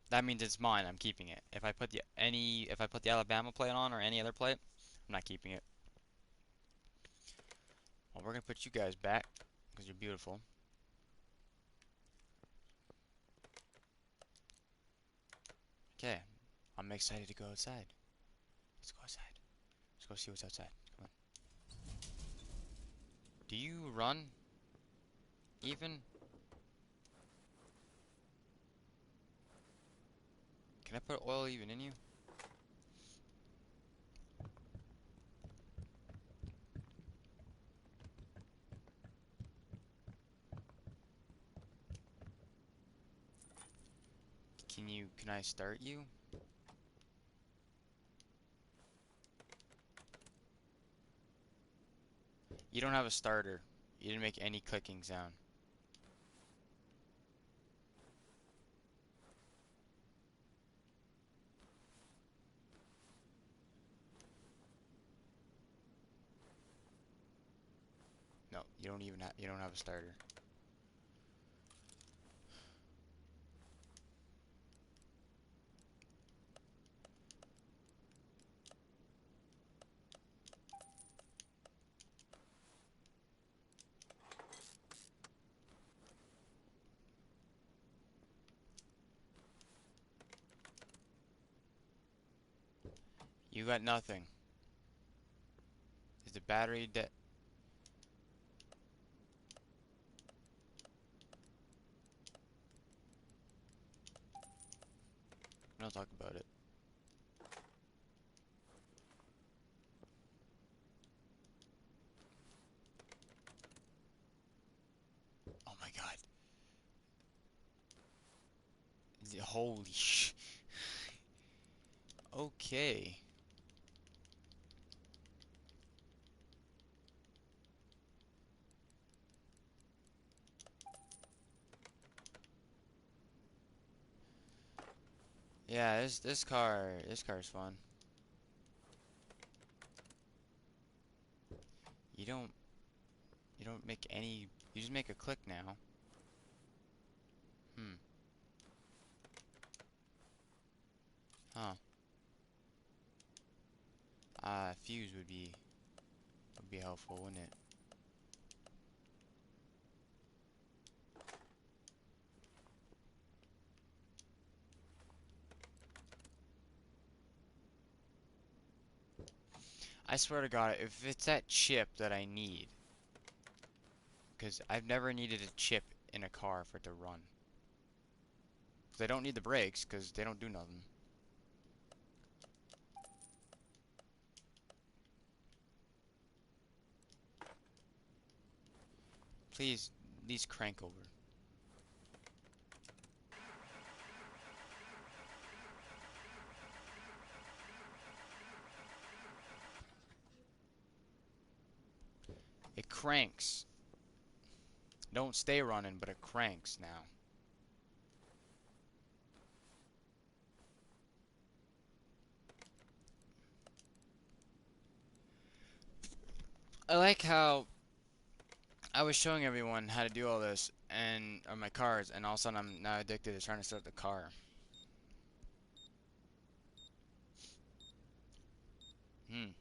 that means it's mine. I'm keeping it. If I put the Alabama plate on or any other plate, I'm not keeping it. Well, we're gonna put you guys back because you're beautiful. Okay, I'm excited to go outside. Let's go outside. Let's go see what's outside. Come on. Do you run even? Can I put oil even in you? Can I start you? You don't have a starter. You didn't make any clicking sound. No, you don't have a starter. You got nothing. the battery that. Don't talk about it. Oh my god. Holy sh. Okay. Yeah, this car is fun. You don't you don't make any you just make a click now. Hmm. Huh. Fuse would be helpful, wouldn't it? I swear to God, if it's that chip that I need, because I've never needed a chip in a car for it to run. 'Cause I don't need the brakes, because they don't do nothing. Please crank over. It cranks. Don't stay running, but it cranks now. I like how I was showing everyone how to do all this and on my cars, and all of a sudden I'm now addicted to trying to start the car. Hmm.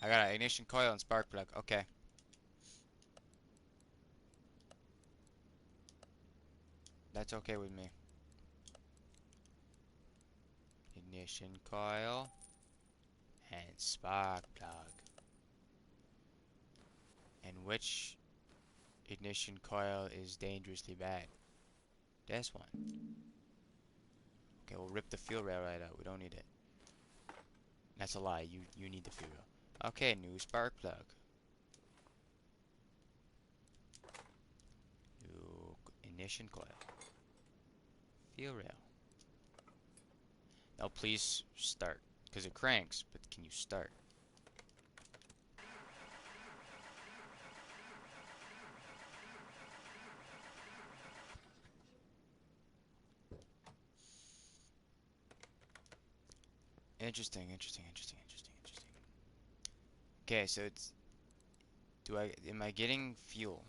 I got an ignition coil and spark plug. Okay, that's okay with me. Ignition coil and spark plug. And which ignition coil is dangerously bad? This one. Okay, we'll rip the fuel rail right out. We don't need it. That's a lie. You need the fuel rail. Okay, new spark plug. New ignition coil. Fuel rail. Now please start. Because it cranks, but can you start? Interesting. Okay, so it's am I getting fuel?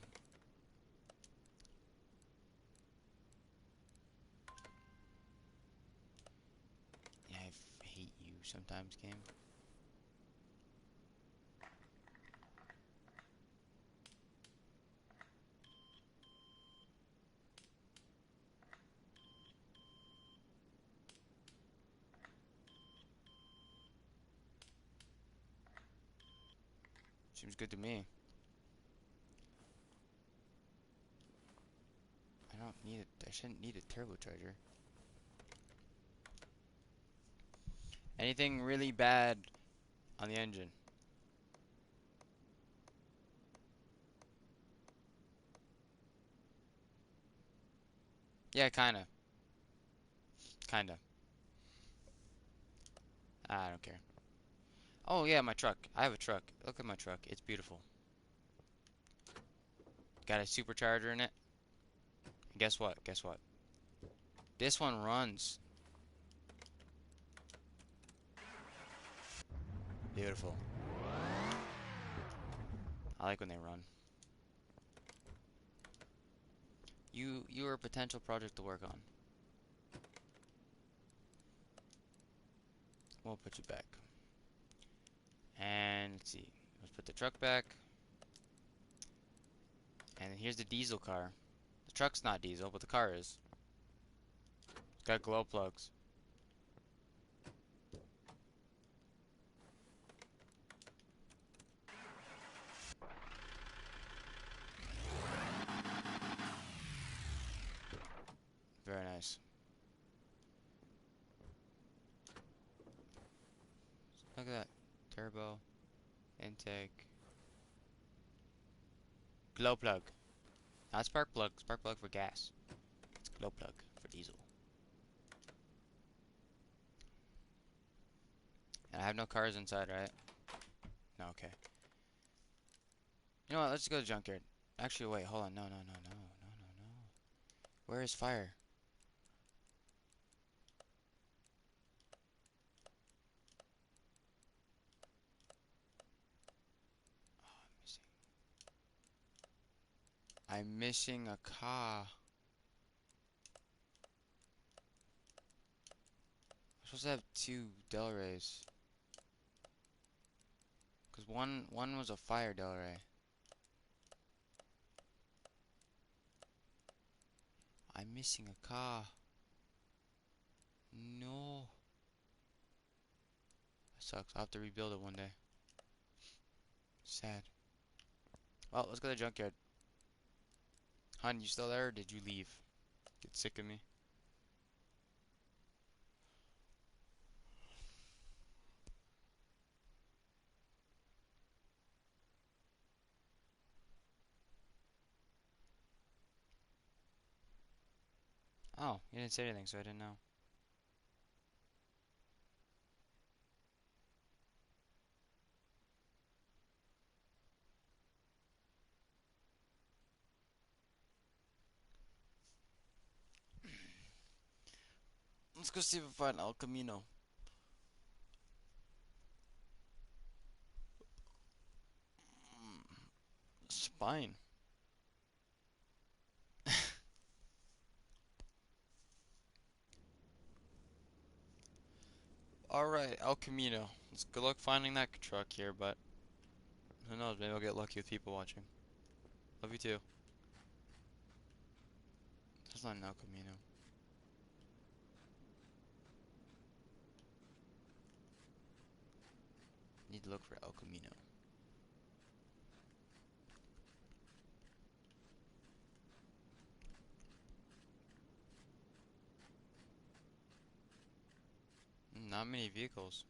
Yeah, I hate you sometimes, game. Seems good to me. I shouldn't need a turbocharger. Anything really bad on the engine? Yeah, kinda. Kinda. I don't care. Oh yeah, my truck. I have a truck. Look at my truck. It's beautiful. Got a supercharger in it. And guess what? Guess what? This one runs. Beautiful. I like when they run. You're a potential project to work on. We'll put you back. And let's see. Let's put the truck back. And here's the diesel car. The truck's not diesel, but the car is. It's got glow plugs. nice. Look at that. Turbo, intake, glow plug. Not spark plug. Spark plug for gas. It's glow plug for diesel. And I have no cars inside, right? No, okay. You know what? Let's go to the junkyard. Actually, wait. Hold on. No, no, no, no, no, no, no. Where is fire? Oh, I'm missing a car. I'm supposed to have two Delrays. Cause one was a fire Delray. I'm missing a car. No. That sucks. I'll have to rebuild it one day. Sad. Well, let's go to the junkyard. Hun, you still there or did you leave? Get sick of me. Oh, you didn't say anything, so I didn't know. Let's go see if we find El Camino. Spine. Alright, El Camino. It's good luck finding that truck here, but who knows, maybe I'll get lucky with people watching. Love you too. That's not an El Camino. Need to look for El Camino. Not many vehicles.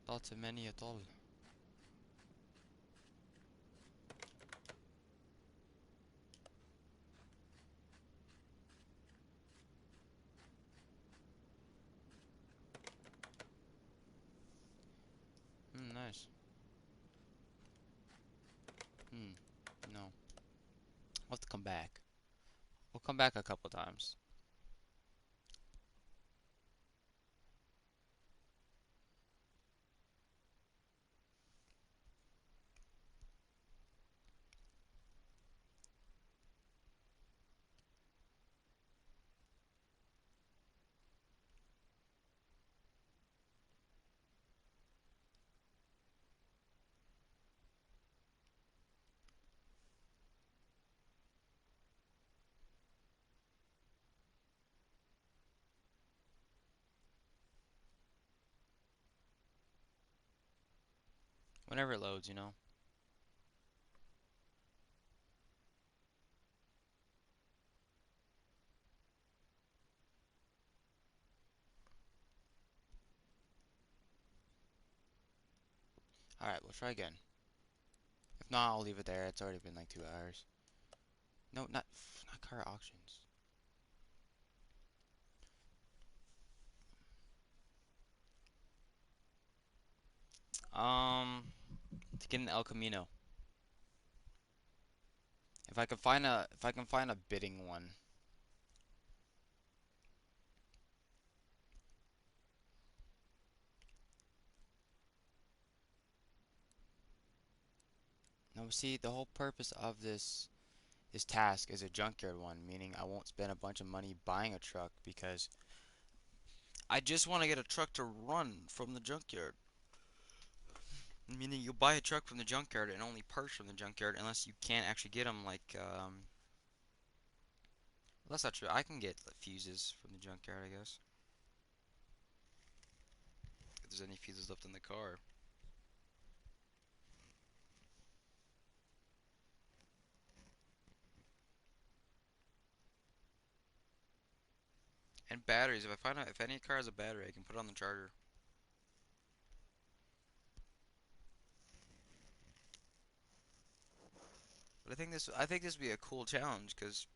Not too many at all. Nice. No. We'll have to come back. We'll come back a couple times. Whenever it loads, you know. Alright, we'll try again. If not, I'll leave it there. It's already been like 2 hours. No, not car auctions. Um, to get an El Camino. If I can find a bidding one. Now, see, the whole purpose of this task is a junkyard one, meaning I won't spend a bunch of money buying a truck because I just want to get a truck to run from the junkyard. Meaning you buy a truck from the junkyard and only parts from the junkyard unless you can't actually get them like that's not true. I can get the fuses from the junkyard, I guess. If there's any fuses left in the car. And batteries. If I find out if any car has a battery, I can put it on the charger. But I think this would be a cool challenge because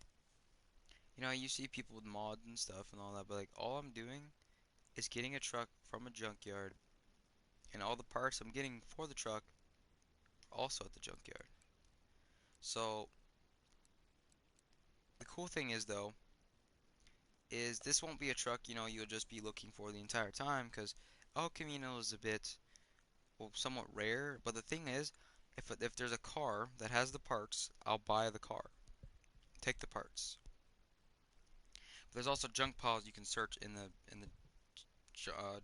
you see people with mods and stuff and all that, but like all I'm doing is getting a truck from a junkyard, and all the parts I'm getting for the truck also at the junkyard. So the cool thing is though, is this won't be a truck you'll just be looking for the entire time because El Camino is a bit, well, somewhat rare. But the thing is, if there's a car that has the parts, I'll buy the car, take the parts. But there's also junk piles you can search in the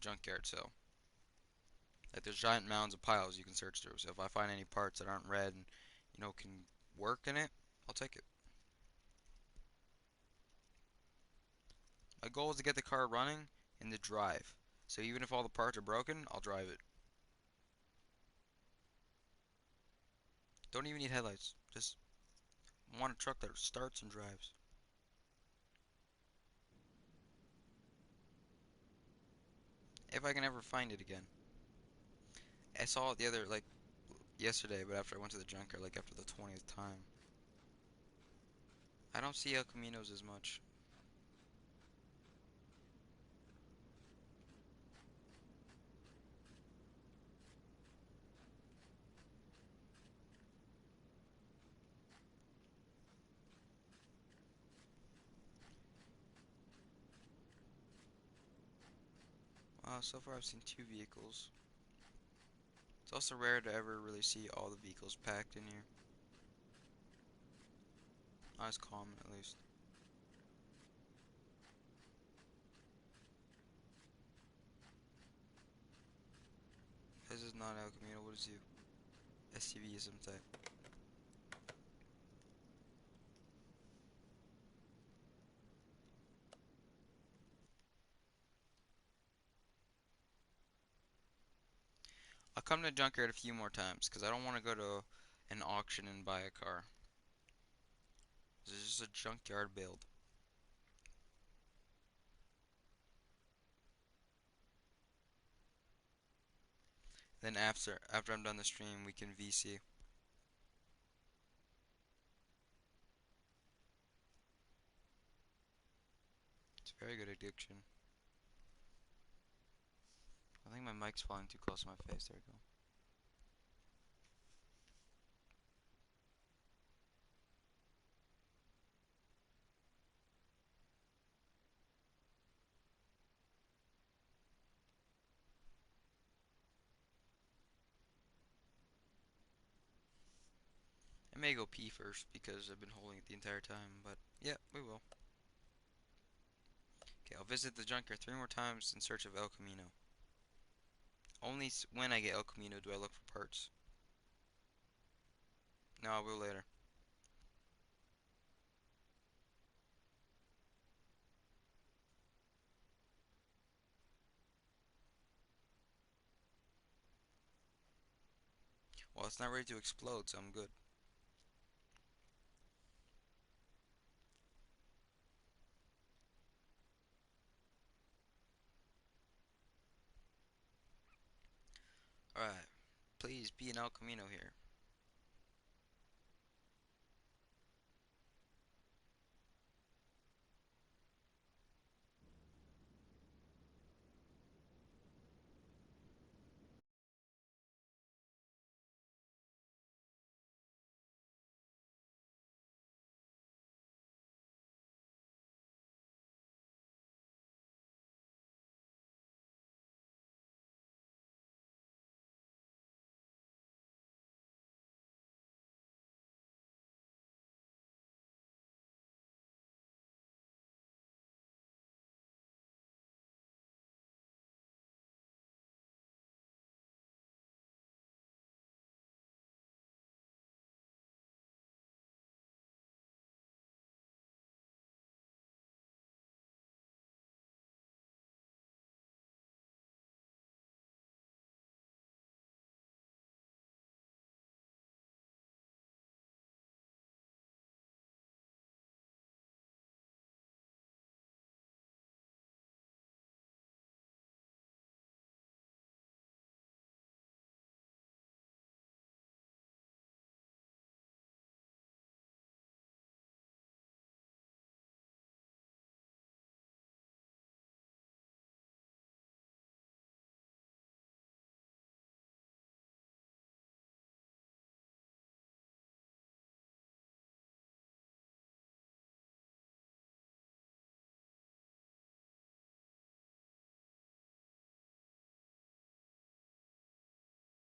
junkyard. So like there's giant mounds of piles you can search through. So if I find any parts that aren't red and can work in it, I'll take it. My goal is to get the car running and to drive. So even if all the parts are broken, I'll drive it. Don't even need headlights. Just want a truck that starts and drives. If I can ever find it again. I saw it the other, like, yesterday, but after I went to the junkyard, like, after the 20th time. I don't see El Caminos as much. So far I've seen two vehicles. It's also rare to ever really see all the vehicles packed in here. Not as common, at least. This is not El Camino. What is you? SUV of some type. I'll come to the junkyard a few more times because I don't want to go to an auction and buy a car. This is just a junkyard build. Then after I'm done the stream, we can VC. It's a very good addiction. I think my mic's falling too close to my face. There we go. I may go pee first because I've been holding it the entire time, but yeah, we will. Okay, I'll visit the junkyard 3 more times in search of El Camino. Only when I get El Camino do I look for parts. No, I will later. Well, it's not ready to explode, so I'm good. Alright, please be an El Camino here.